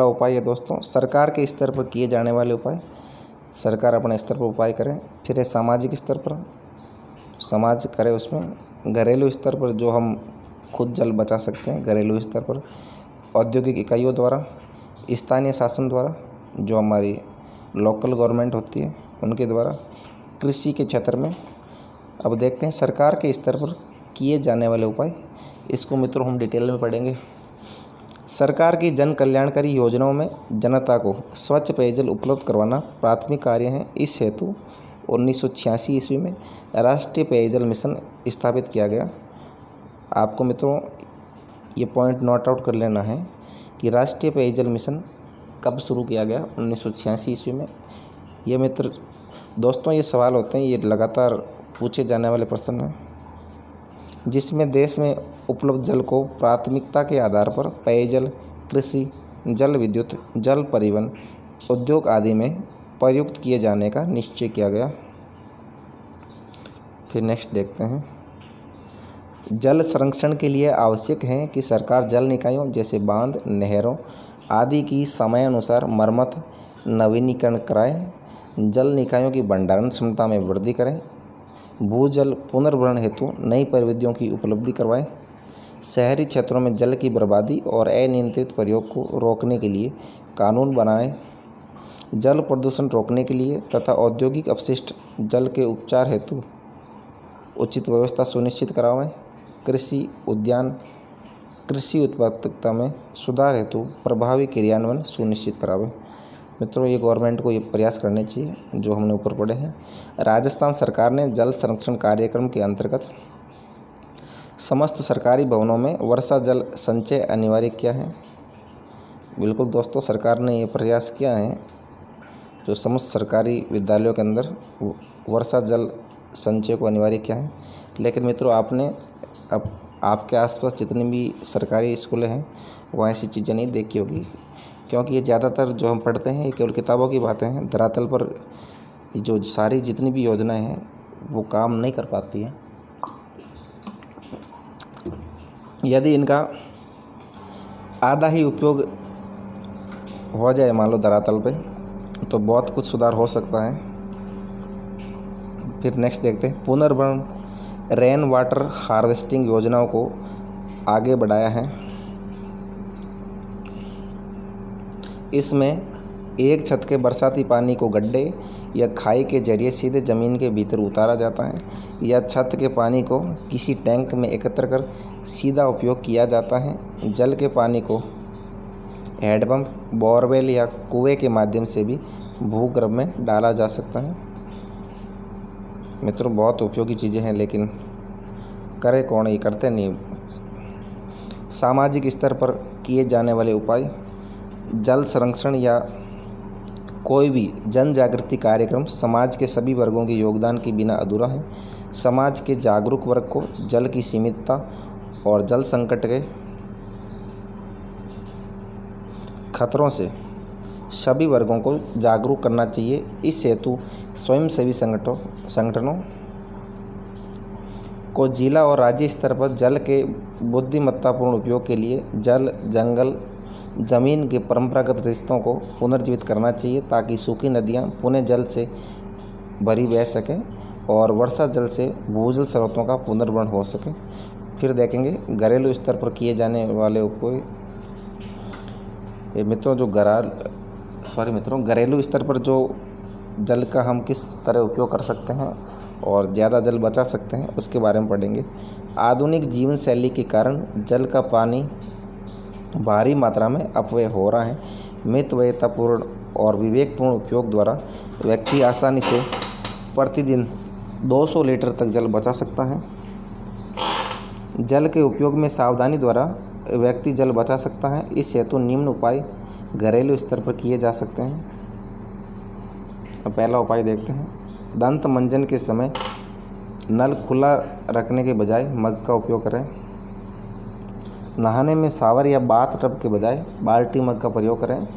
उपाय है दोस्तों, सरकार के स्तर पर किए जाने वाले उपाय। सरकार अपने स्तर पर उपाय करे। फिर है सामाजिक स्तर पर, समाज करे उसमें। घरेलू स्तर पर जो हम खुद जल बचा सकते हैं घरेलू स्तर पर। औद्योगिक इकाइयों द्वारा, स्थानीय शासन द्वारा, जो हमारी लोकल गवर्नमेंट होती है उनके द्वारा, कृषि के क्षेत्र में। अब देखते हैं सरकार के स्तर पर किए जाने वाले उपाय। इसको मित्रों हम डिटेल में पढ़ेंगे। सरकार की जन कल्याणकारी योजनाओं में जनता को स्वच्छ पेयजल उपलब्ध करवाना प्राथमिक कार्य है। इस हेतु 1986 ईस्वी में राष्ट्रीय पेयजल मिशन स्थापित किया गया। आपको मित्रों ये पॉइंट नोट आउट कर लेना है कि राष्ट्रीय पेयजल मिशन कब शुरू किया गया, 1986 ईस्वी में। ये मित्र दोस्तों ये सवाल होते हैं, ये लगातार पूछे जाने वाले प्रश्न हैं, जिसमें देश में उपलब्ध जल को प्राथमिकता के आधार पर पेयजल, कृषि, जल विद्युत, जल परिवहन, उद्योग आदि में प्रयुक्त किए जाने का निश्चय किया गया। फिर नेक्स्ट देखते हैं। जल संरक्षण के लिए आवश्यक है कि सरकार जल निकायों जैसे बांध, नहरों आदि की समयानुसार मरम्मत, नवीनीकरण कराए। जल निकायों की भंडारण क्षमता में वृद्धि करें। भूजल पुनर्भरण हेतु नई प्रविधियों की उपलब्धि करवाएं। शहरी क्षेत्रों में जल की बर्बादी और अनियंत्रित प्रयोग को रोकने के लिए कानून बनाएं। जल प्रदूषण रोकने के लिए तथा औद्योगिक अपशिष्ट जल के उपचार हेतु उचित व्यवस्था सुनिश्चित करावें। कृषि उत्पादकता में सुधार हेतु प्रभावी क्रियान्वयन सुनिश्चित करावें। मित्रों ये गवर्नमेंट को ये प्रयास करने चाहिए जो हमने ऊपर पढ़े हैं। राजस्थान सरकार ने जल संरक्षण कार्यक्रम के अंतर्गत समस्त सरकारी भवनों में वर्षा जल संचय अनिवार्य किया है। बिल्कुल दोस्तों, सरकार ने ये प्रयास किया है जो समस्त सरकारी विद्यालयों के अंदर वर्षा जल संचय को अनिवार्य किया है। लेकिन मित्रों आपने अब आपके आसपास जितनी भी सरकारी स्कूलें हैं वहाँ ऐसी चीज़ें नहीं देखी होगी। क्योंकि ये ज़्यादातर जो हम पढ़ते हैं ये केवल किताबों की बातें हैं। धरातल पर जो सारी जितनी भी योजनाएं हैं वो काम नहीं कर पाती हैं। यदि इनका आधा ही उपयोग हो जाए मान लो धरातल पे, तो बहुत कुछ सुधार हो सकता है। फिर नेक्स्ट देखते हैं, पुनर्भरण रेन वाटर हार्वेस्टिंग योजनाओं को आगे बढ़ाया है। इसमें एक छत के बरसाती पानी को गड्ढे या खाई के जरिए सीधे ज़मीन के भीतर उतारा जाता है, या छत के पानी को किसी टैंक में एकत्र कर सीधा उपयोग किया जाता है। जल के पानी को हैंडपंप, बोरवेल या कुएं के माध्यम से भी भूगर्भ में डाला जा सकता है। मित्रों, बहुत उपयोगी चीज़ें हैं, लेकिन करे कौन, ये करते नहीं। सामाजिक स्तर पर किए जाने वाले उपाय, जल संरक्षण या कोई भी जन जागृति कार्यक्रम समाज के सभी वर्गों के योगदान के बिना अधूरा है। समाज के जागरूक वर्ग को जल की सीमितता और जल संकट के खतरों से सभी वर्गों को जागरूक करना चाहिए। इस हेतु स्वयंसेवी संगठनों को जिला और राज्य स्तर पर जल के बुद्धिमत्तापूर्ण उपयोग के लिए जल, जंगल, जमीन के परंपरागत रिश्तों को पुनर्जीवित करना चाहिए, ताकि सूखी नदियां पुनः जल से भरी बह सकें और वर्षा जल से भूजल स्रोतों का पुनर्भरण हो सके। फिर देखेंगे घरेलू स्तर पर किए जाने वाले उपाय। मित्रों, घरेलू स्तर पर जो जल का हम किस तरह उपयोग कर सकते हैं और ज़्यादा जल बचा सकते हैं, उसके बारे में पढ़ेंगे। आधुनिक जीवन शैली के कारण जल का पानी भारी मात्रा में अपव्यय हो रहा है। मितव्ययतापूर्ण और विवेकपूर्ण उपयोग द्वारा व्यक्ति आसानी से प्रतिदिन 200 लीटर तक जल बचा सकता है। जल के उपयोग में सावधानी द्वारा व्यक्ति जल बचा सकता है। इस हेतु निम्न उपाय घरेलू स्तर पर किए जा सकते हैं। पहला उपाय देखते हैं, दंत मंजन के समय नल खुला रखने के बजाय मग का उपयोग करें। नहाने में शावर या बाथ टब के बजाय बाल्टी मग का प्रयोग करें।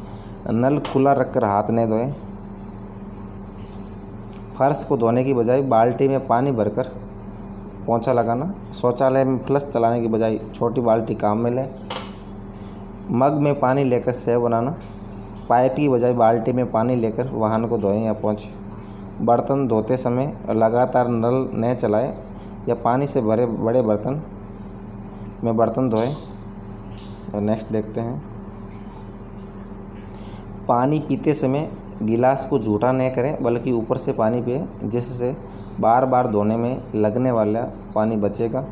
नल खुला रखकर हाथ न धोएं। फर्श को धोने की बजाय बाल्टी में पानी भरकर पोंछा लगाना। शौचालय में फ्लश चलाने की बजाय छोटी बाल्टी काम में लें। मग में पानी लेकर सेव बनाना। पाइप की बजाय बाल्टी में पानी लेकर वाहन को धोएं या पोंछें। बर्तन धोते समय लगातार नल न चलाएं या पानी से भरे बड़े बर्तन में बर्तन धोएं। और नेक्स्ट देखते हैं, पानी पीते समय गिलास को झूठा न करें, बल्कि ऊपर से पानी पिएं, जिससे बार बार धोने में लगने वाला पानी बचेगा।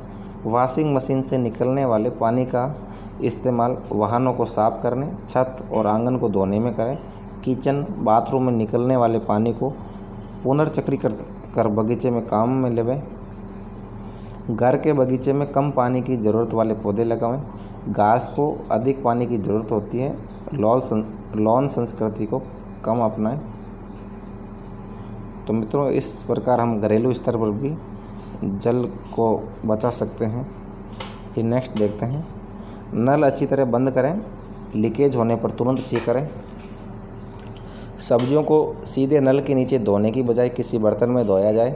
वॉशिंग मशीन से निकलने वाले पानी का इस्तेमाल वाहनों को साफ करने, छत और आंगन को धोने में करें। किचन, बाथरूम में निकलने वाले पानी को पुनर्चक्रीकृत कर बगीचे में काम में लेवें। घर के बगीचे में कम पानी की ज़रूरत वाले पौधे लगाएं। घास को अधिक पानी की ज़रूरत होती है। लॉन संस्कृति को कम अपनाएं। तो मित्रों, इस प्रकार हम घरेलू स्तर पर भी जल को बचा सकते हैं। फिर नेक्स्ट देखते हैं, नल अच्छी तरह बंद करें। लीकेज होने पर तुरंत चेक करें। सब्जियों को सीधे नल के नीचे धोने की बजाय किसी बर्तन में धोया जाए।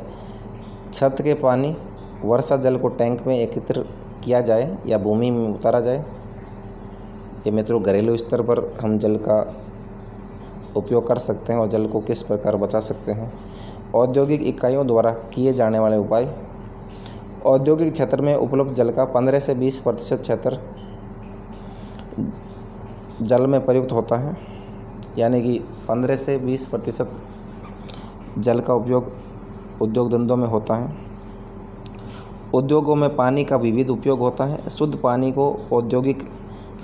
छत के पानी, वर्षा जल को टैंक में एकत्र किया जाए या भूमि में उतारा जाए। ये मित्रों घरेलू स्तर पर हम जल का उपयोग कर सकते हैं और जल को किस प्रकार बचा सकते हैं। औद्योगिक इकाइयों द्वारा किए जाने वाले उपाय, औद्योगिक क्षेत्र में उपलब्ध जल का 15 से 20% क्षेत्र जल में प्रयुक्त होता है, यानी कि 15 से 20% जल का उपयोग उद्योग धंधों में होता है। उद्योगों में पानी का विविध उपयोग होता है। शुद्ध पानी को औद्योगिक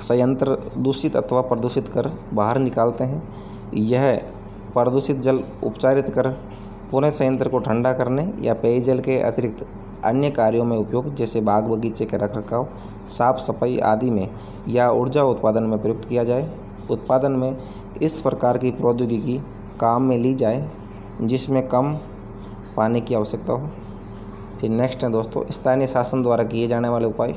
संयंत्र दूषित अथवा प्रदूषित कर बाहर निकालते हैं। यह प्रदूषित जल उपचारित कर पुनः संयंत्र को ठंडा करने या पेयजल के अतिरिक्त अन्य कार्यों में उपयोग, जैसे बाग बगीचे के रखरखाव, साफ सफाई आदि में या ऊर्जा उत्पादन में प्रयुक्त किया जाए। उत्पादन में इस प्रकार की प्रौद्योगिकी काम में ली जाए जिसमें कम पानी की आवश्यकता हो। फिर नेक्स्ट है दोस्तों, स्थानीय शासन द्वारा किए जाने वाले उपाय।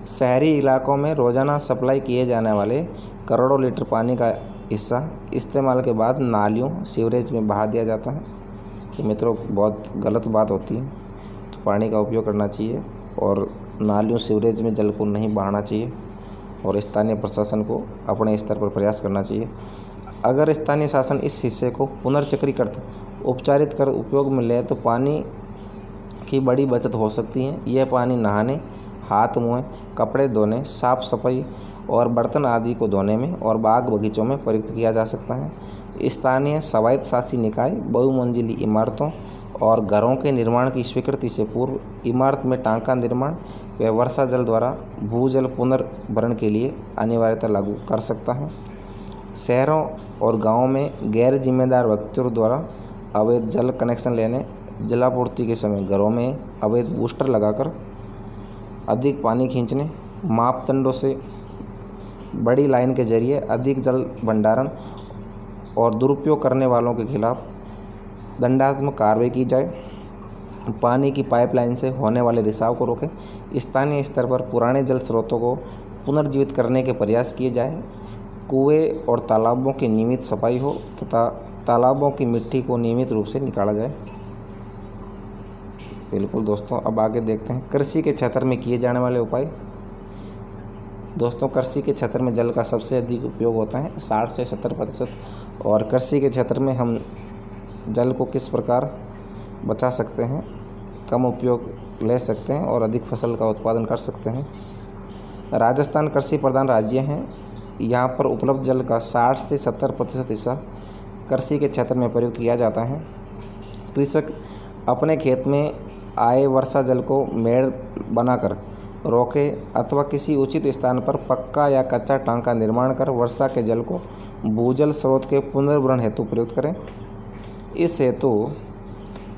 शहरी इलाकों में रोज़ाना सप्लाई किए जाने वाले करोड़ों लीटर पानी का हिस्सा इस्तेमाल के बाद नालियों सीवरेज में बहा दिया जाता है। तो मित्रों बहुत गलत बात होती है, तो पानी का उपयोग करना चाहिए और नालियों सीवरेज में जल को नहीं बहाना चाहिए और स्थानीय प्रशासन को अपने स्तर पर प्रयास करना चाहिए। अगर स्थानीय शासन इस हिस्से को पुनर्चक्रीकृत उपचारित कर उपयोग में ले तो पानी की बड़ी बचत हो सकती है। यह पानी नहाने, हाथ मुँह, कपड़े धोने, साफ सफाई और बर्तन आदि को धोने में और बाग बगीचों में प्रयुक्त किया जा सकता है। स्थानीय स्वायत्त शासी निकाय बहुमंजिली इमारतों और घरों के निर्माण की स्वीकृति से पूर्व इमारत में टांका निर्माण व वर्षा जल द्वारा भूजल पुनर्भरण के लिए अनिवार्यता लागू कर सकता है। शहरों और गाँवों में गैर जिम्मेदार व्यक्तियों द्वारा अवैध जल कनेक्शन लेने, जलापूर्ति के समय घरों में अवैध बूस्टर लगाकर अधिक पानी खींचने, मापदंडों से बड़ी लाइन के जरिए अधिक जल भंडारण और दुरुपयोग करने वालों के खिलाफ दंडात्मक कार्रवाई की जाए। पानी की पाइपलाइन से होने वाले रिसाव को रोकें। स्थानीय स्तर पर पुराने जल स्रोतों को पुनर्जीवित करने के प्रयास किए जाएं। कुएं और तालाबों की नियमित सफाई हो तथा तालाबों की मिट्टी को नियमित रूप से निकाला जाए। बिल्कुल दोस्तों, अब आगे देखते हैं कृषि के क्षेत्र में किए जाने वाले उपाय। दोस्तों, कृषि के क्षेत्र में जल का सबसे अधिक उपयोग होता है 60 से 70%। और कृषि के क्षेत्र में हम जल को किस प्रकार बचा सकते हैं, कम उपयोग ले सकते हैं और अधिक फसल का उत्पादन कर सकते हैं। राजस्थान कृषि प्रधान राज्य है। यहाँ पर उपलब्ध जल का 60 से 70% हिस्सा कृषि के क्षेत्र में प्रयुक्त किया जाता है। कृषक अपने खेत में आए वर्षा जल को मेड़ बनाकर रोके अथवा किसी उचित स्थान पर पक्का या कच्चा टांका निर्माण कर वर्षा के जल को भूजल स्रोत के पुनर्भरण हेतु प्रयुक्त करें। इस हेतु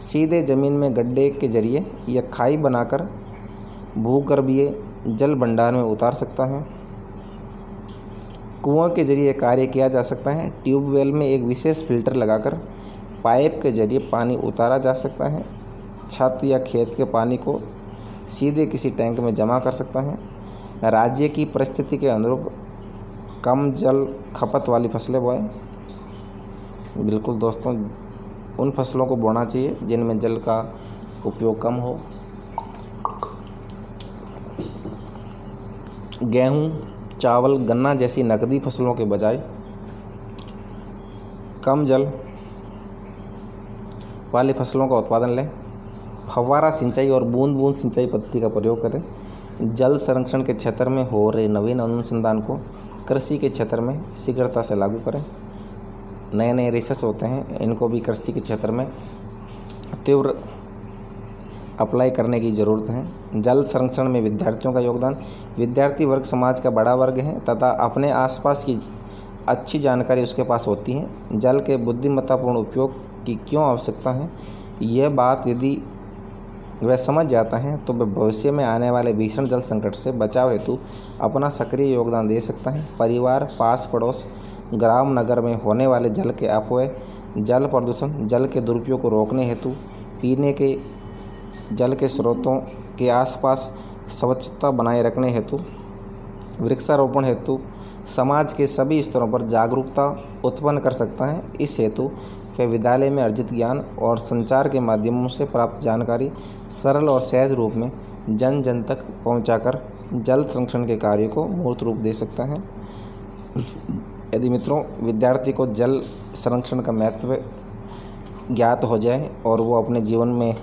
सीधे ज़मीन में गड्ढे के जरिए या खाई बनाकर भूगर्भीय जल भंडार में उतार सकता है। कुओं के जरिए कार्य किया जा सकता है। ट्यूबवेल में एक विशेष फिल्टर लगाकर पाइप के जरिए पानी उतारा जा सकता है। छत या खेत के पानी को सीधे किसी टैंक में जमा कर सकता है। राज्य की परिस्थिति के अनुरूप कम जल खपत वाली फसलें बोएं। बिल्कुल दोस्तों, उन फसलों को बोना चाहिए जिनमें जल का उपयोग कम हो। गेहूँ, चावल, गन्ना जैसी नकदी फसलों के बजाय कम जल वाली फसलों का उत्पादन लें। फव्वारा सिंचाई और बूंद बूंद सिंचाई पद्धति का प्रयोग करें। जल संरक्षण के क्षेत्र में हो रहे नवीन अनुसंधान को कृषि के क्षेत्र में शीघ्रता से लागू करें। नए नए रिसर्च होते हैं, इनको भी कृषि के क्षेत्र में तीव्र अप्लाई करने की ज़रूरत है। जल संरक्षण में विद्यार्थियों का योगदान। विद्यार्थी वर्ग समाज का बड़ा वर्ग है तथा अपने आसपास की अच्छी जानकारी उसके पास होती है। जल के बुद्धिमत्तापूर्ण उपयोग की क्यों आवश्यकता है, यह बात यदि वह समझ जाता है तो वह भविष्य में आने वाले भीषण जल संकट से बचाव हेतु अपना सक्रिय योगदान दे सकता है। परिवार, पास पड़ोस, ग्राम नगर में होने वाले जल के अपव्यय, जल प्रदूषण, जल के दुरुपयोग को रोकने हेतु पीने के जल के स्रोतों के आसपास स्वच्छता बनाए रखने हेतु वृक्षारोपण हेतु समाज के सभी स्तरों पर जागरूकता उत्पन्न कर सकता है। इस हेतु वे विद्यालय में अर्जित ज्ञान और संचार के माध्यमों से प्राप्त जानकारी सरल और सहज रूप में जन जन तक पहुंचाकर जल संरक्षण के कार्य को मूर्त रूप दे सकता है। यदि मित्रों विद्यार्थी को जल संरक्षण का महत्व ज्ञात हो जाए और वो अपने जीवन में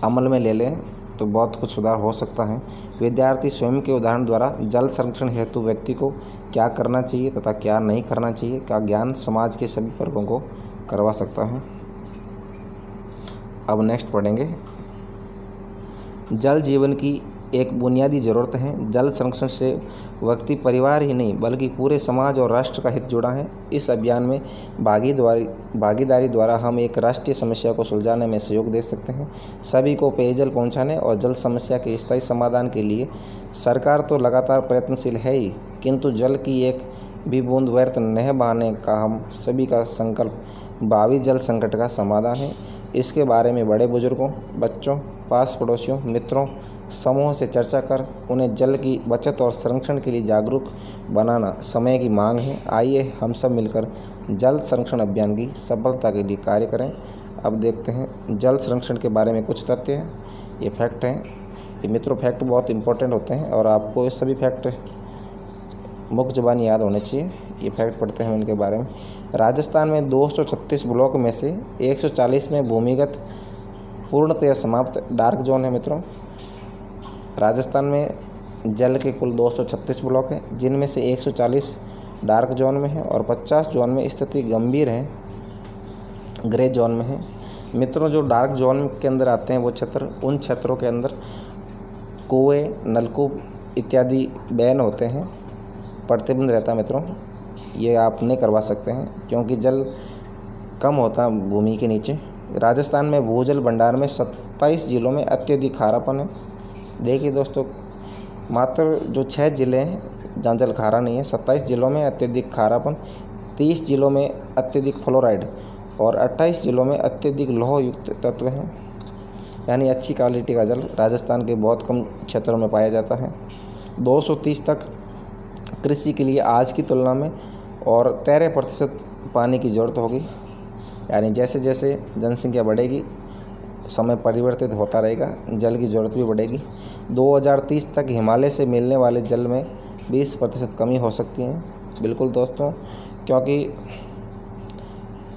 अमल में ले लें तो बहुत कुछ सुधार हो सकता है। विद्यार्थी स्वयं के उदाहरण द्वारा जल संरक्षण हेतु व्यक्ति को क्या करना चाहिए तथा क्या नहीं करना चाहिए का ज्ञान समाज के सभी वर्गों को करवा सकता है। अब नेक्स्ट पढ़ेंगे, जल जीवन की एक बुनियादी ज़रूरत है। जल संरक्षण से व्यक्ति परिवार ही नहीं बल्कि पूरे समाज और राष्ट्र का हित जुड़ा है। इस अभियान में भागीदारी द्वारा हम एक राष्ट्रीय समस्या को सुलझाने में सहयोग दे सकते हैं। सभी को पेयजल पहुंचाने और जल समस्या के स्थायी समाधान के लिए सरकार तो लगातार प्रयत्नशील है ही, किंतु जल की एक भी बूंद व्यर्थ न बहाने का हम सभी का संकल्प भावी जल संकट का समाधान है। इसके बारे में बड़े बुजुर्गों, बच्चों, पास पड़ोसियों, मित्रों, समूह से चर्चा कर उन्हें जल की बचत और संरक्षण के लिए जागरूक बनाना समय की मांग है। आइए हम सब मिलकर जल संरक्षण अभियान की सफलता के लिए कार्य करें। अब देखते हैं जल संरक्षण के बारे में कुछ तथ्य हैं, ये फैक्ट हैं। ये मित्रों फैक्ट बहुत इंपॉर्टेंट होते हैं और आपको ये सभी फैक्ट मुख्य ज़बानी याद होने चाहिए। ये फैक्ट पढ़ते हैं इनके बारे में। राजस्थान में 236 ब्लॉक में से 140 में भूमिगत पूर्णतया समाप्त डार्क जोन है। मित्रों राजस्थान में जल के कुल 236 ब्लॉक हैं, जिनमें से 140 डार्क जोन में है और 50 जोन में स्थिति गंभीर है, ग्रे जोन में है। मित्रों जो डार्क जोन के अंदर आते हैं वो क्षेत्र, उन क्षेत्रों के अंदर कुएँ, नलकूप इत्यादि बैन होते हैं, प्रतिबंध रहता है। मित्रों ये आप नहीं करवा सकते हैं क्योंकि जल कम होता है भूमि के नीचे। राजस्थान में भूजल भंडार में 27 जिलों में अत्यधिक खारापन है। देखिए दोस्तों, मात्र जो 6 ज़िले हैं जहाँ जल खारा नहीं है, 27 जिलों में अत्यधिक खारापन, 30 जिलों में अत्यधिक फ्लोराइड और 28 जिलों में अत्यधिक लौह युक्त तत्व हैं। यानी अच्छी क्वालिटी का जल राजस्थान के बहुत कम क्षेत्रों में पाया जाता है। 230 तक कृषि के लिए आज की तुलना में और 13% पानी की ज़रूरत होगी। यानी जैसे जैसे जनसंख्या बढ़ेगी, समय परिवर्तित होता रहेगा, जल की ज़रूरत भी बढ़ेगी। 2030 तक हिमालय से मिलने वाले जल में 20% कमी हो सकती है। बिल्कुल दोस्तों, क्योंकि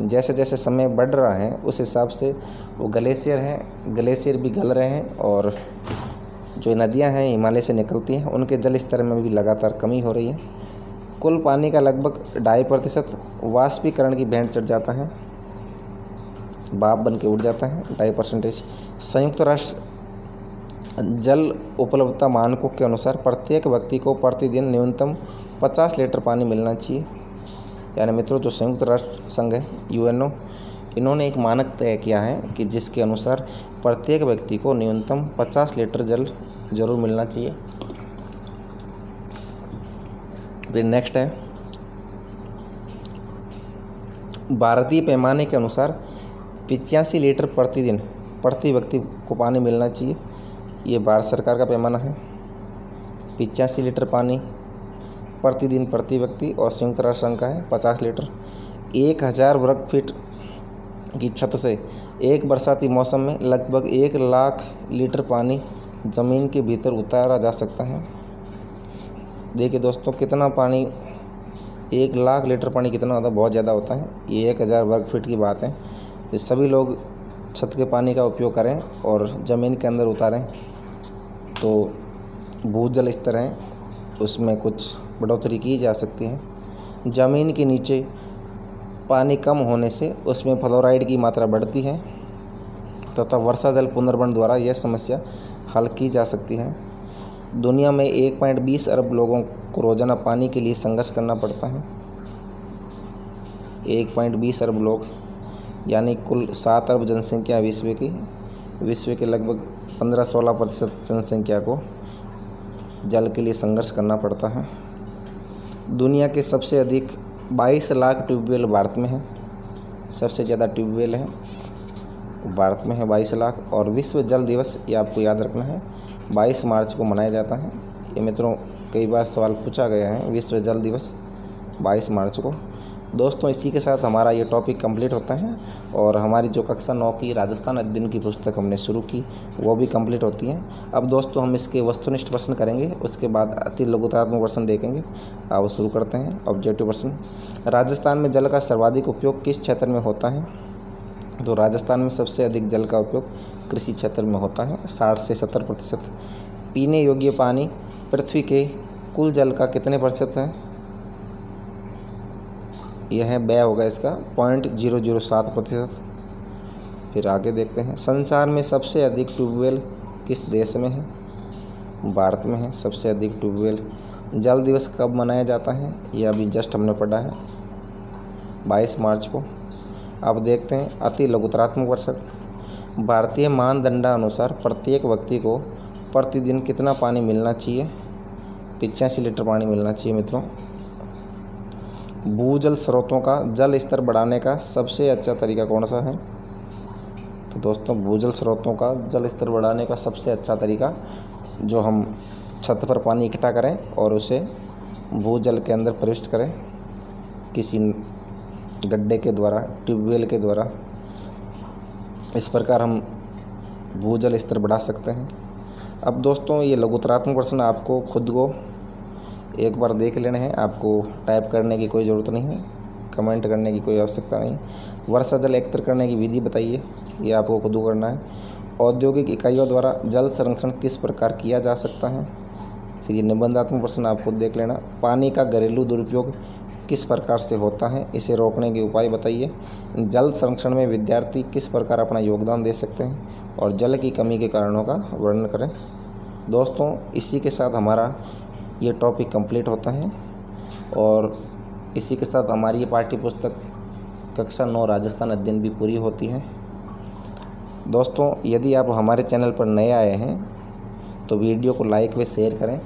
जैसे जैसे समय बढ़ रहा है उस हिसाब से वो ग्लेशियर भी गल रहे हैं और जो नदियां हैं हिमालय से निकलती हैं उनके जल स्तर में भी लगातार कमी हो रही है। कुल पानी का लगभग 2.5% वाष्पीकरण की भेंट चढ़ जाता है, भाप बन के उड़ जाता है 2.5%। संयुक्त राष्ट्र जल उपलब्धता मानकों के अनुसार प्रत्येक व्यक्ति को प्रतिदिन न्यूनतम 50 लीटर पानी मिलना चाहिए। यानी मित्रों जो संयुक्त राष्ट्र संघ है UNO, इन्होंने एक मानक तय किया है कि जिसके अनुसार प्रत्येक व्यक्ति को न्यूनतम 50 लीटर जल जरूर मिलना चाहिए। फिर नेक्स्ट है, भारतीय पैमाने के अनुसार 85 लीटर प्रतिदिन प्रति व्यक्ति को पानी मिलना चाहिए। ये भारत सरकार का पैमाना है, 85 लीटर पानी प्रतिदिन प्रति व्यक्ति। और संयुक्त राष्ट्र संघ का है 50 लीटर। 1000 वर्ग फीट की छत से एक बरसाती मौसम में लगभग 1 लाख लीटर पानी ज़मीन के भीतर उतारा जा सकता है। देखिए दोस्तों कितना पानी, 1 लाख लीटर पानी कितना होता है, बहुत ज़्यादा होता है। ये 1000 वर्ग फीट की बात है। तो सभी लोग छत के पानी का उपयोग करें और ज़मीन के अंदर उतारें तो भूजल स्तर है उसमें कुछ बढ़ोतरी की जा सकती है। ज़मीन के नीचे पानी कम होने से उसमें फ्लोराइड की मात्रा बढ़ती है तथा वर्षा जल पुनर्भरण द्वारा यह समस्या हल की जा सकती है। दुनिया में 1.20 अरब लोगों को रोज़ाना पानी के लिए संघर्ष करना पड़ता है। 1.20 अरब लोग यानी कुल 7 अरब जनसंख्या विश्व के लगभग 15-16% जनसंख्या को जल के लिए संघर्ष करना पड़ता है। दुनिया के सबसे अधिक 22 लाख ट्यूबवेल भारत में है। सबसे ज़्यादा ट्यूबवेल है भारत में है 22 लाख। और विश्व जल दिवस ये आपको याद रखना है 22 मार्च को मनाया जाता है। ये मित्रों कई बार सवाल पूछा गया है, विश्व जल दिवस 22 मार्च को। दोस्तों इसी के साथ हमारा ये टॉपिक कंप्लीट होता है और हमारी जो कक्षा 9 की राजस्थान अध्ययन की पुस्तक हमने शुरू की वो भी कंप्लीट होती है। अब दोस्तों हम इसके वस्तुनिष्ठ प्रश्न करेंगे, उसके बाद अति लघुतात्मक प्रश्न देखेंगे। अब शुरू करते हैं ऑब्जेक्टिव प्रश्न। राजस्थान में जल का सर्वाधिक उपयोग किस क्षेत्र में होता है? तो राजस्थान में सबसे अधिक जल का उपयोग कृषि क्षेत्र में होता है, 60 से 70%। पीने योग्य पानी पृथ्वी के कुल जल का कितने प्रतिशत है? यह है व्यय होगा इसका 0.007%। फिर आगे देखते हैं, संसार में सबसे अधिक ट्यूबवेल किस देश में है? भारत में है सबसे अधिक ट्यूबवेल। जल दिवस कब मनाया जाता है? यह अभी जस्ट हमने पढ़ा है 22 मार्च को। अब देखते हैं अति लघुतरात्मक प्रश्न। भारतीय मानदंडानुसार प्रत्येक व्यक्ति को प्रतिदिन कितना पानी मिलना चाहिए? 85 लीटर पानी मिलना चाहिए मित्रों। भूजल स्रोतों का जल स्तर बढ़ाने का सबसे अच्छा तरीका कौन सा है? तो दोस्तों, भूजल स्रोतों का जल स्तर बढ़ाने का सबसे अच्छा तरीका जो हम छत पर पानी इकट्ठा करें और उसे भूजल के अंदर प्रविष्ट करें किसी गड्ढे के द्वारा, ट्यूबवेल के द्वारा। इस प्रकार हम भूजल स्तर बढ़ा सकते हैं। अब दोस्तों, ये लघुतरात्मक प्रश्न आपको खुद को एक बार देख लेने हैं, आपको टाइप करने की कोई ज़रूरत नहीं है, कमेंट करने की कोई आवश्यकता नहीं। वर्षा जल एकत्र करने की विधि बताइए, ये आपको खुद को करना है। औद्योगिक इकाइयों द्वारा जल संरक्षण किस प्रकार किया जा सकता है? फिर ये निबंधात्मक प्रश्न आप खुद देख लेना। पानी का घरेलू दुरुपयोग किस प्रकार से होता है, इसे रोकने के उपाय बताइए। जल संरक्षण में विद्यार्थी किस प्रकार अपना योगदान दे सकते हैं, और जल की कमी के कारणों का वर्णन करें। दोस्तों, इसी के साथ हमारा ये टॉपिक कंप्लीट होता है और इसी के साथ हमारी ये पाठ्य पुस्तक कक्षा 9 राजस्थान अध्ययन भी पूरी होती है। दोस्तों, यदि आप हमारे चैनल पर नए आए हैं तो वीडियो को लाइक व शेयर करें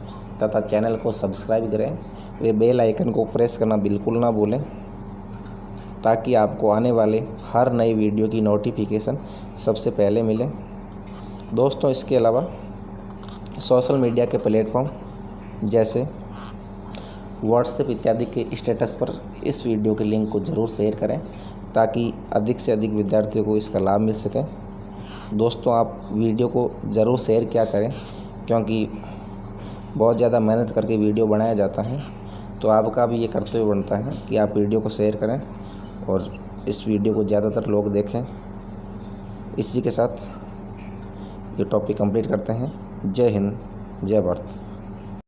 तथा चैनल को सब्सक्राइब करें वे बेल आइकन को प्रेस करना बिल्कुल ना भूलें, ताकि आपको आने वाले हर नई वीडियो की नोटिफिकेशन सबसे पहले मिले। दोस्तों, इसके अलावा सोशल मीडिया के प्लेटफॉर्म जैसे व्हाट्सएप इत्यादि के स्टेटस पर इस वीडियो के लिंक को ज़रूर शेयर करें, ताकि अधिक से अधिक विद्यार्थियों को इसका लाभ मिल सके। दोस्तों, आप वीडियो को ज़रूर शेयर किया करें, क्योंकि बहुत ज़्यादा मेहनत करके वीडियो बनाया जाता है, तो आपका भी ये कर्तव्य बनता है कि आप वीडियो को शेयर करें और इस वीडियो को ज़्यादातर लोग देखें। इसी के साथ ये टॉपिक कंप्लीट करते हैं। जय हिंद, जय भारत।